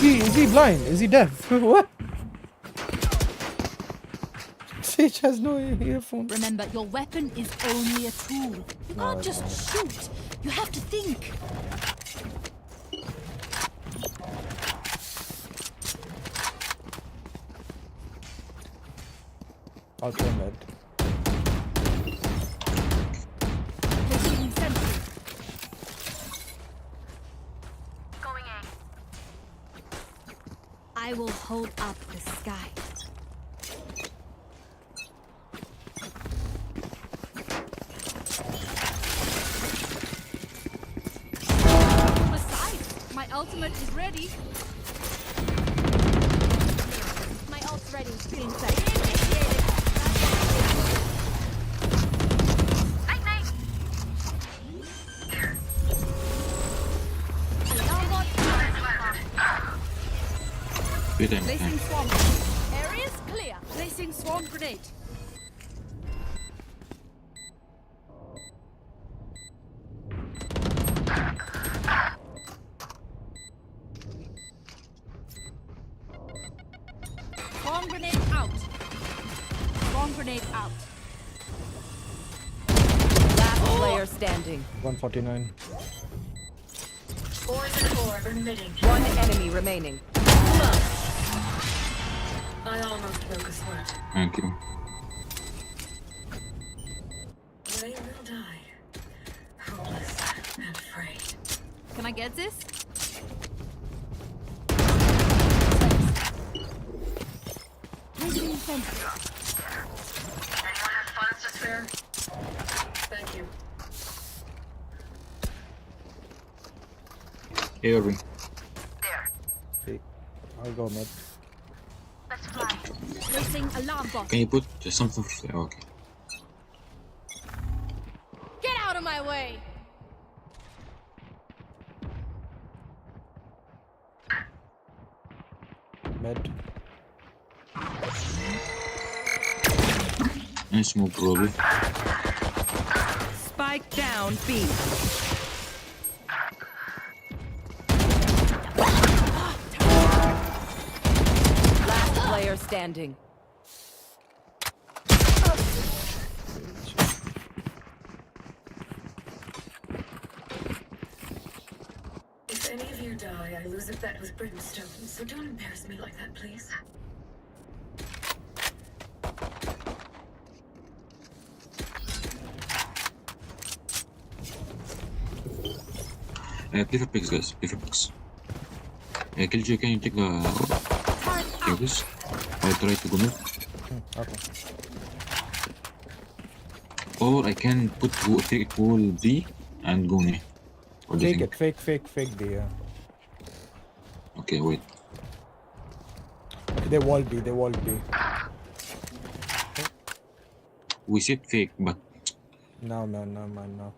Is he blind? Is he deaf? What? Sage has no earphones. Remember, your weapon is only a tool. You can't just shoot. You have to think. I'll try mid. Placing sentry. I will hold up the sky. ultimate is ready. My ult's ready. Inside. Night night. Good time. Placing swarm. Area's clear. Placing swarm grenade. Swarm grenade out. Swarm grenade out. Last player standing. 149. 4 to 4 remitting. One enemy remaining. I almost broke a sweat. Thank you. They will die. Hopeless and afraid. Can I get this? Anyone have funds to spare? Thank you. Hey, Irving. Okay. I'll go mid. Let's fly. Placing alarm bot. Can you put something for... Oh, okay. Get out of my way. Mid. And smoke probably. Spike down B. Last player standing. If any of you die, I lose a bet with brimstone, so don't embarrass me like that, please. Play for picks, guys. Play for picks. Killjoy, can you take the... Take this? I'll try to go mid. Okay. Or I can put take wall B and go near. What do you Fake think? it. Fake B, yeah. Okay, wait. Okay, they wall B. We said fake, but... No, man, no.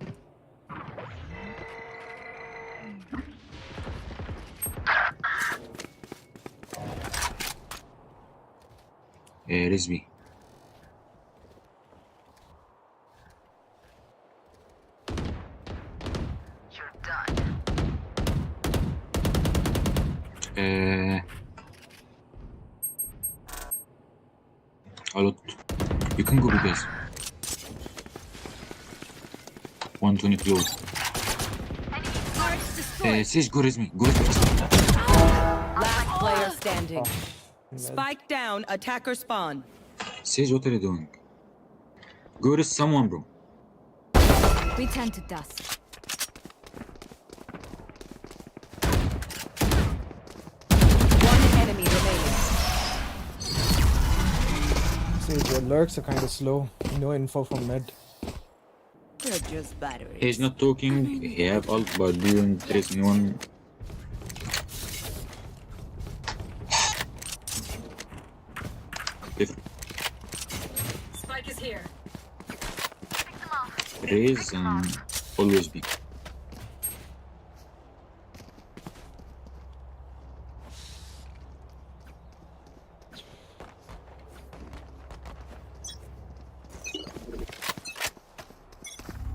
Risby. You're done. A lot. You can go with this. 120 close. Sage, go Risby. Go Risby. Last player standing. Spike down, attacker spawn. Sage, what are you doing? Go to someone, bro. We turn to dust. One enemy remaining. See, your lurks are kind of slow. No info from mid. They're just batteries. He's not talking. He have ult, but didn't trace anyone. Spike is here. Raise and always be.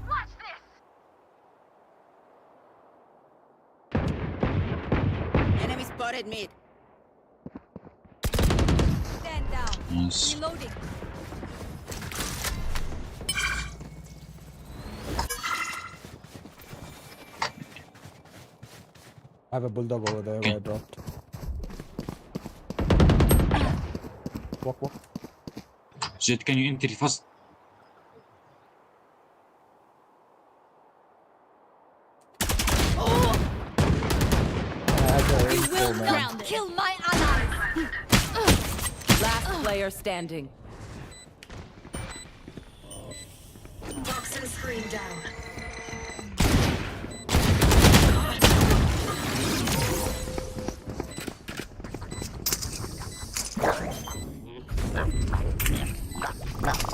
Watch this. Enemy spotted mid. Stand down. Nice. Reloading. I have a bulldog over there where I dropped. Walk. Jet, can you enter fast? Kill my allies. Last player standing. Toxin screen down.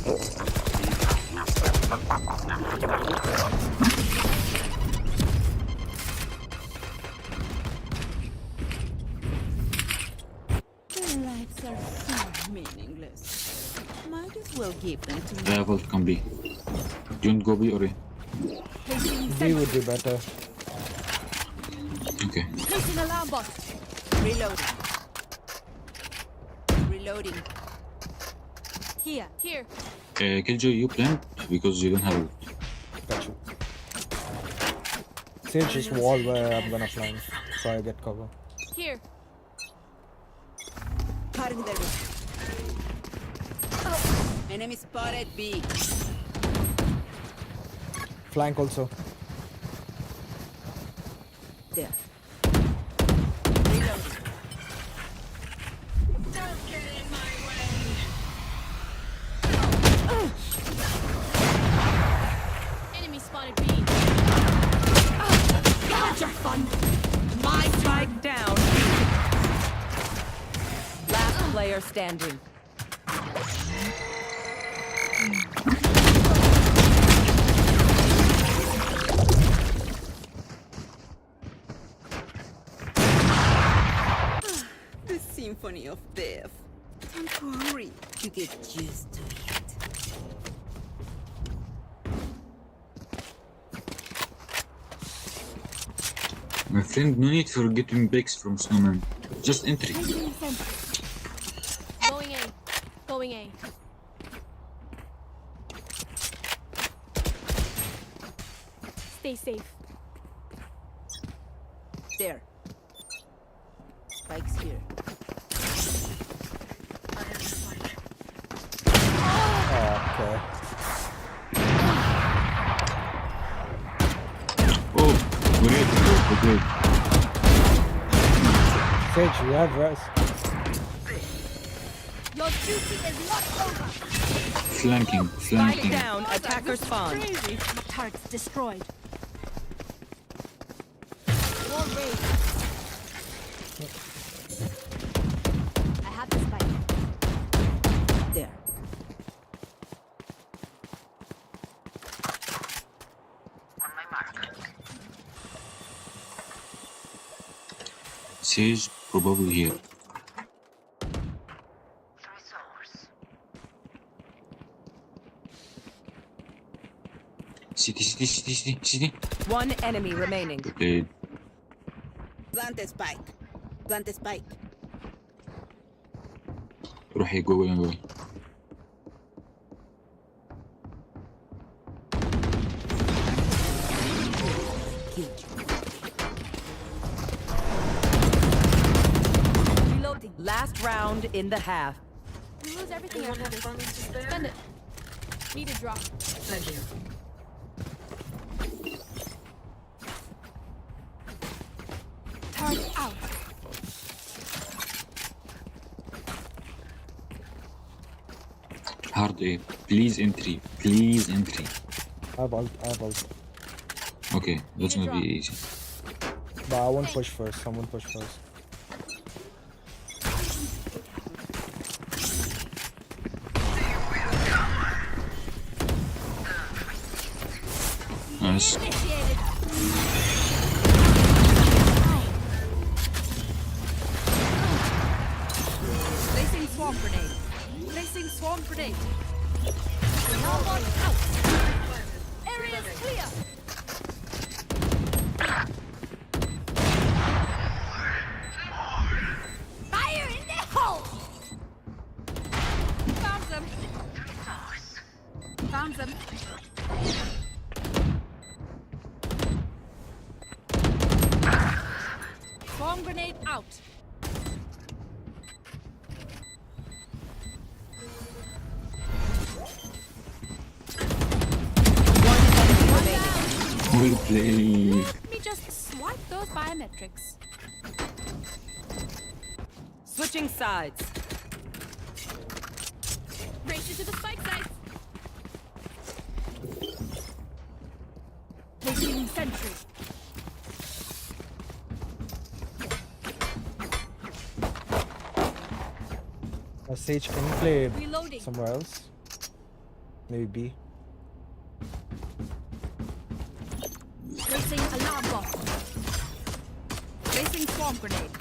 Their lives are so meaningless. Might as well give them to me. Yeah, vault can be. Don't go B or A. B would be better. Okay. Placing alarm bot. Reloading. Reloading. Here. Here. Killjoy, you plant because you don't have ult. Got you. Sage just wall where I'm gonna flank, so I get cover. Here. Enemy spotted B. Flank also. There. Enemy spotted B. Got your fun. My spike down. Last player standing. The symphony of death. Hurry to get used to it. My friend, no need for getting picks from Snowman. Just entry. Going A. Going A. Stay safe. There. Spike's here. Okay. Oh, great. Sage, you have rest. Your duty is not over. Flanking. Spike down. Attacker spawn. Crazy. Targets destroyed. Wall raised. I have the spike. There. Sage probably here. City. One enemy remaining. Played. Plant a spike. Plant a spike. روحي جوه. Reloading. Last round in the half. We lose everything after this. Spend it. Need a drop. Thank you. Target out. Hard A. Please entry. I have ult. Okay, that's gonna be easy. But I won't push first. Someone push first. Nice. Placing swarm grenade. Placing swarm grenade. Alarm bot out. Area's clear. Fire in the hole. Found them. Found them. Bomb grenade out. Well played. Let me just swipe those biometrics. Switching sides. Race to the spike site. Placing sentry. Sage, can you play Reloading. somewhere else? Maybe B. Placing alarm bot. Placing swarm grenade.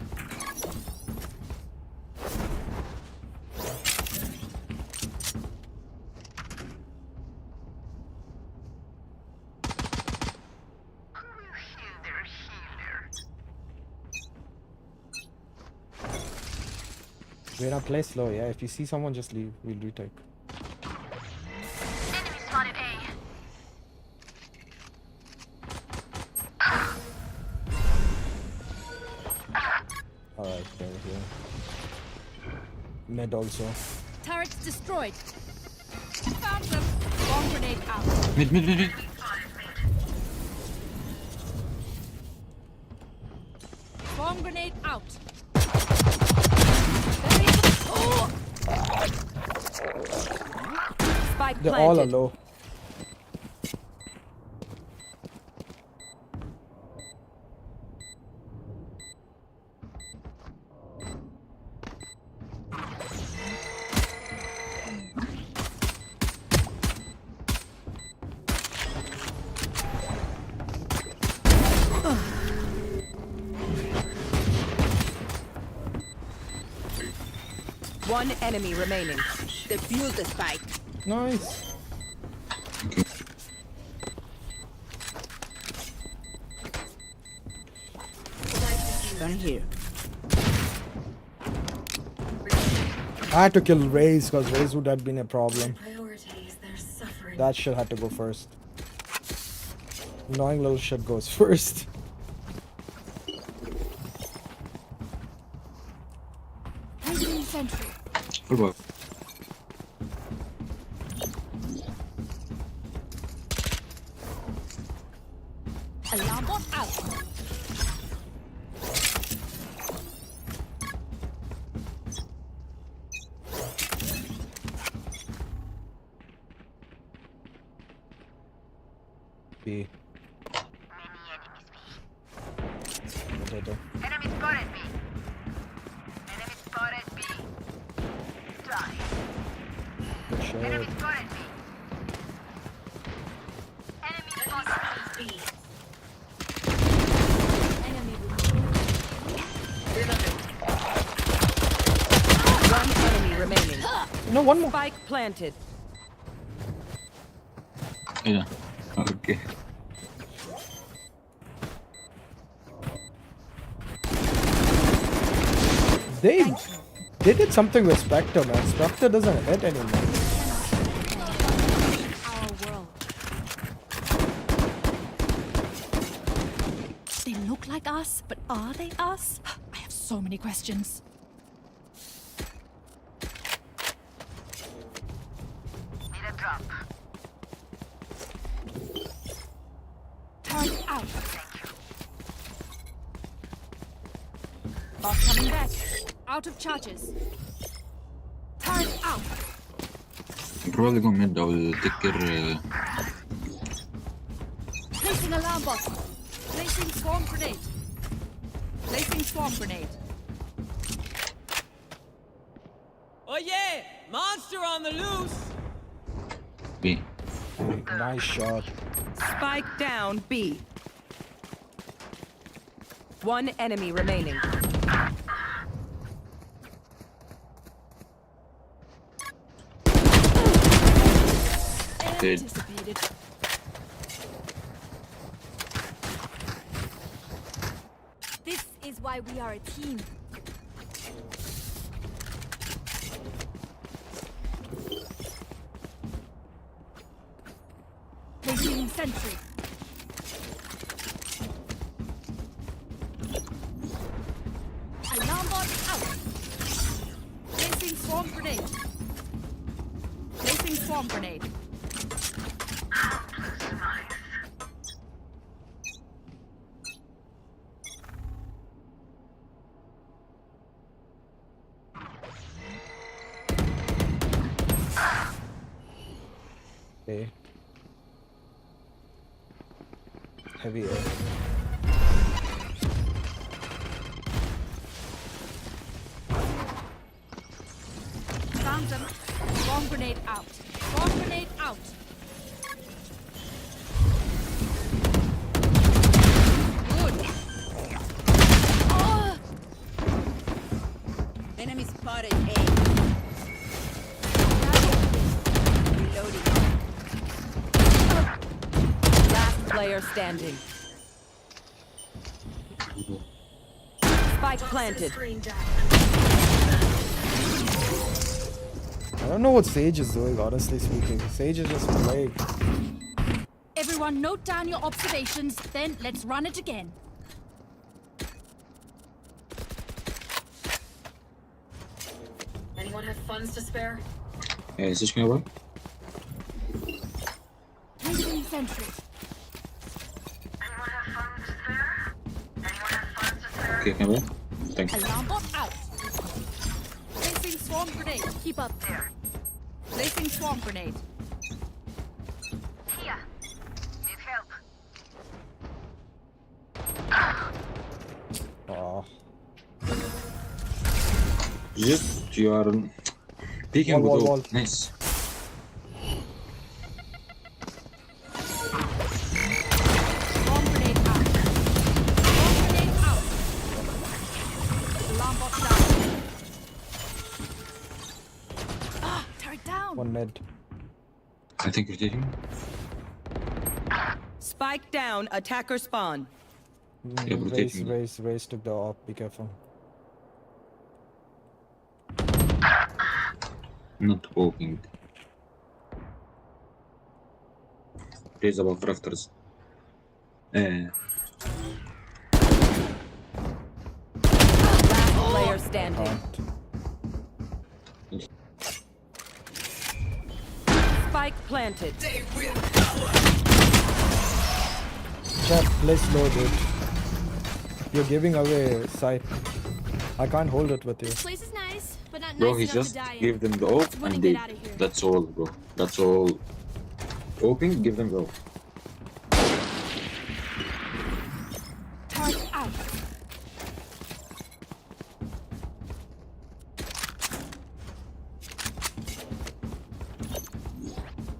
We're not play slow, yeah. If you see someone, just leave. We'll retake. Enemy spotted A. Alright, they're here. Mid also. Turrets destroyed. Found them. Swarm grenade out. Mid. Swarm grenade out. Spike They all are planted. low. One enemy remaining. Defuse the spike. Nice. Gun here. I had to kill Raze because Raze would have been a problem. Priorities, they're suffering. That shit had to go first. Annoying little shit goes first. Placing sentry. Full ball. Alarm bot out. B. Potato. Enemy spotted B. Enemy spotted B. Die. Good shot. Enemy spotted B. Enemy spotted B. Enemy One enemy remaining. No, one more. Spike planted. Yeah. Okay. They did something with Spectre, man. Spectre doesn't hit anymore. our world. They look like us, but are they us? I have so many questions. Need a drop. Turret out. Boss coming back. Out of charges. Turret out. I'm probably going mid. I will take care. Placing alarm bot. Placing swarm grenade. Placing swarm grenade. Oh yeah! Monster on the loose! B. Nice shot. Spike down B. One enemy remaining. Dead. Anticipated. This is why we are a team. Placing sentry. Alarm bot out. Placing swarm grenade. Placing swarm grenade. Okay. Heavy air. Found them. Swarm grenade out. Bomb grenade out. Good. Oh. Enemy spotted A. Reloading. Last player standing. Spike planted. I don't know what Sage is doing, honestly speaking. Sage is just playing. Everyone note down your observations, then let's run it again. Anyone have funds to spare? Sage can I Placing sentry. Okay, can I Thanks. Alarm bot out. Placing swarm grenade. Keep up there. Placing swarm grenade. Here. Need help. Oh. Just you are peeking with Wall. all. Nice. Swarm grenade out. Swarm grenade out. Alarm bot down. Ah, turret down. One mid. I think rotating. Spike down. Attacker spawn. Yeah, rotating. Race took the op. Be careful. Not walking. Raise above rafters. Last player standing. Spike planted. Chef, play slow, dude. You're giving away sight. I can't hold it with you. This place is nice, but not Bro, nice he enough just to die in. give them the op Let's win and get they. out of here. That's all, bro. That's all. Open, give them the op. Turret out.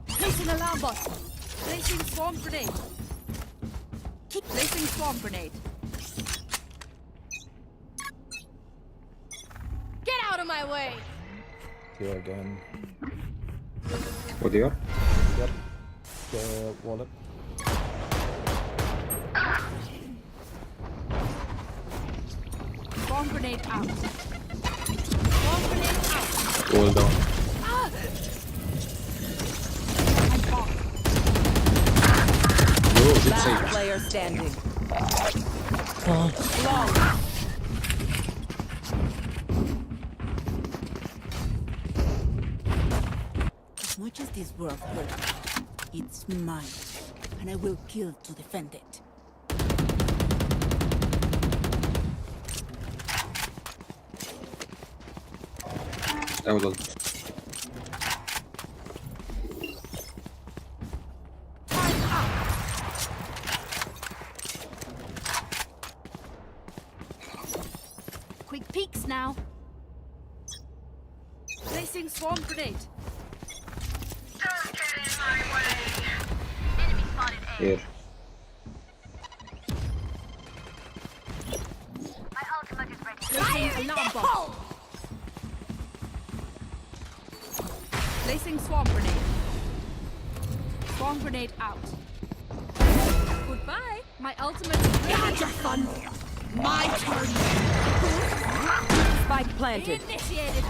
Placing alarm bot. Placing swarm grenade. Keep placing swarm grenade. Get out of my way! Here again. What they are? Yep. The wallet. Swarm grenade out. Swarm grenade out. All down. Ah! Bro, good Last save. player standing. Oh. Long. As much as this world hurts, it's mine, and I will kill to defend it. I will. Quick peeks now. Placing swarm grenade. Don't get in my way. Enemy spotted A. Here. My ultimate is ready. Placing alarm bot. Placing swarm grenade. Swarm grenade out. Goodbye. My ultimate is ready. Had your fun. My turn. Spike planted. Initiated.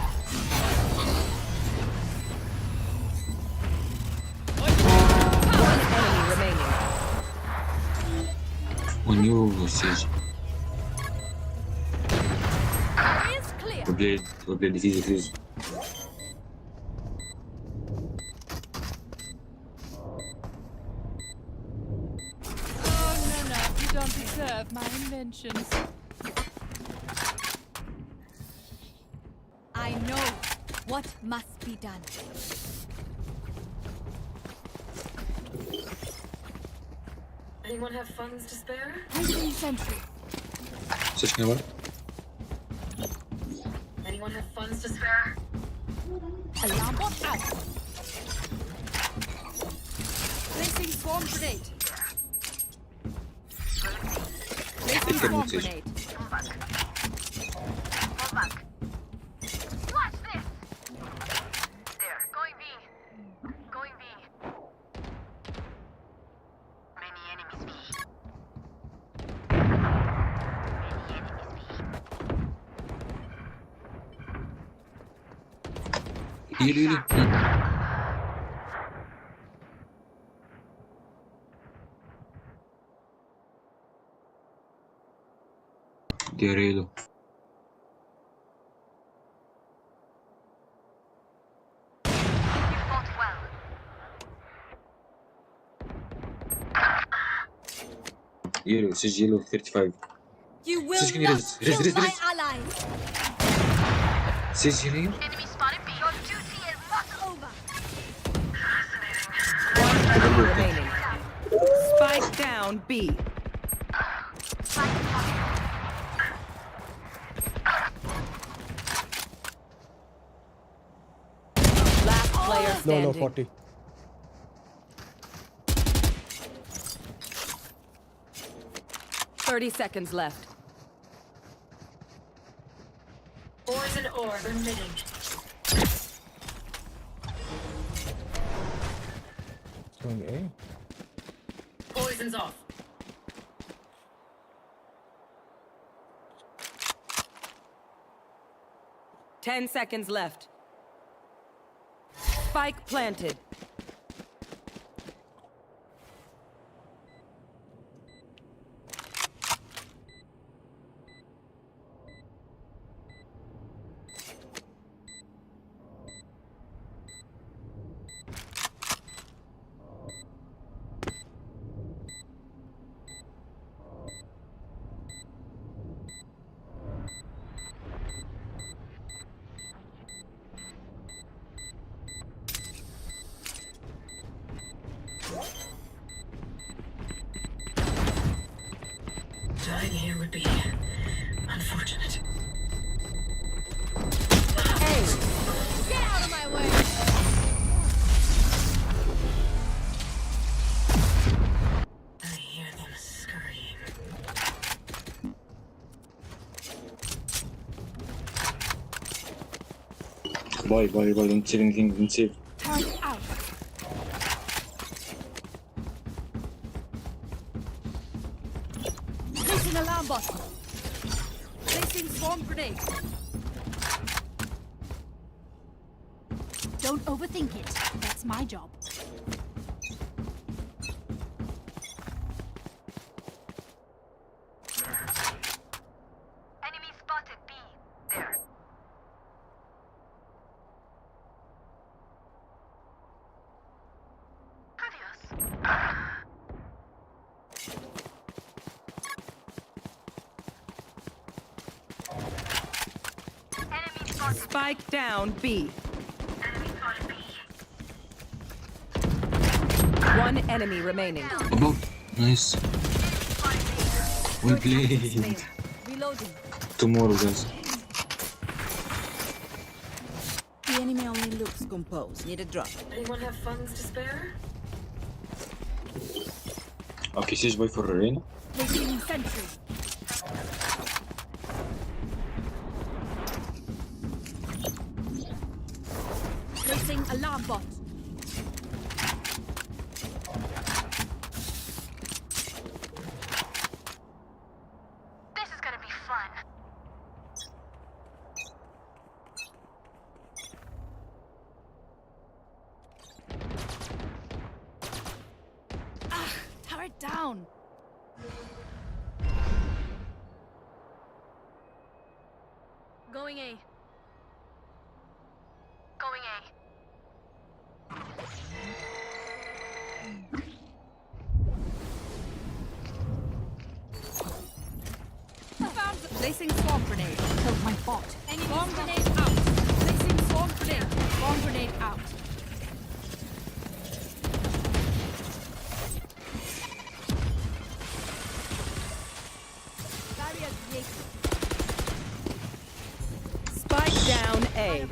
One enemy remaining. On you, Sage. Is clear. We played the physics. Oh, no, you don't deserve my inventions. I know what must be done. Anyone have funds to spare? Placing sentry. Sage can I Anyone have funds to spare? Alarm bot out. Placing swarm grenade. Take Placing care, swarm Mutsi. grenade. Watch this. There, going B. Going B. Many enemies B. Heal, heal. Diarrhea له. Fought well. Yellow, says yellow 35. You will Says can you not res, kill res, my res. allies. Says yellow. Enemy spotted B. Your duty is not over. One enemy remaining. Spike down B. Last player Low, standing. low, 40. Thirty seconds left. Poison orb emitting. Going A. Poison's off. 10 seconds left. Spike planted. Dying here would be unfortunate. Get out of my way. I hear them scurrying. Bye, don't save anything, don't save. Turn out. Placing alarm bot. Placing swarm grenade. Don't overthink it. That's my job. Enemy spotted B. There. Adios. Enemy spotted. Spike down B. Enemy spotted B. One enemy remaining. Above. Nice. Well played. Reloading. Tomorrow, guys. The enemy only looks composed. Need a drop. Anyone have funds to spare? Okay, says bye for Arena. Placing sentry. Placing alarm bot. This is gonna be fun. Turret down. Going A. Going A. Found placing swarm grenade. Killed my bot. Swarm grenade out. Placing swarm grenade. Swarm grenade out. Barrier created. Spike down A.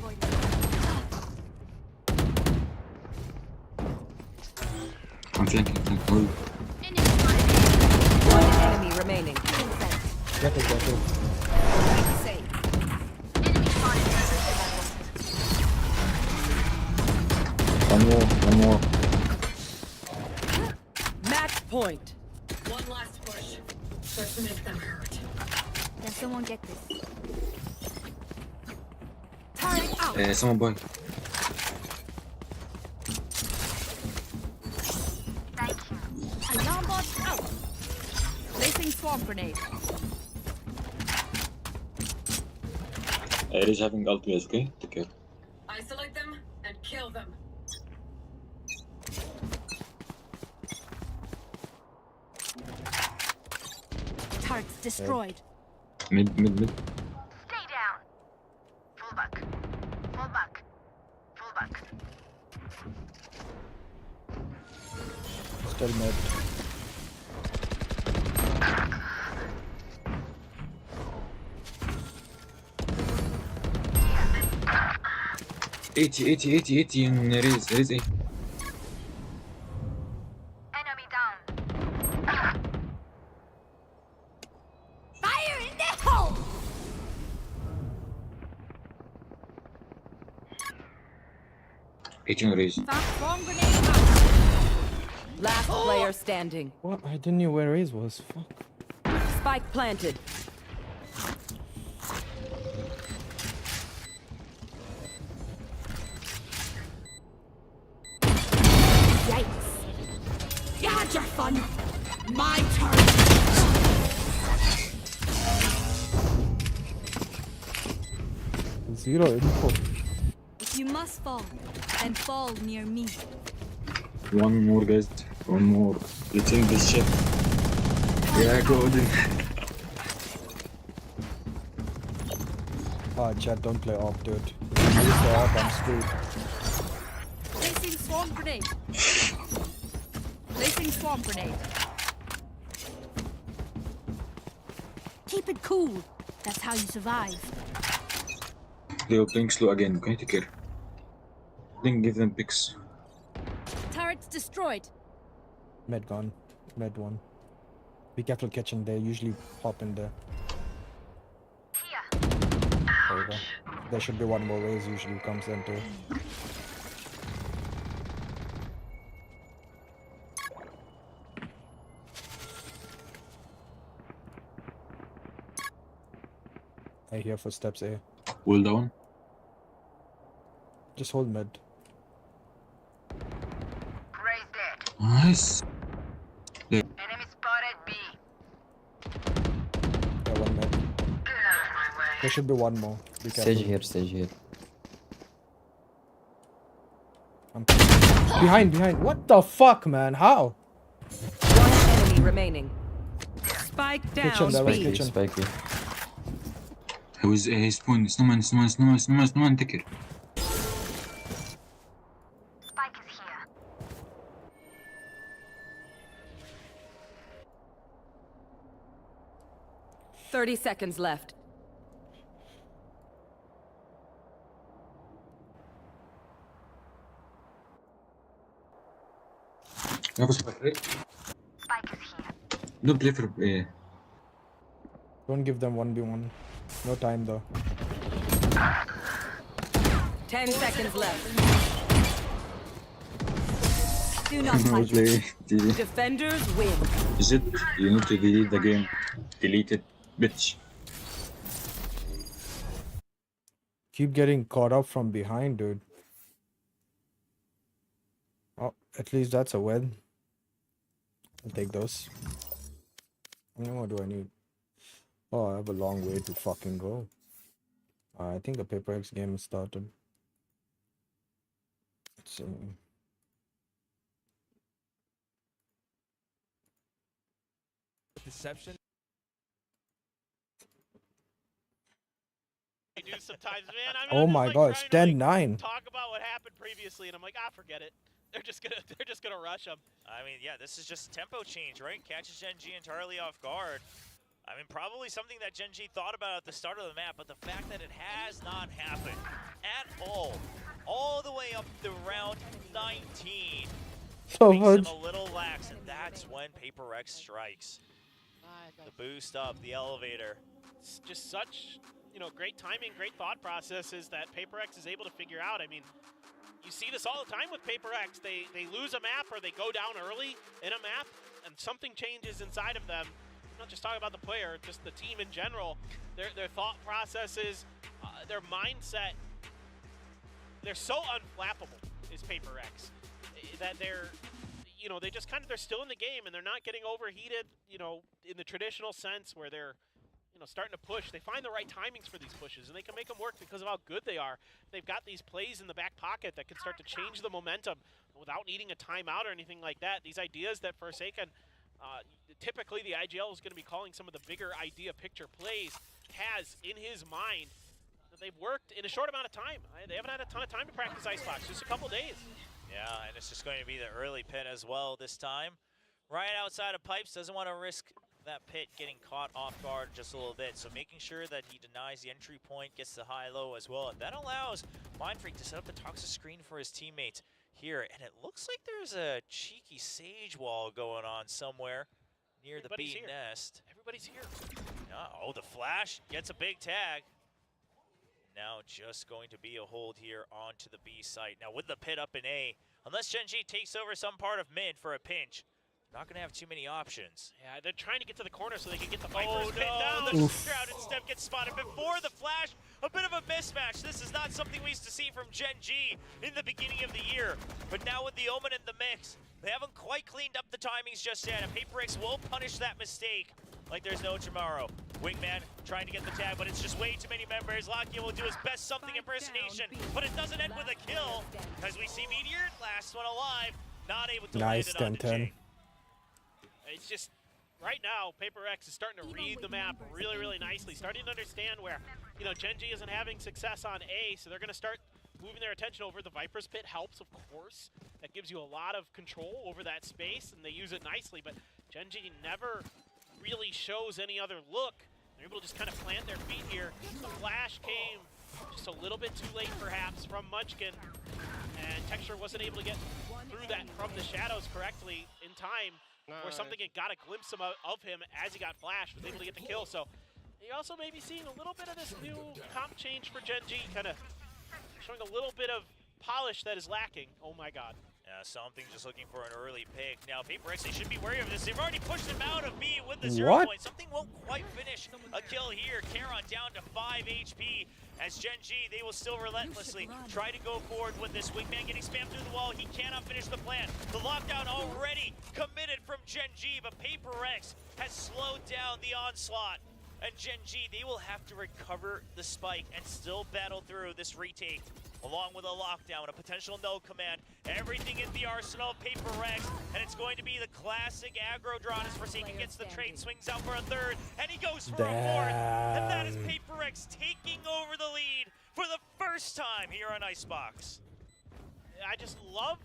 I'm flanking. Hold. One enemy remaining. Get it. One more. Match point. One last push. Just to make them hurt. Can someone get this? Turret out. Someone boy. Alarm bot out. Placing swarm grenade. It is having ult, guys, okay? Take care. Isolate them and kill them. Turrets destroyed. Mid. Stay down. Fall back. Still mid. Eighty in raise. Raise 8. Enemy down. Fire in the hole! Eighteen raise. Swarm grenade out. Last player standing. What? I didn't know where Raze was. Fuck. Spike planted. Yikes. You had your fun. My turn. Zero info. If you must fall, then fall near me. One more, guys. One more. Let's end this shit. Yeah, go Odin. Chat, don't play off, dude. Use the off, I'm screwed. Placing swarm grenade. Placing swarm grenade. Keep it cool. That's how you survive. They are playing slow again, okay? Take care. Then give them picks. Turrets destroyed. Med gone. Med one. Be careful kitchen, they usually hop in there. There you go. There should be one more Raze usually comes in too. I hear footsteps A. Hold down. Just hold mid. Raise dead. Nice. There. Enemy spotted B. Yeah, one mid. Get out of my way. There should be one more. Be careful. Stage here. I'm behind. What the fuck, man? How? One enemy remaining. Spike down. Kitchen, there was B. kitchen. Spiky. He was spawn. Snowman. Take care. Spike is here. 30 seconds left. Have a spike, right? Spike is here. Don't play for. Don't give them 1v1. No time though. 10 seconds left. Do not No fight. play. GG. Defenders win. Is it? You need to delete the game. Delete it, bitch. Keep getting caught up from behind, dude. Oh, at least that's a win. I'll take those. How many more do I need? Oh, I have a long way to fucking go. I think the Prx game has started. Let's see. Deception. I do sometimes, man. Oh I'm my just, god, it's trying to, 10-9. talk about what happened previously, and I'm like, forget it. They're just gonna rush them. I mean, yeah, this is just a tempo change, right? Catches Gen G entirely off guard. I mean, probably something that Gen G thought about at the start of the map, but the fact that it has not happened at all the way up to round 19, So makes hard. them a little Paper X strikes. The boost up, the elevator. It's just such, you know, great timing, great thought processes that Paper X is able to figure out. I mean, you see this all the time with Paper X. They lose a map or they go down early in a map and something changes inside of them. I'm not just talking about the player, just the team in general. Their thought processes, their mindset, they're so unflappable is Paper X that they're, you know, they just kind of, they're still in the game and they're not getting overheated, you know, in the traditional sense where they're, you know, starting to push. They find the right timings for these pushes and they can make them work because of how good they are. They've got these plays in the back pocket that can start to change the momentum without needing a timeout or anything like that. These ideas that Forsaken, typically the IGL is going to be calling some of the bigger idea picture plays, has in his mind that they've worked in a short amount of time. They haven't had a ton of time to practice Icebox, just a couple days. Yeah, and it's just going to be the early pit as well this time. Right outside of Pipes, doesn't want to risk that pit getting caught off guard just a little bit. So making sure that he denies the entry point, gets the high-low as well. And that allows Mindfreak to set up the toxic screen for his teammates here. And it looks like there's a cheeky Sage wall going on somewhere near the B nest. Everybody's here. Oh, the flash gets a big tag. Now just going to be a hold here onto the B site. Now with the pit up in A, unless Gen G takes over some part of mid for a pinch, not going to have too many options. Yeah, they're trying to get to the corner so they can get the Viper's pit down. The Shrouded Step gets spotted before the flash. A bit of a mismatch. This is not something we used to see from Gen G in the beginning of the year. But now with the Omen in the mix, they haven't quite cleaned up the timings just yet. And Paper X will punish that mistake like there's no tomorrow. Wingman trying to get the tag, but it's just way too many members. Lakia will do his best something impersonation, but it doesn't end with a kill. As we see Meteor, last one alive, not able to land it on the Jing. It's just, right now, Paper X is starting to read the map really, really nicely, starting to understand where, you know, Gen G isn't having success on A, so they're going to start moving their attention over. The Viper's Pit helps, of course. That gives you a lot of control over that space, and they use it nicely, but Gen G never really shows any other look. They're able to just kind of plant their feet here. The flash came just a little bit too late, perhaps, from Munchkin, and Texture wasn't able to get through that from the shadows correctly in time. Or something had got a glimpse of him as he got flashed, was able to get the kill. So you're also maybe seeing a little bit of this new comp change for Gen G, kind of showing a little bit of polish that is lacking. Oh my god. Yeah, something just looking for an early pick. Now, Paper X, they should be wary of this. They've already pushed him out of B with the 0 point. Something won't quite finish a kill here. Charon down to 5 HP. As Gen G, they will still relentlessly try to go forward with this. Wingman getting spammed through the wall. He cannot finish the plan. The lockdown already committed from Gen G, but Paper X has slowed down the onslaught. And Gen G, they will have to recover the spike and still battle through this retake, along with a lockdown, a potential no command, everything in the arsenal of Paper X, and it's going to be the classic aggro draw as Forsaken gets the trade, swings out for a third, and he goes for a fourth, and that is Paper X taking over the lead for the first time here on Icebox. I just love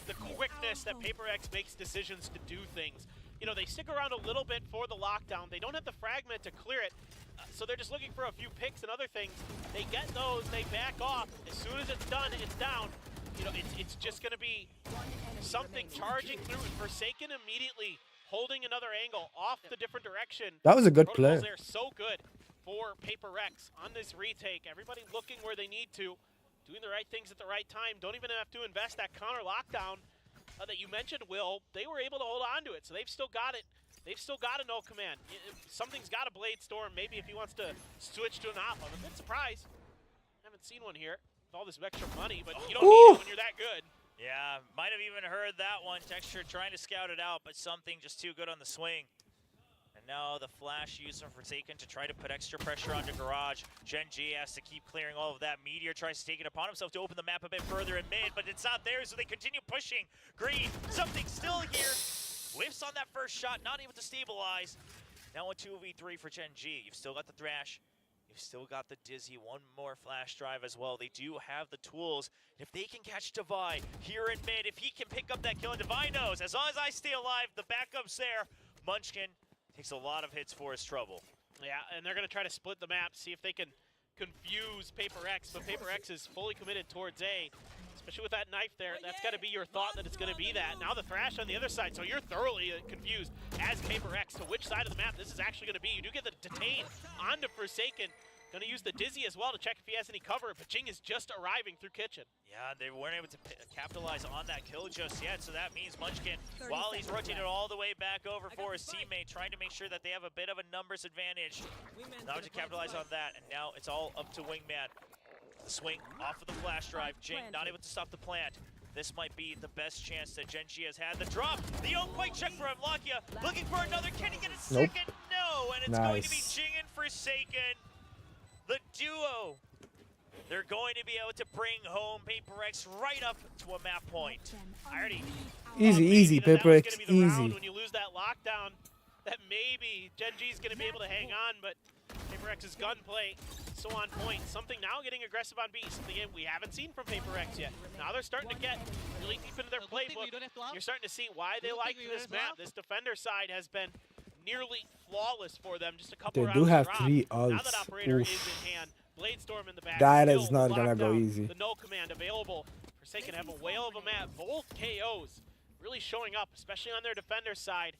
the quickness that Paper X makes decisions to do things. You know, they stick around a little bit for the lockdown. They don't have the fragment to clear it, so they're just looking for a few picks and other things. They get those, they back off. As soon as it's done, it's down. You know, it's just going to be something charging through. Forsaken immediately holding another angle off the different direction. That was a good play. They're so good for Paper X on this retake. Everybody looking where they need to, doing the right things at the right time. Don't even have to invest that counter lockdown that you mentioned, Will. They were able to hold on to it, so they've still got it. They've still got a no command. Something's got a Blade Storm. Maybe if he wants to switch to an op. I'm a bit surprised. Haven't seen one here with all this extra money, but you don't need it when you're that good. Yeah, might have even heard that one. Texture trying to scout it out, but something just too good on the swing. And now the flash used from Forsaken to try to put extra pressure onto Garage. Gen G has to keep clearing all of that. Meteor tries to take it upon himself to open the map a bit further in mid, but it's not there, so they continue pushing. Green, something still here. Whiffs on that first shot, not able to stabilize. Now a 2v3 for Gen G. You've still got the Thrash. You've still got the Dizzy. One more flash drive as well. They do have the tools. If they can catch Divide here in mid, if he can pick up that kill, and Divide knows, as long as I stay alive, the backup's there. Munchkin takes a lot of hits for his trouble. Yeah, and they're going to try to split the map, see if they can confuse Paper X, but Paper X is fully committed towards A. It's Especially with that knife there, that's got to be your thought that it's going to be that. Now the thrash on the other side, so you're thoroughly confused as Paper X to which side of the map this is actually going to be. You do get the detain onto Forsaken. Going to use the Dizzy as well to check if he has any cover, but Jing is just arriving through Kitchen. Yeah, they weren't able to capitalize on that kill just yet, so that means Munchkin, while he's rotated all the way back over for his teammate, trying to make sure that they have a bit of a numbers advantage. Now to capitalize on that, and now it's all up to Wingman. The swing off of the flash drive. Jing not able to stop the plant. This might be the best chance that Gen G has had. The drop, the on-point check for Avlakia, looking for another. Can he get a second? No, and it's going to be Jing and Forsaken. The duo, they're going to be able to bring home Paper X right up to a map point. I already Easy, Paper X, easy. When you lose that lockdown, that maybe Gen G's going to be able to hang on, but Paper X's gunplay so on point. Something now getting aggressive on B. Something we haven't seen from Paper X yet. Now they're starting to get really deep into their playbook. You're starting to see why they like this map. This defender side has been nearly flawless for them. Just a couple They rounds do have drop. 3 Now ults. that operator Oof. is in hand. Bladestorm in the back. That Still is not gonna locked go down. easy. The null command available. Forsaken have a whale of a map. Both KOs really showing up, especially on their defender side.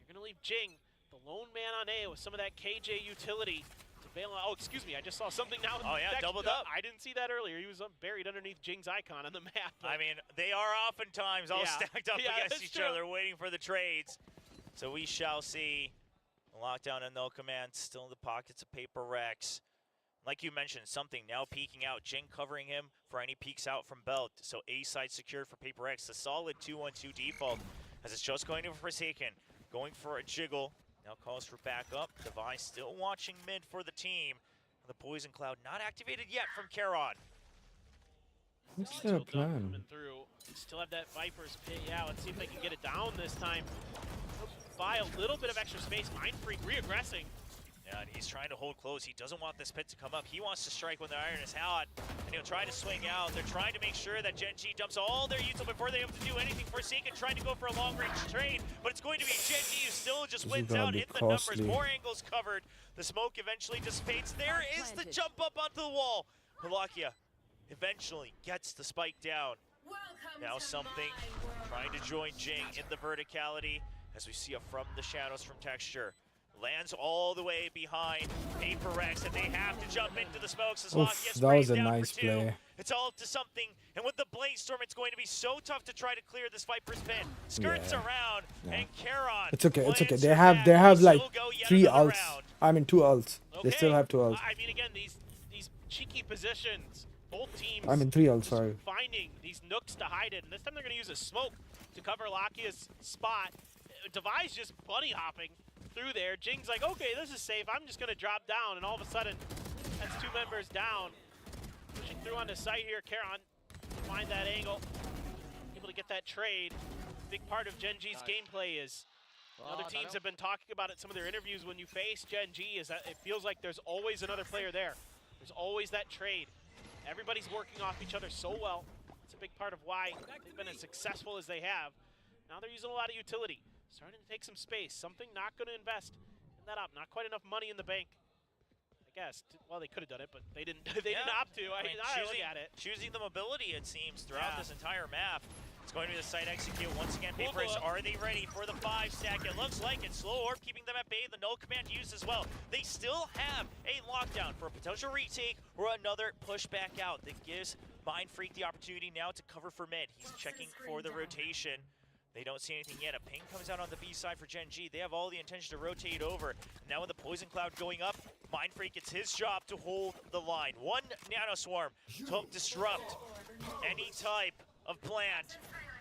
You're gonna leave Jing, the lone man on A, with some of that KJ utility to bail out. Oh, excuse me, I just saw something now. Oh yeah, doubled up. I didn't see that earlier. He was buried underneath Jing's icon on the map. I mean, they are oftentimes all stacked up against each other, waiting for the trades. So we shall see. Lockdown and no command still in the pockets of Paper Rex. Like you mentioned, something now peeking out. Jing covering him for any peeks out from Belt. So A side secured for Paper X. A solid 2-1-2 default as it's just going to Forsaken. Going for a jiggle. Now calls for backup. Device still watching mid for the team. The Poison Cloud not activated yet from Charon. What's their plan? Still have that Viper's pit. Yeah, let's see if they can get it down this time. Buy a little bit of extra space. Mind Freak re-aggressing. Yeah, and he's trying to hold close. He doesn't want this pit to come up. He wants to strike when the iron is hot, and he'll try to swing out. They're trying to make sure that Gen G dumps all their util before they have to do anything. Forsaken trying to go for a long-range trade, but it's going to be Gen G who still just wins out in the numbers. More angles covered. The smoke eventually dissipates. There is the jump up onto the wall. Malakia eventually gets the spike down. Now something trying to join Jing in the verticality as we see a from the shadows from Texture. Lands all the way behind Paper X, and they have to jump into the smokes as Lock gets that was a down nice for 2. play. It's all up to something, and with the Bladestorm, it's going to be so tough to try to clear this Viper's pit. Skirts around, and Charon. It's okay. They have like 3 ults. I mean 2 ults. They still have 2 ults. I mean, again, these cheeky positions. Both teams. I mean 3 ults. Sorry. Finding these nooks to hide it, and this time they're going to use a smoke to cover Lakia's spot. Device just bunny hopping through there. Jing's like, okay, this is safe. I'm just going to drop down, and all of a sudden, that's 2 members down. Pushing through on the site here, Charon find that angle, able to get that trade. Big part of Gen G's gameplay is other teams have been talking about it in some of their interviews. When you face Gen G, is that it feels like there's always another player there. There's always that trade. Everybody's working off each other so well. It's a big part of why they've been as successful as they have. Now they're using a lot of utility. Starting to take some space. Something not going to invest in that up. Not quite enough money in the bank, I guess. Well, they could have done it, but they didn't. They didn't opt to. I mean, look at it. Choosing the mobility, it seems, throughout this entire map. It's going to be the site execute once again. Paper X, are they ready for the 5 stack? It looks like it's slow orb keeping them at bay. The null command used as well. They still have a lockdown for a potential retake or another push back out that gives Mind Freak the opportunity now to cover for mid. He's checking for the rotation. They don't see anything yet. A ping comes out on the B side for Gen G. They have all the intention to rotate over. Now with the Poison Cloud going up, Mind Freak, it's his job to hold the line. 1 Nano Swarm to disrupt any type of plant.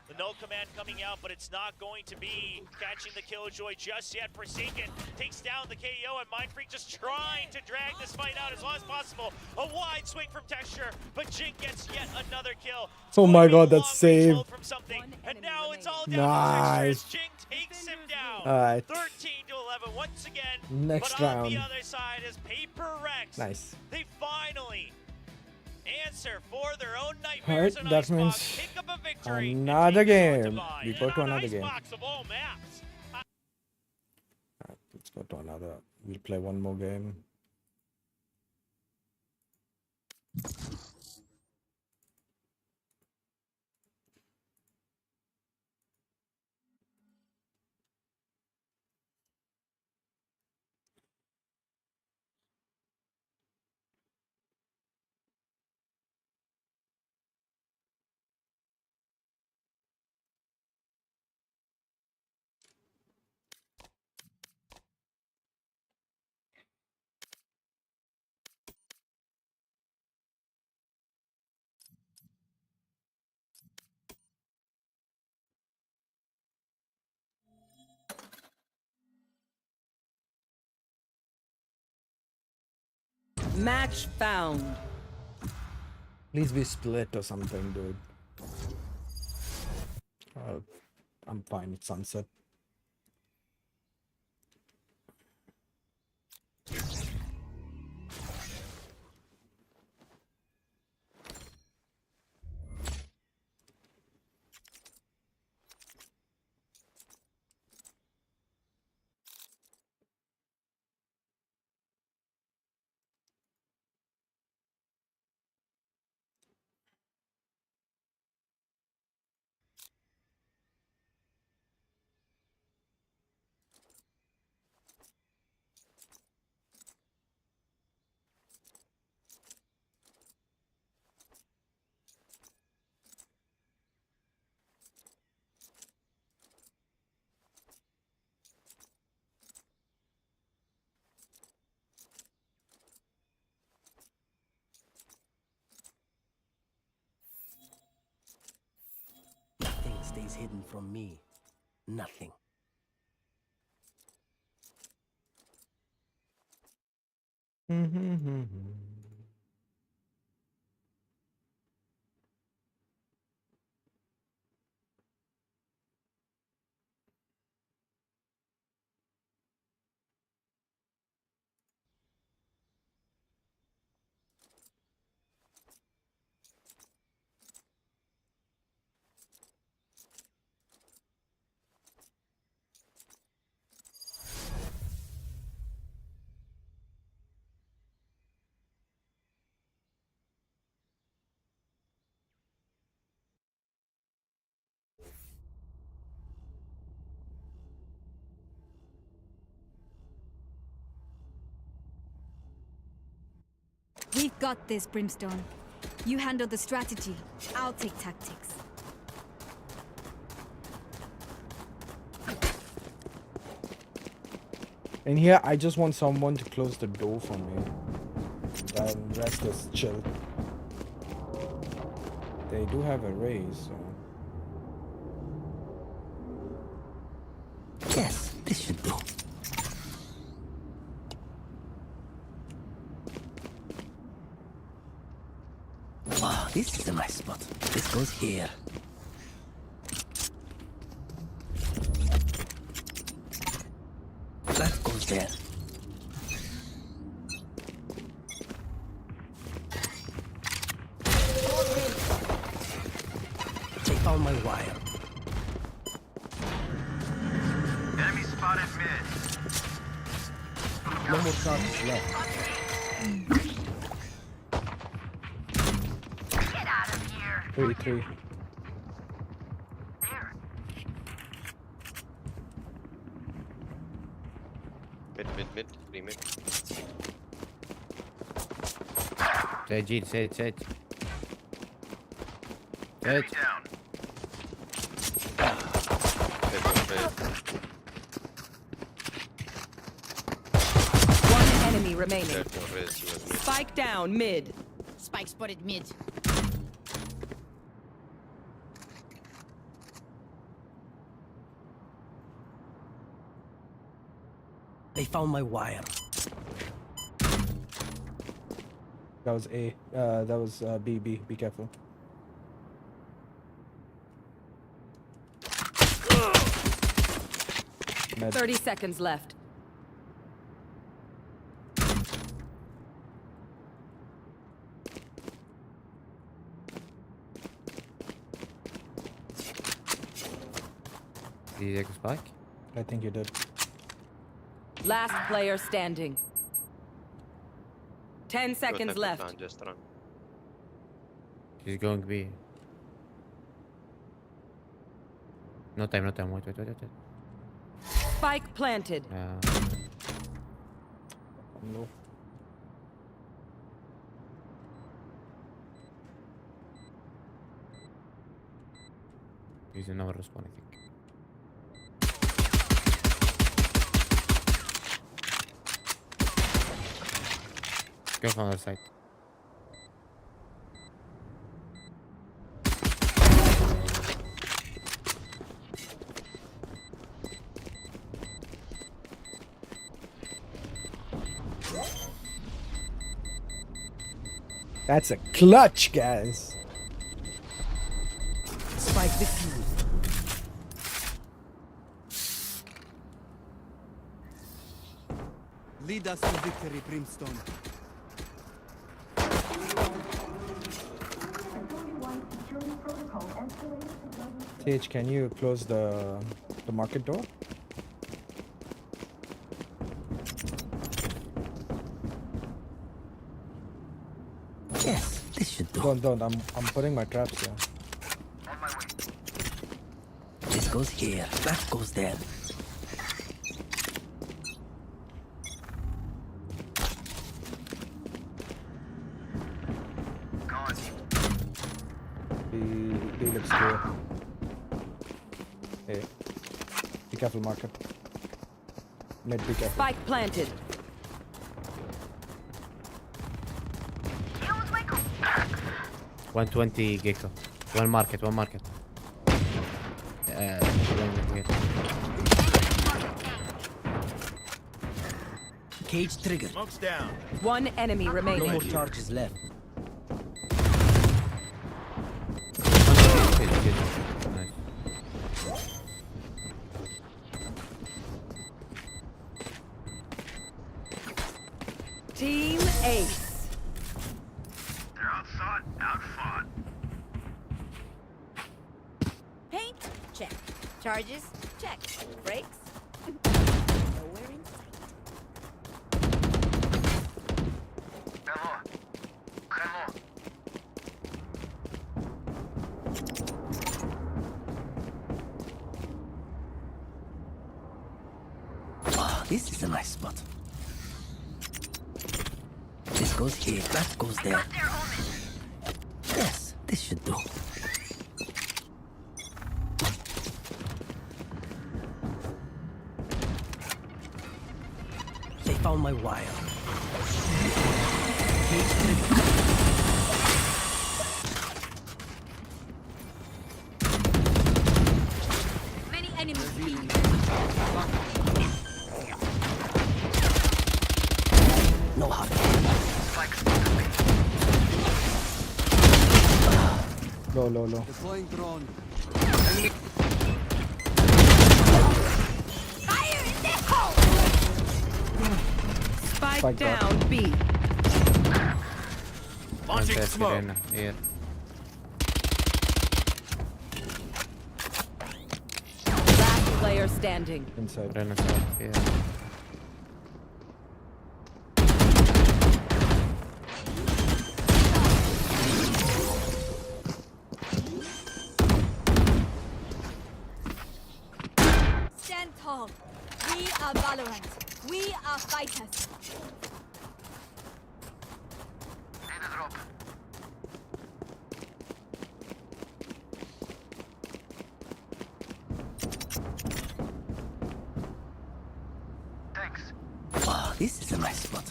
The null command coming out, but it's not going to be catching the Killjoy just yet. Forsaken takes down the KO, and Mind Freak just trying to drag this fight out as long as possible. A wide swing from Texture, but Jing gets yet another kill. Oh my god, that's save. From something, and now it's all down Nice. to Texture. Jing takes him down. Alright. 13-11 once again. Next but on round. the other side is Paper Rex. Nice. They finally answer for their own nightmares. Alright, that Icebox, means pick up a victory, another game. We go to another game. Icebox of all maps. Alright, let's go to another. We'll play one more game. Match found. Please be split or something, dude. I'm fine with sunset. Nothing stays hidden from me. Nothing. We've got this, Brimstone. You handle the strategy. I'll take tactics. In here, I just want someone to close the door for me. The rest is chill. They do have a raise, so... Yes, this should do. Wow, this is a nice spot. This goes here. That goes there. They found my wire. Enemy spotted mid. No more charges left. Get out of here. 3-3. Mid, 3 mid. Sage, Sage. Dead. Down. One enemy remaining. Dead for Riz, he was mid. Spike down mid. Spike spotted mid. They found my wire. That was A. That was B. Be careful. Med. 30 seconds left. Did he take a spike? I think you did. Last player standing. 10 No seconds time to left. plan, just run. He's going B. No time. Wait. Spike planted. No. He's never respond, I think. Go from the other side. That's a clutch, guys. Spike defused. Lead us to victory, Brimstone. Sage, can you close the market door? Yes, this should do. Don't. I'm putting my traps here. This goes here. That goes there. B looks clear. Hey, be careful, market. Mid, be careful. Spike planted. $120 Gecko. One market. Cage trigger. Smoke's down. One enemy remaining. No more charges left. Team Ace. They're outthought, outfought. Paint? Check. Charges? Check. Brakes? Nowhere in sight. Oh, this is a nice spot. This goes here, that goes there. Yes, this should do. They found my wire. Cage trigger. Many enemies. No harm. Low. Deploying drone. Fire in the hole! Spike down B. Launching smoke. Here. Last player standing. Inside. Renaissance. Here. Stand tall. We are Valorant. We are fighters. Oh, this is a nice spot.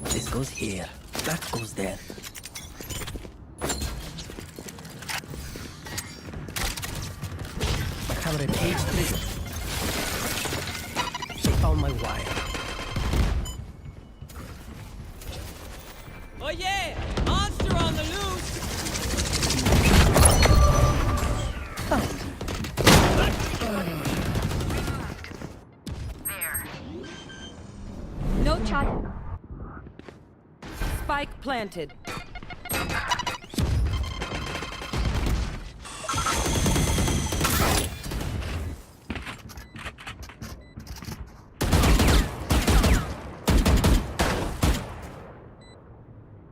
This goes here, that goes there. My camera cage trigger. They found my wire. Oh yeah! Monster on the loose! No chat. Spike planted.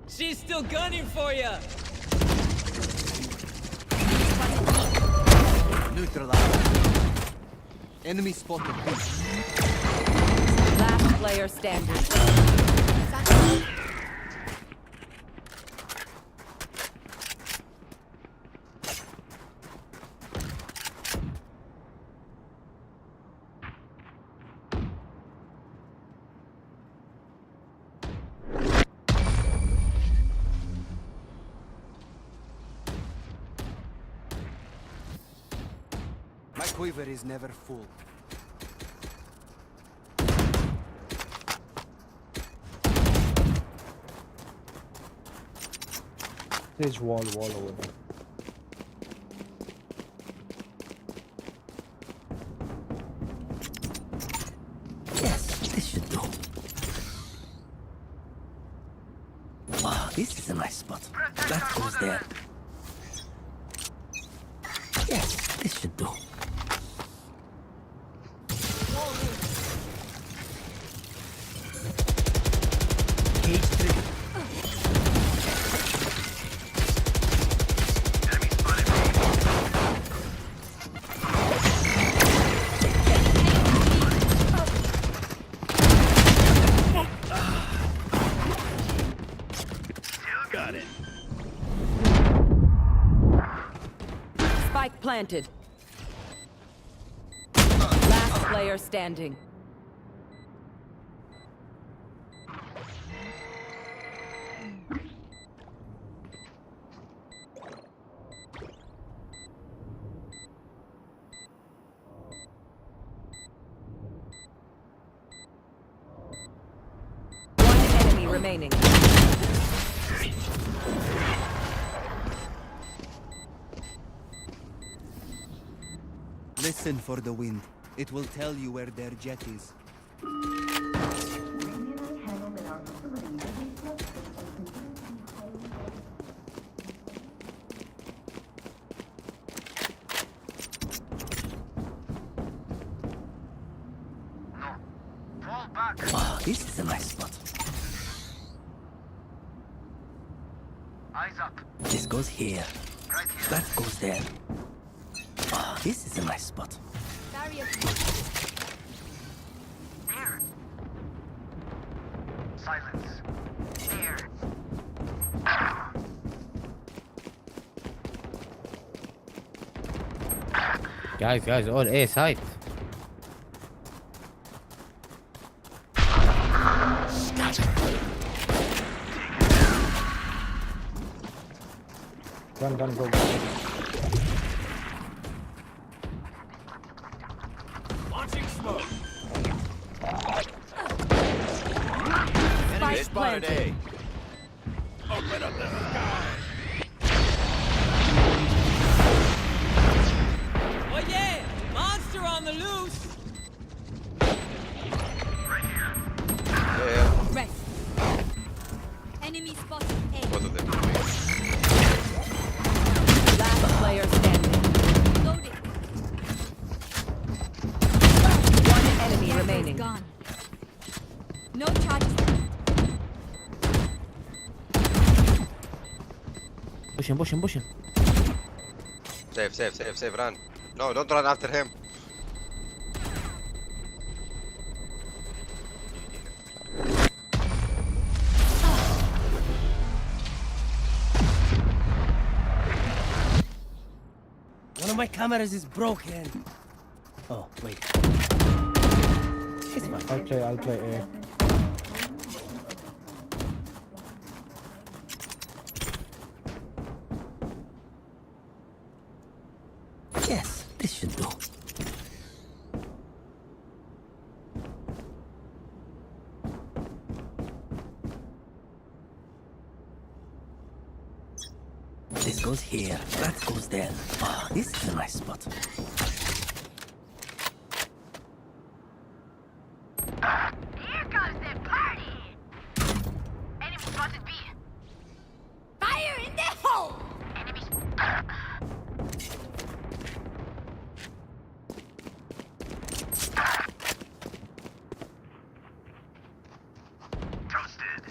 She's still gunning for you. Neutralized. Enemy spotted. Last player standing. My quiver is never full. Stage wall over there. Yes, this should do. Oh, this is a nice spot. That goes there. Yes, this should do. Cage trigger. Got it. Spike planted. Last player standing. One enemy remaining. Listen for the wind. It will tell you where their jet is. Oh, this is a nice spot. Eyes up. This goes here. That goes there. Oh, this is a nice spot. Barrier. Here. Silence. Here. Guys, all A side. Run, go. Launching smoke. Spike planted. Open up the sky. Oh yeah! Monster on the loose! Yeah. Rest. Enemy spotted A. Both of them. Last player standing. Loading. One enemy remaining. Gone. No charges. Push him. Save, run. No, don't run after him. One of my cameras is broken. Oh, wait. It's fine. I'll play A. Yes, this should do. This goes here, that goes there. Oh, this is a nice spot. Here comes the party. Enemy spotted B. Fire in the hole. Enemy. Toasted.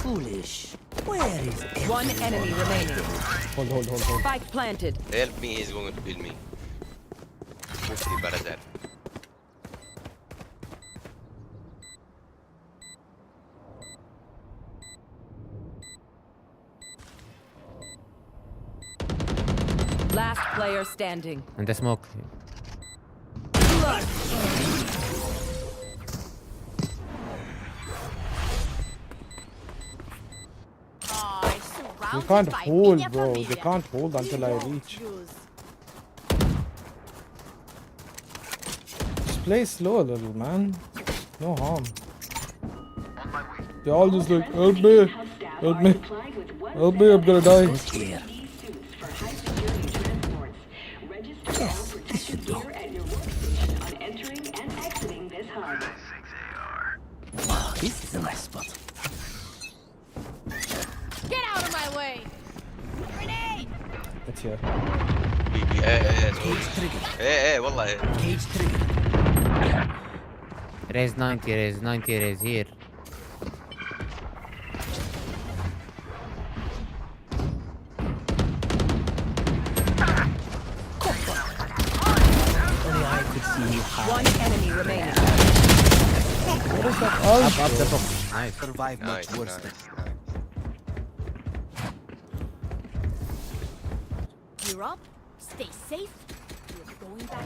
Foolish. Where is One enemy remaining. Hold. Spike planted. Help me, he's going to kill me. Mostly Barazar. Last player standing. And the smoke. You can't hold, bro. They can't hold until I reach. Just play slow a little, man. No harm. They all just like, help me. Help me, I'm gonna die. Here. Yes, this should do. At your workstation on entering and exiting this hub. Oh, this is a nice spot. Get out of my way! Grenade! It's here. Cage trigger. ايه والله Cage trigger. Raise 90, raise 90, raise here. Only I could see you hide. One enemy remaining. What is that? Up the top. Nice. Survive much worse than You're up. Stay safe. We're going back.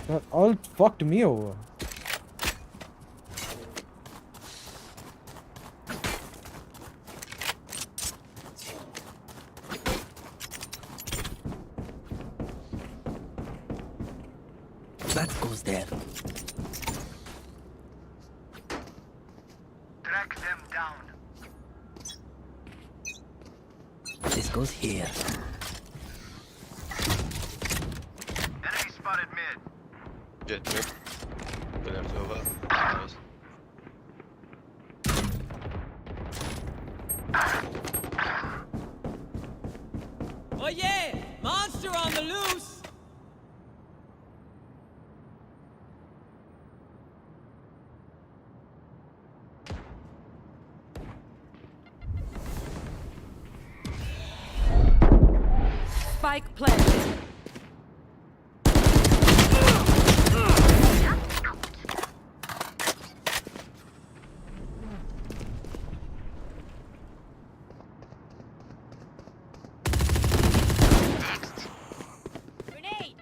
That ult fucked me over. That goes there. Track them down. This goes here. Enemy spotted mid. Jet mid. Williams over. Nice. Oh yeah! Monster on the loose! Spike planted. Grenade!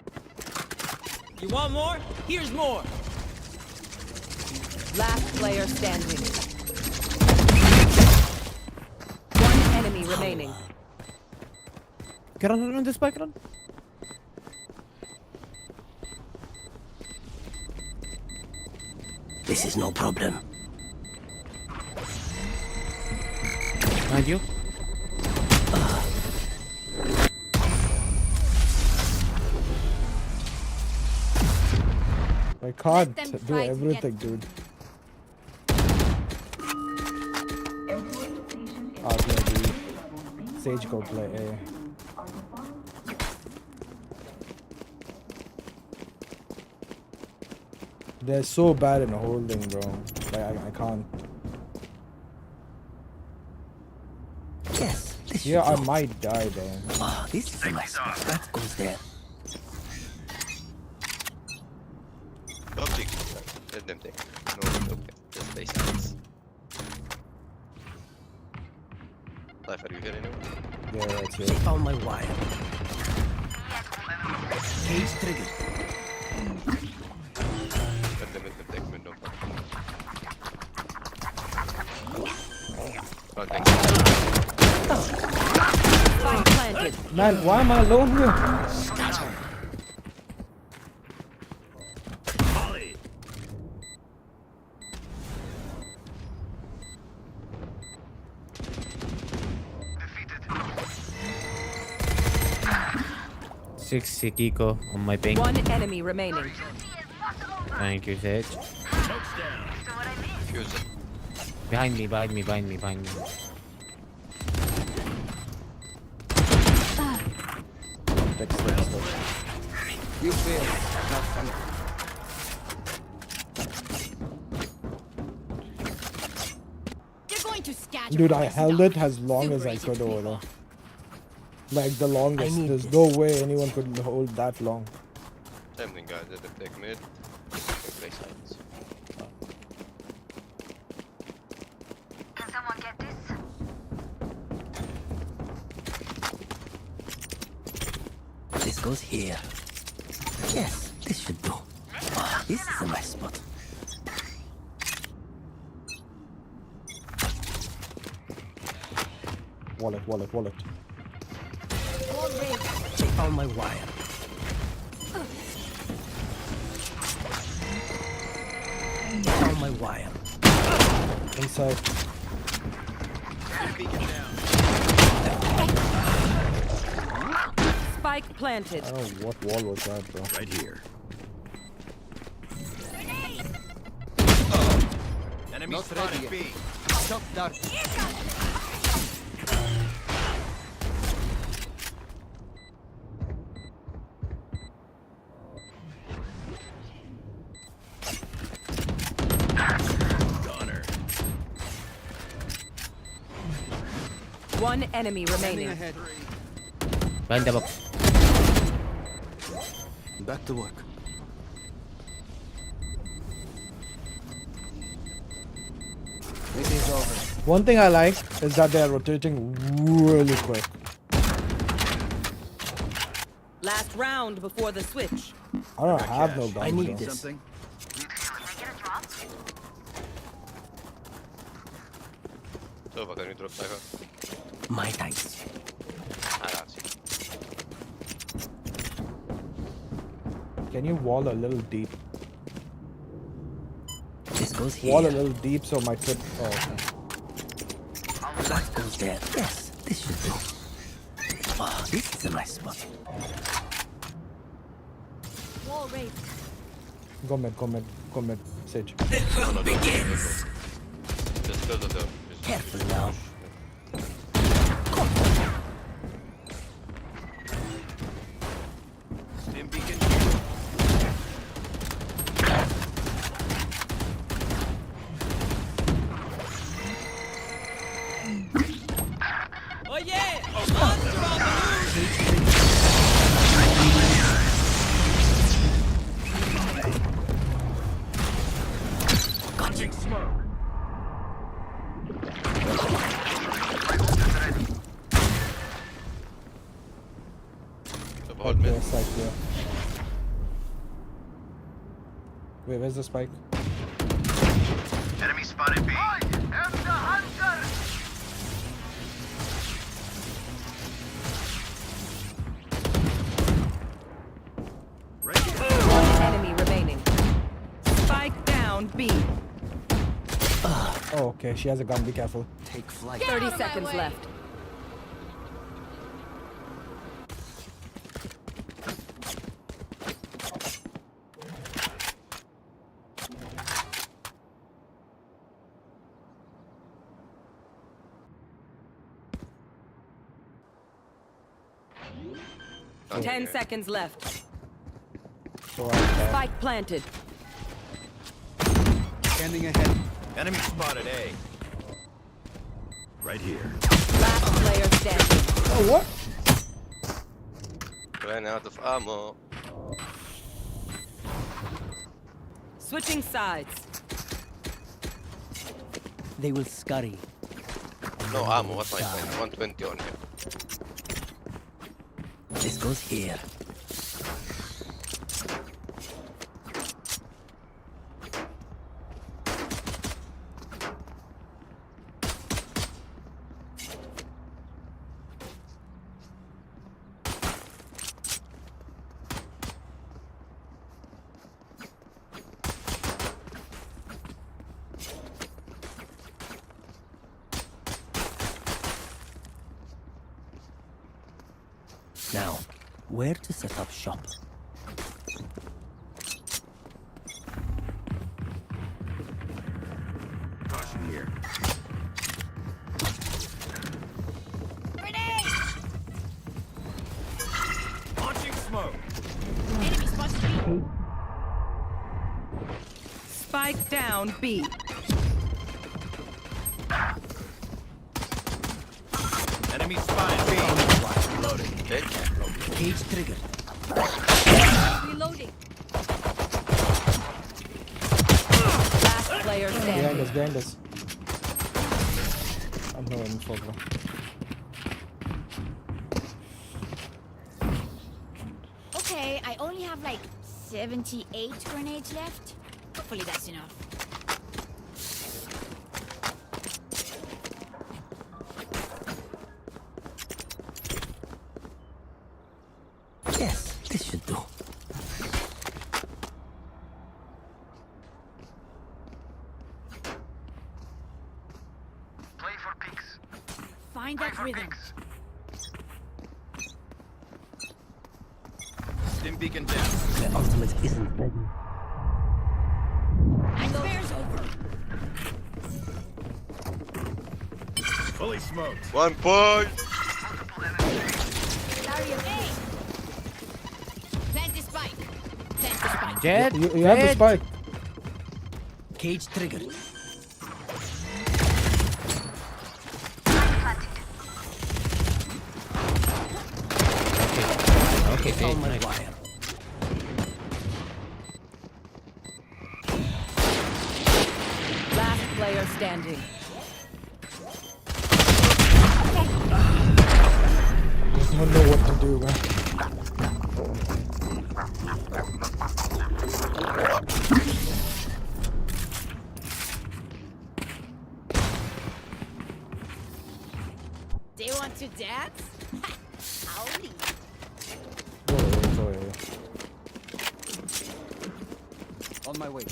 You want more? Here's more! Last player standing. One enemy remaining. Run on the spike, run. This is no problem. Behind you. I can't them do try to everything, dude. I'll play B. Sage go play A. They're so bad in holding, bro. Like, I can't. Yes, this Yeah, I should do. might die though. Oh, this is a nice spot. That goes there. Don't take it. Let them take it. No, okay. Just play silence. Life, are you here anyway? Yeah, that's They it. found my wire. Cage trigger. Let them take me, no problem. Oh, thank you. Spike planted. Man, why am I alone here? Six Kiko on my ping. One enemy remaining. Thank you, Sage. Fuse it. Behind me, behind me, behind me, behind me. you fail. Not funny. They're going to scatter. Dude, I held it as long as I could over there. Like the longest. There's no way anyone could hold that long. Same thing, guys. Let them take mid. Play silence. Can someone get this? This goes here. Yes, this should do. Oh, this is a nice spot. Wallet, wallet, wallet. They found my wire. They found my wire. Inside. Spike planted. I don't know what wall was that, bro. Right here. Enemy Not spotted ready B. Shot dark. Gunner. One enemy remaining. Ahead. Behind the box. Back to work. It is over. One thing I like is that they are rotating really quick. Last round before the switch. I don't have no guns. I need bro. this. Something. Tova, can you drop Psycho? My thanks. Ragazzi. Can you wall a little deep? This goes here. Wall a little deep so my trip. Oh, okay. That goes there. Yes, this should do. Oh, this is a nice spot. Wall raised. Go mid, go mid, go mid. Sage. The hunt begins. Just close the door. Careful now. Stim beacon. Oh yeah! Monster on the loose! Launching smoke. Hold me. Yes, side clear. Wait, where's the spike? Enemy spotted B. I am the hunter. One enemy remaining. Spike down B. Oh, okay. She has a gun. Be careful. Take flight. 30 seconds left. Okay. 10 seconds left. So I Spike planted. Scanning ahead. Enemy spotted A. Right here. Last player standing. Oh, what? Ran out of ammo. Switching sides. They will scurry. No ammo, what my friend? 120 on him. This goes here. Now, where to set up shop? Caution here. Launching smoke. Enemy spotted B. Spike down B. Enemy spotted B. Reloading. Cage triggered. Reloading. Last player Behind standing. us, behind us. I'm no info, bro. Okay, I only have like 78 grenades left. Hopefully that's enough. Yes, this should do. Play for peaks. find that rhythm. Stim beacon down. The ultimate isn't ready. Nightmare's over. Fully smoked. 1 point. Plant the spike. Plant the spike. Jet. You have the spike. Cage triggered. Okay, Found my nice. wire. Last player standing. I don't know what to do, man. They want to dance? I'll lead. On my way.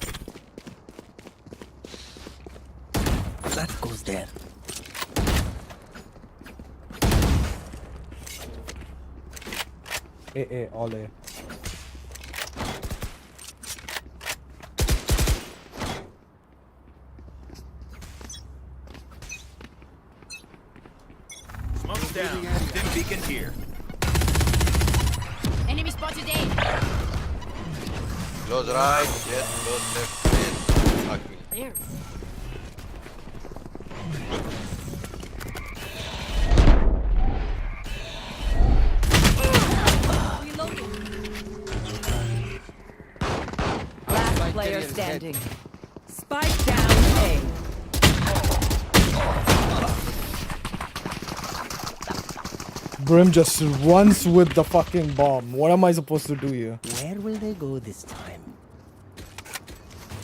That goes there. All A. Smoke's down. Stim beacon here. Enemy spotted A. Close right, jet, close left, mid. Fuck me. There. Last player standing. Spike down A. Brim just runs with the fucking bomb. What am I supposed to do here? Where will they go this time?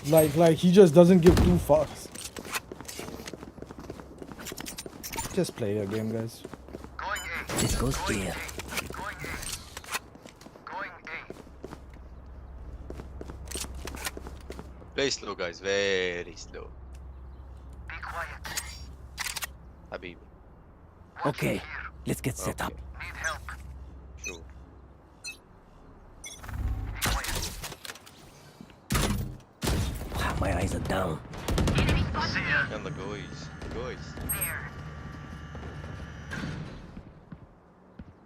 Like he just doesn't give two fucks. Just play your game, guys. This goes here. Play slow, guys. Very slow. Be quiet. Habib. Okay, let's get set up. Sure. Wow, my eyes are down. Yalla, guys. Guys.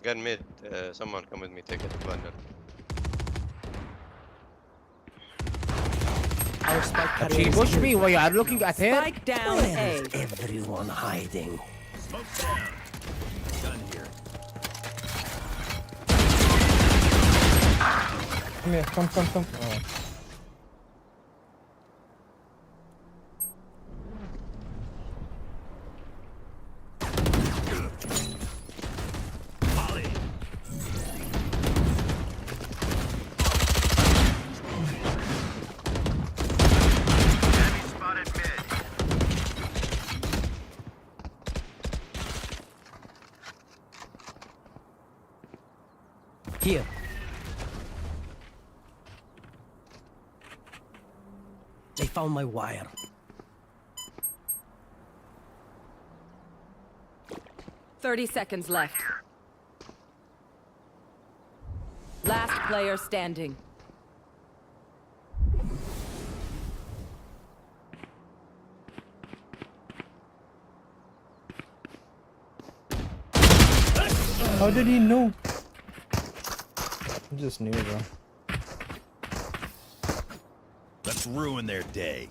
Gun mid. Someone come with me. Take it. Bundle. Our spike She carrier is pushed here. me while you are looking at her. Spike down Where A. is everyone hiding? Smoke's down. Gun here. Come here, come. Oh. Molly. Enemy spotted mid. Here. They found my wire. Thirty seconds left. Last player standing. How did he know? I just knew, bro. Let's ruin their day.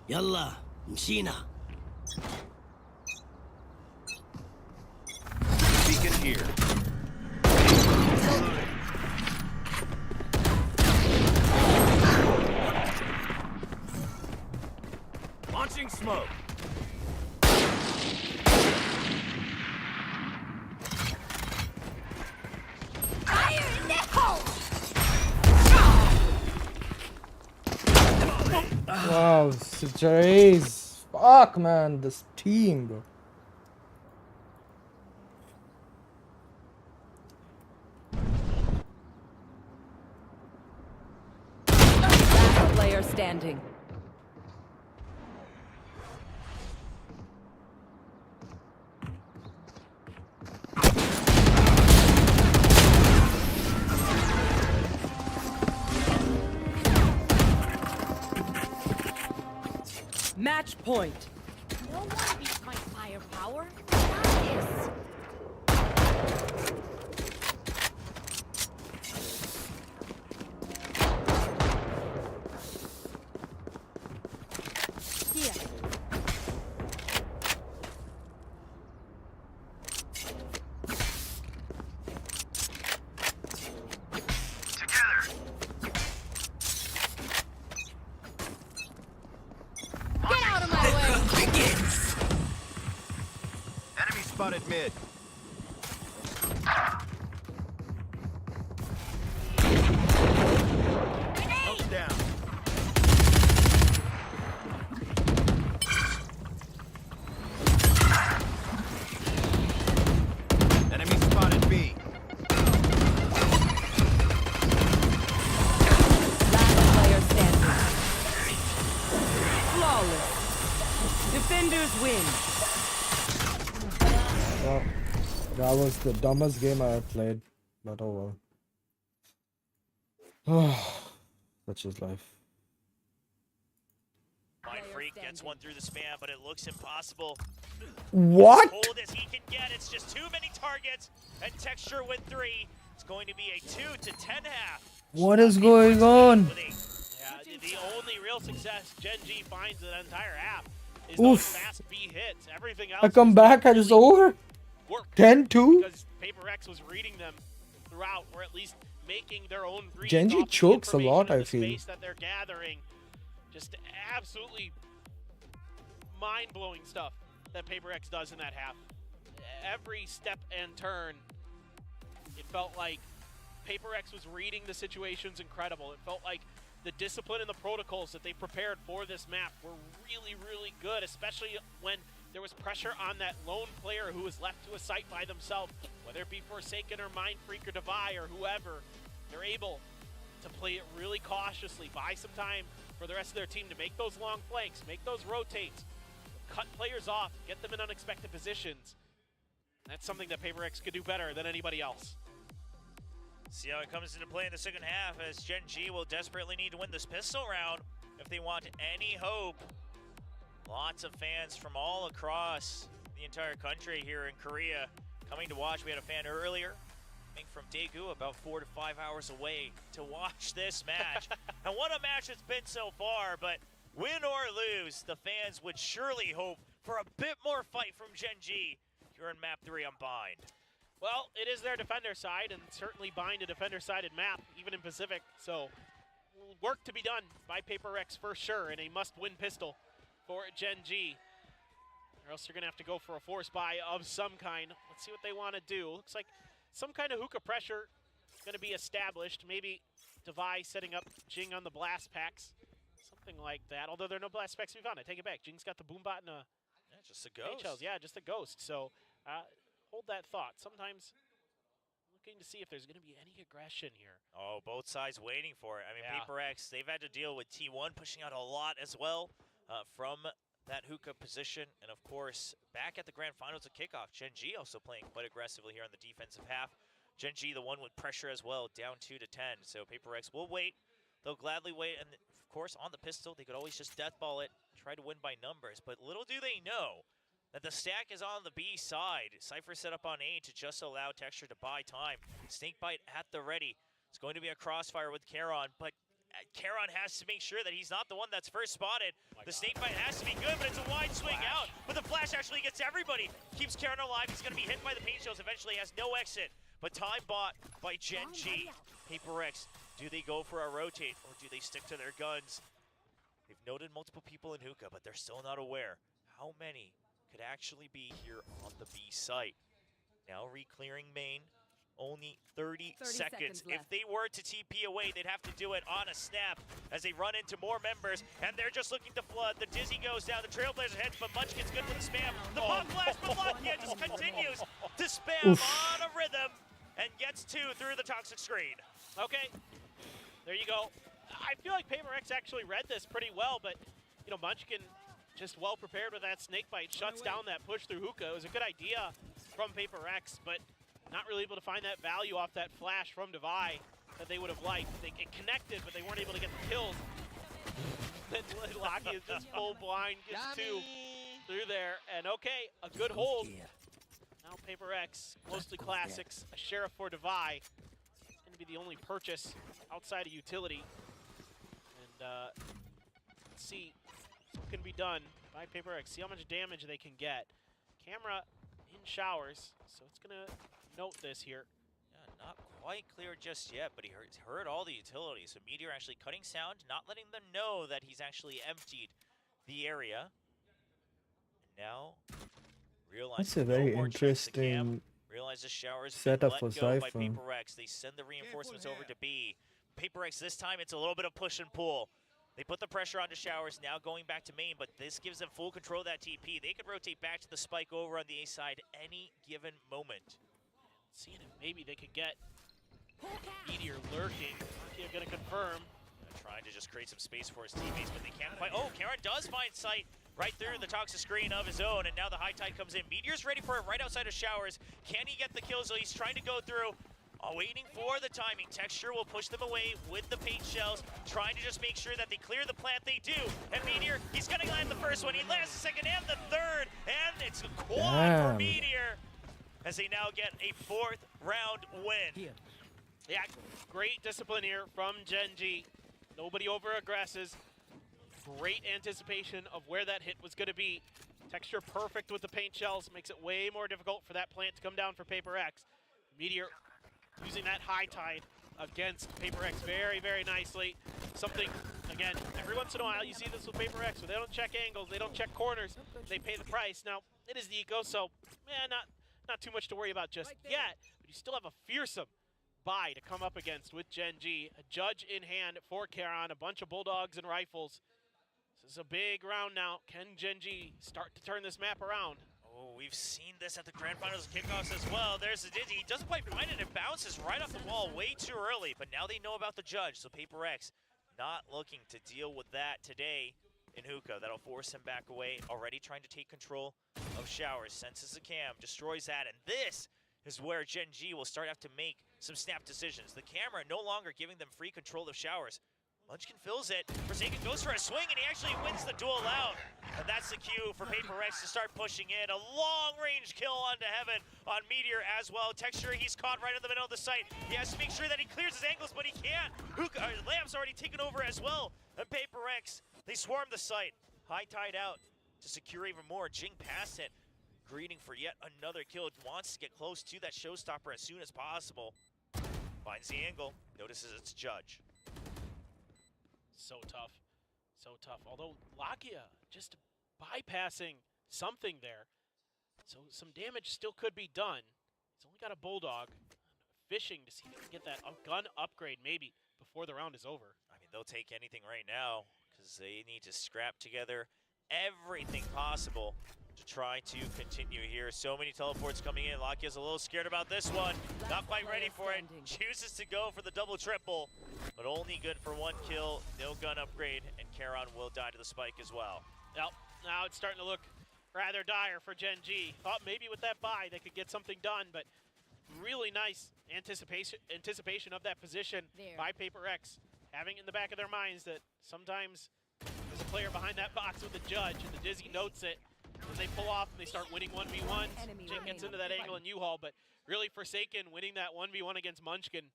Yalla, mshina. Beacon here. Launching smoke. Fire in the hole! Wow, Jerry's. Fuck, man, this team, bro. Last player standing. Match point. No one beats my firepower. Got this. Here. Get out of my way! Begins. Enemy spotted mid. Smoke's down. Enemy spotted B. Last player standing. Flawless. Defenders win. Well, that was the dumbest game I have played, but oh well. Such is life. Mind Freak gets one through the spam, but it looks impossible. What? As cold as he can get, it's just too many targets, and Texture with 3. It's going to be a 2 to 10 half. What is going on? Yeah, the only real success Gen G finds in the entire app is Oof. those fast B hits. Everything else I come back, I just over. worked 10-2. because Paper X was reading them throughout, or at least making their own reads Gen G off the chokes a information lot, in I the feel. space that they're gathering. Just absolutely mind-blowing stuff that Paper X does in that half. Every step and turn, it felt like Paper X was reading the situations incredible. It felt like the discipline and the protocols that they prepared for this map were really, really good, especially when there was pressure on that lone player who was left to a site by themselves, whether it be Forsaken or Mind Freak or Devi or whoever. They're able to play it really cautiously, buy some time for the rest of their team to make those long flanks, make those rotates, cut players off, get them in unexpected positions. That's something that Paper X could do better than anybody else. See how it comes into play in the second half, as Gen G will desperately need to win this pistol round if they want any hope. Lots of fans from all across the entire country here in Korea coming to watch. We had a fan earlier, I think from Daegu, about 4 to 5 hours away to watch this match. And what a match it's been so far, but win or lose, the fans would surely hope for a bit more fight from Gen G here in map 3 on Bind. Well, it is their defender side, and certainly Bind a defender-sided map, even in Pacific. So, work to be done by Paper X for sure, and a must-win pistol for Gen G. Or else they're going to have to go for a force buy of some kind. Let's see what they want to do. Looks like some kind of hookah pressure is going to be established. Maybe Devi setting up Jing on the blast packs. Something like that. Although there are no blast packs to be found. I take it back. Jing's got the boombot and a... Yeah, just a ghost. HLs. Yeah, just a ghost. So, hold that thought. Sometimes looking to see if there's going to be any aggression here. Oh, both sides waiting for it. I mean, Yeah. Paper X, they've had to deal with T1 pushing out a lot as well from that hookah position. And of course, back at the grand finals of kickoff, Gen G also playing quite aggressively here on the defensive half. Gen G, the one with pressure as well, down 2 to 10. So Paper X will wait. They'll gladly wait. And of course, on the pistol, they could always just deathball it, try to win by numbers. But little do they know that the stack is on the B side. Cypher set up on A to just allow Texture to buy time. Snakebite at the ready. It's going to be a crossfire with Charon, but Charon has to make sure that he's not the one that's first spotted. The Snakebite has to be good, but it's a wide swing out. But the flash actually gets everybody. Keeps Charon alive. He's going to be hit by the paint shells. Eventually has no exit. But time bought by Gen G. Paper X, do they go for a rotate or do they stick to their guns? They've noted multiple people in hookah, but they're still not aware how many could actually be here on the B site. Now re-clearing main, only 30 seconds. If left. they were to TP away, they'd have to do it on a snap as they run into more members, and they're just looking to flood. The Dizzy goes down, the Trailblazer heads, but Munchkin's good with the spam. The pop blast, but Lakia just continues to spam on a rhythm and gets 2 through the toxic screen. Okay, there you go. I feel like Paper X actually read this pretty well, but you know, Munchkin just well prepared with that snake bite, shuts down that push through hookah. It was a good idea from Paper X, but not really able to find that value off that flash from Devi that they would have liked. It connected, but they weren't able to get the kills. Then Lakia is just full blind, gets 2 through there, and okay, a good hold. Now Paper X, mostly classics, a Sheriff for Devi. It's going to be the only purchase outside of utility. And let's see what can be done by Paper X. See how much damage they can get. Camera in showers, so it's going to note this here. Yeah, not quite clear just yet, but he heard all the utilities. So Meteor actually cutting sound, not letting them know that he's actually emptied the area. And now realizes That's a very no more checks to Cam. interesting Realizes showers setup let for go by Cypher. Paper X. They send the reinforcements over to B. Paper X this time, it's a little bit of push and pull. They put the pressure onto showers, now going back to main, but this gives them full control of that TP. They could rotate back to the spike over on the A side any given moment. Seeing if maybe they could get Meteor lurking. Lakia going to confirm. Trying to just create some space for his teammates, but they can't quite. Oh, Karen does find sight right through the toxic screen of his own, and now the high tide comes in. Meteor's ready for it right outside of showers. Can he get the kills? So he's trying to go through. Waiting for the timing. Texture will push them away with the paint shells, trying to just make sure that they clear the plant. They do. And Meteor, he's going to land the first one. He lands the second and the third. And it's a quad for Meteor as they now get a 4th round win. Yeah, great discipline here from Genji. Nobody over-aggresses. Great anticipation of where that hit was going to be. Texture perfect with the paint shells. Makes it way more difficult for that plant to come down for Paper X. Meteor using that high tide against Paper X very, very nicely. Something, again, every once in a while you see this with Paper X, where they don't check angles, they don't check corners, they pay the price. Now, it is the eco, so not too much to worry about just yet, but you still have a fearsome buy to come up against with Genji. A judge in hand for Karon, a bunch of bulldogs and rifles. This is a big round now. Can Genji start to turn this map around? Oh, we've seen this at the Grand Finals kickoffs as well. There's the Dizzy. He does play behind it and bounces right off the wall way too early, but now they know about the judge, so Paper X not looking to deal with that today in hookah. That'll force him back away, already trying to take control of showers. Senses the cam, destroys that, and this is where Genji will start to have to make some snap decisions. The camera no longer giving them free control of showers. Munchkin fills it. Forsaken goes for a swing, and he actually wins the duel out. And that's the cue for Paper X to start pushing in. A long-range kill onto Heaven on Meteor as well. Texture, he's caught right in the middle of the site. He has to make sure that he clears his angles, but he can't. Lamb's already taken over as well. And Paper X, they swarm the site. High tide out to secure even more. Jing past it, greeting for yet another kill. Wants to get close to that showstopper as soon as possible. Finds the angle, notices it's Judge. So tough. So tough. Although Lakia just bypassing something there. So some damage still could be done. He's only got a bulldog. Fishing to see if he can get that gun upgrade maybe before the round is over. I mean, they'll take anything right now because they need to scrap together everything possible to try to continue here. So many teleports coming in. Lakia's a little scared about this one. Not quite ready for it. Chooses to go for the double-triple, but only good for 1 kill. No gun upgrade, and Karon will die to the spike as well. Yep. Now it's starting to look rather dire for Genji. Thought maybe with that buy they could get something done, but really nice anticipation of that position by Paper X. Having in the back of their minds that sometimes there's a player behind that box with the judge, and the Dizzy notes it. When they pull off and they start winning 1v1s, Jake gets into that angle in U-Haul, but really Forsaken winning that 1v1 against Munchkin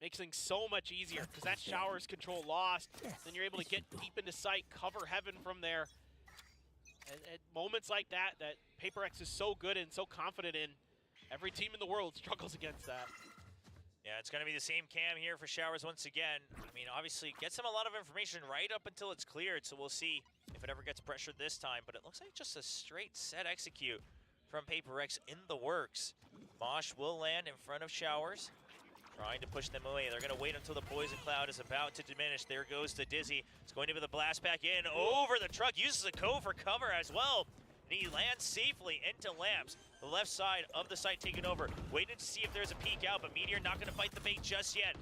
makes things so much easier because that showers control lost. Then you're able to get deep into sight, cover Heaven from there. And at moments like that Paper X is so good and so confident in, every team in the world struggles against that. Yeah, it's going to be the same cam here for Showers once again. I mean, obviously, gets him a lot of information right up until it's cleared, so we'll see if it ever gets pressured this time. But it looks like just a straight set execute from PaperX in the works. Mosh will land in front of Showers, trying to push them away. They're going to wait until the poison cloud is about to diminish. There goes to Dizzy. It's going to be the blast back in over the truck. Uses a cove for cover as well. And he lands safely into Lamps. The left side of the site taken over. Waiting to see if there's a peek out, but Meteor not going to fight the bait just yet.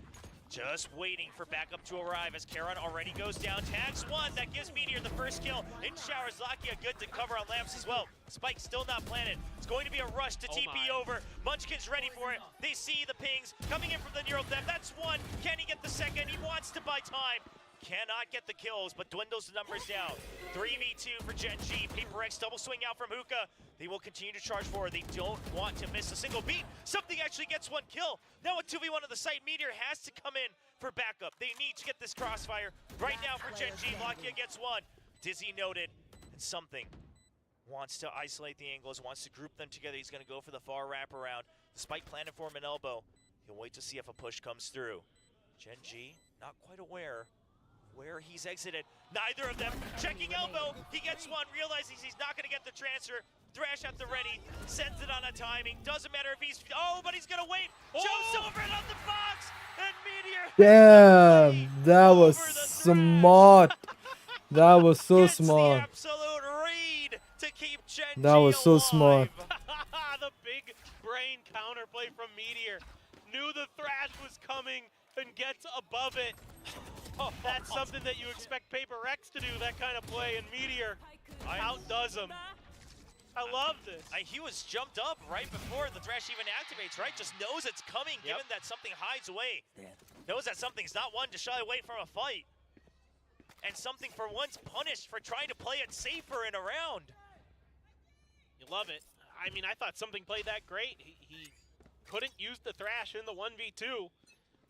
Just waiting for backup to arrive as Karon already goes down. Tags one, that gives Meteor the first kill. In Showers, Lakia good to cover on Lamps as well. Spike still not planted. It's going to be a rush to TP over. Munchkin's ready for it. They see the pings coming in from the neural theft. That's one. Can he get the second? He wants to buy time. Cannot get the kills, but dwindles the numbers down. 3v2 for Gen G. PaperX double swing out from Hookah. They will continue to charge forward. They don't want to miss a single beat. Something actually gets one kill. Now a 2v1 on the site. Meteor has to come in for backup. They need to get this crossfire right now for Gen G. Lakia gets one. Dizzy noted, and Something wants to isolate the angles, wants to group them together. He's going to go for the far wraparound. Despite planning for him an elbow, he'll wait to see if a push comes through. Gen G, not quite aware where he's exited. Neither of them checking elbow. He gets one, realizes he's not going to get the transfer. Thrash at the ready, sends it on a timing. Doesn't matter if he's, but he's going to wait. Jumps over it on the box, and Meteor. Damn, that was smart. That was so smart. Absolute read to keep Gen G That was so smart. The big brain counterplay from Meteor. Knew the thrash was coming and gets above it. That's something that you expect PaperX to do, that kind of play, and Meteor outdoes him. I love this. He was jumped up right before the thrash even activates, right? Just knows it's coming, given that Something hides away. Knows that Something's not one to shy away from a fight. And Something for once punished for trying to play it safer and around. You love it. I mean, I thought Something played that great. He couldn't use the thrash in the 1v2.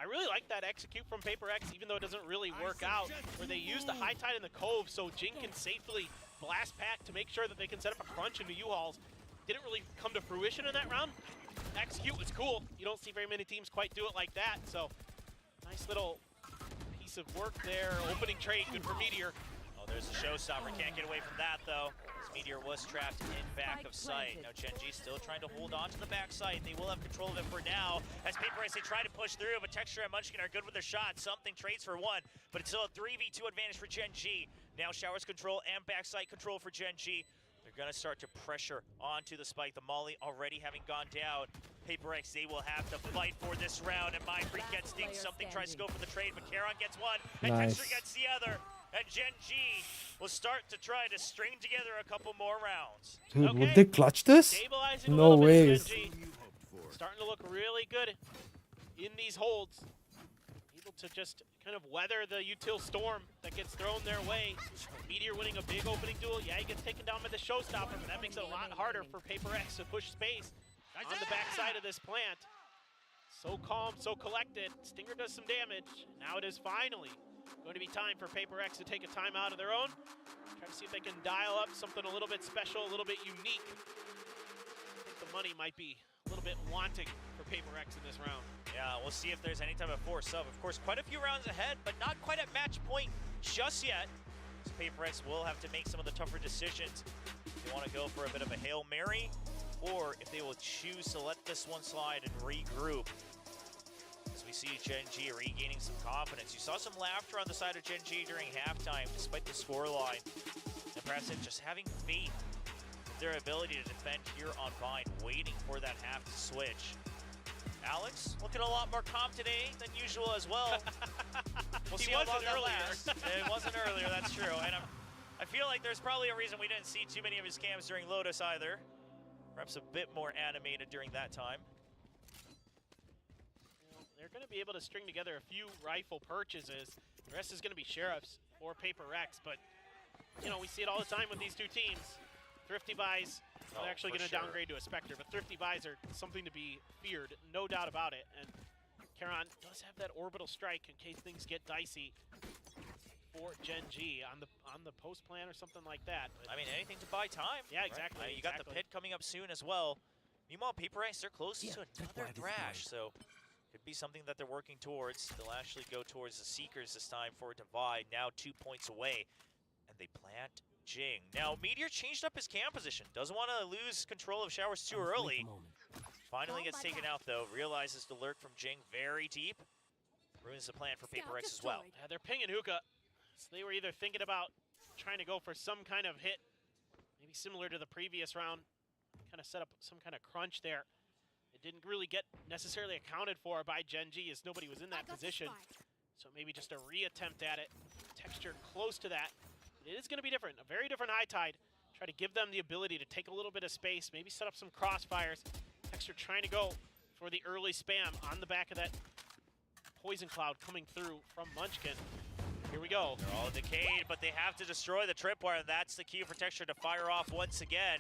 I really like that execute from PaperX, even though it doesn't really work out, where they use the high tide in the cove so Jing can safely blast pack to make sure that they can set up a crunch into U-Hauls. Didn't really come to fruition in that round. Execute was cool. You don't see very many teams quite do it like that, so nice little piece of work there. Opening trade, good for Meteor. Oh, there's a showstopper. Can't get away from that, though. Meteor was trapped in back of sight. Now Gen G still trying to hold on to the back side. They will have control of it for now. As PaperX, they try to push through, but Texture and Munchkin are good with their shots. Something trades for one, but it's still a 3v2 advantage for Gen G. Now Showers control and backside control for Gen G. They're going to start to pressure onto the spike. The Molly already having gone down. PaperX, they will have to fight for this round, and Mindfreak gets dinged. Something tries to go for the trade, but Karon gets one, and Texture gets the other. And Gen G will start to try to string together a couple more rounds. Dude, would they clutch this? Stabilizing No a little bit, ways. Gen G. Starting to look really good in these holds. Able to just kind of weather the util storm that gets thrown their way. Meteor winning a big opening duel. Yeah, he gets taken down by the showstopper, but that makes it a lot harder for PaperX to push space on the backside of this plant. So calm, so collected. Stinger does some damage. Now it is finally going to be time for PaperX to take a time out of their own. Try to see if they can dial up something a little bit special, a little bit unique. I think the money might be a little bit wanting for PaperX in this round. Yeah, we'll see if there's any type of force sub. Of course, quite a few rounds ahead, but not quite at match point just yet. So PaperX will have to make some of the tougher decisions. If they want to go for a bit of a Hail Mary, or if they will choose to let this one slide and regroup. As we see Gen G regaining some confidence. You saw some laughter on the side of Gen G during halftime, despite the scoreline. And perhaps just having faith in their ability to defend here on Vine, waiting for that half to switch. Alex, looking a lot more calm today than usual as well. We'll see how long that lasts. It wasn't earlier, that's true. And I feel like there's probably a reason we didn't see too many of his cams during Lotus either. Perhaps a bit more animated during that time. They're going to be able to string together a few rifle purchases. The rest is going to be Sheriffs or PaperX, but you know, we see it all the time with these two teams. Thrifty buys, they're actually going to downgrade to a Spectre, but thrifty buys are something to be feared, no doubt about it. And Karon does have that orbital strike in case things get dicey for Gen G on the post plan or something like that. But I mean, anything to buy time. Yeah, exactly. You got the pit coming up soon as well. Meanwhile, PaperX, they're close to another thrash, so could be something that they're working towards. They'll actually go towards the Seekers this time for a divide, now 2 points away. And they plant Jing. Now, Meteor changed up his cam position. Doesn't want to lose control of showers too early. Finally gets taken out, though. Realizes the lurk from Jing very deep. Ruins the plan for Paper X as well. Yeah, they're pinging hookah. So they were either thinking about trying to go for some kind of hit, maybe similar to the previous round, kind of set up some kind of crunch there. It didn't really get necessarily accounted for by Gen G as nobody was in that position. So maybe just a reattempt at it. Texture close to that. It is going to be different, a very different high tide. Try to give them the ability to take a little bit of space, maybe set up some crossfires. Texture trying to go for the early spam on the back of that poison cloud coming through from Munchkin. Here we go. They're all decayed, but they have to destroy the tripwire, and that's the key for Texture to fire off once again.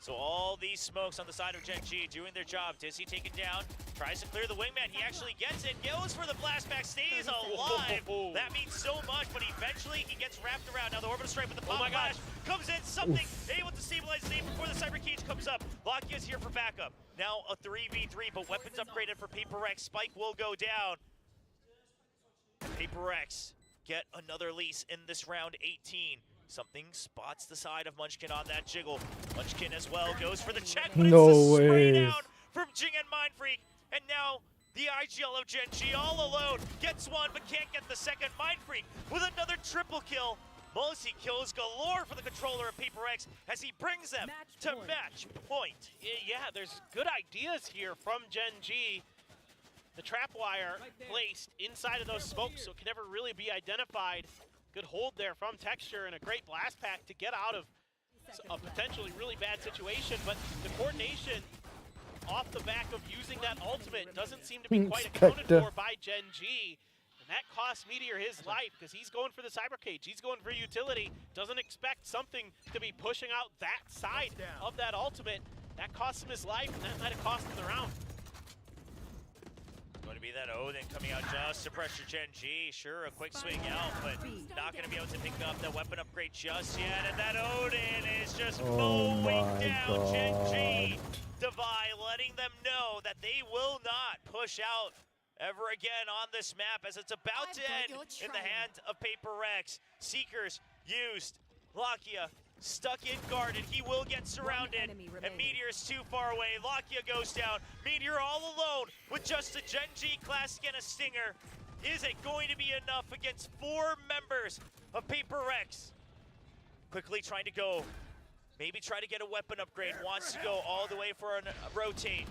So all these smokes on the side of Gen G doing their job. Dizzy taken down, tries to clear the wingman. He actually gets it, goes for the blast back, stays alive. That means so much, but eventually he gets wrapped around. Now the orbital strike with the pop flash comes in, something able to stabilize the name before the cyber cage comes up. Lockia's here for backup. Now a 3v3, but weapons upgraded for Paper X. Spike will go down. Paper X get another lease in this round 18. Something spots the side of Munchkin on that jiggle. Munchkin as well goes for the check, but No it's a spray way. down from Jing and Mindfreak. And now the IGL of Gen G all alone gets one, but can't get the second. Mindfreak with another triple kill. Multi kills galore for the controller of Paper X as he brings them to match point. Yeah, there's good ideas here from Gen G. The trap wire placed inside of those smokes so it can never really be identified. Good hold there from Texture and a great blast pack to get out of a potentially really bad situation, but the coordination off the back of using that ultimate doesn't seem to be quite accounted for by Gen G. And that costs Meteor his life because he's going for the cyber cage. He's going for utility. Doesn't expect something to be pushing out that side of that ultimate. That costs him his life, and that might have cost him the round. Going to be that Odin coming out just to pressure Gen G. Sure, a quick swing out, but not going to be able to pick up that weapon upgrade just yet. And that Odin is just mowing down Gen G. Devi letting them know that they will not push out ever again on this map as it's about to end in the hand of Paper X. Seekers used. Lakia stuck in guard, and he will get surrounded. And Meteor is too far away. Lakia goes down. Meteor all alone with just a Gen G Classic and a Stinger. Is it going to be enough against 4 members of Paper X? Quickly trying to go. Maybe try to get a weapon upgrade. Wants to go all the way for a rotate.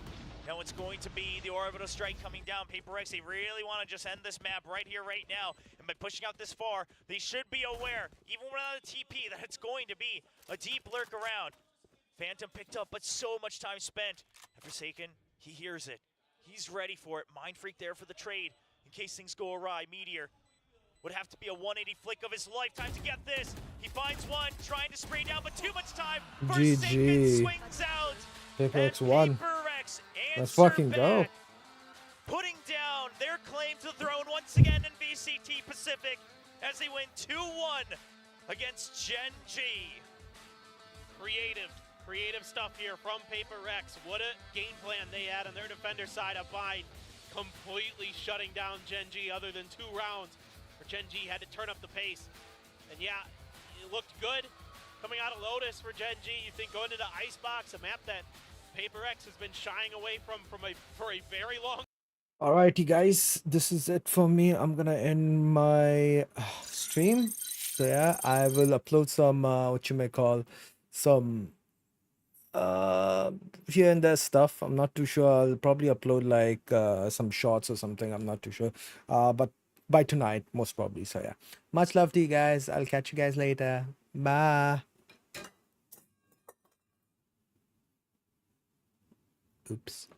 Now it's going to be the orbital strike coming down. Paper X, they really want to just end this map right here, right now. And by pushing out this far, they should be aware, even without a TP, that it's going to be a deep lurk around. Phantom picked up, but so much time spent. And Forsaken, he hears it. He's ready for it. Mindfreak there for the trade in case things go awry. Meteor would have to be a 180 flick of his lifetime to get this. He finds one, trying to spray down, but too much time. Forsaken GG. swings out. Paper And X won. Paper X Let's answer fucking go. back, putting down their claim to the throne once again in VCT Pacific as they win 2-1 against Gen G. Creative stuff here from Paper X. What a game plan they had on their defender side of Bind, completely shutting down Gen G other than 2 rounds where Gen G had to turn up the pace. And yeah, it looked good coming out of Lotus for Gen G. You think going into Icebox, a map that Paper X has been shying away from for a very long. Alrighty, guys, this is it for me. I'm gonna end my stream. So yeah, I will upload some what you may call some here and there stuff. I'm not too sure. I'll probably upload like some shorts or something. I'm not too sure. But by tonight, most probably. So yeah, much love to you guys. I'll catch you guys later. Bye. Oops.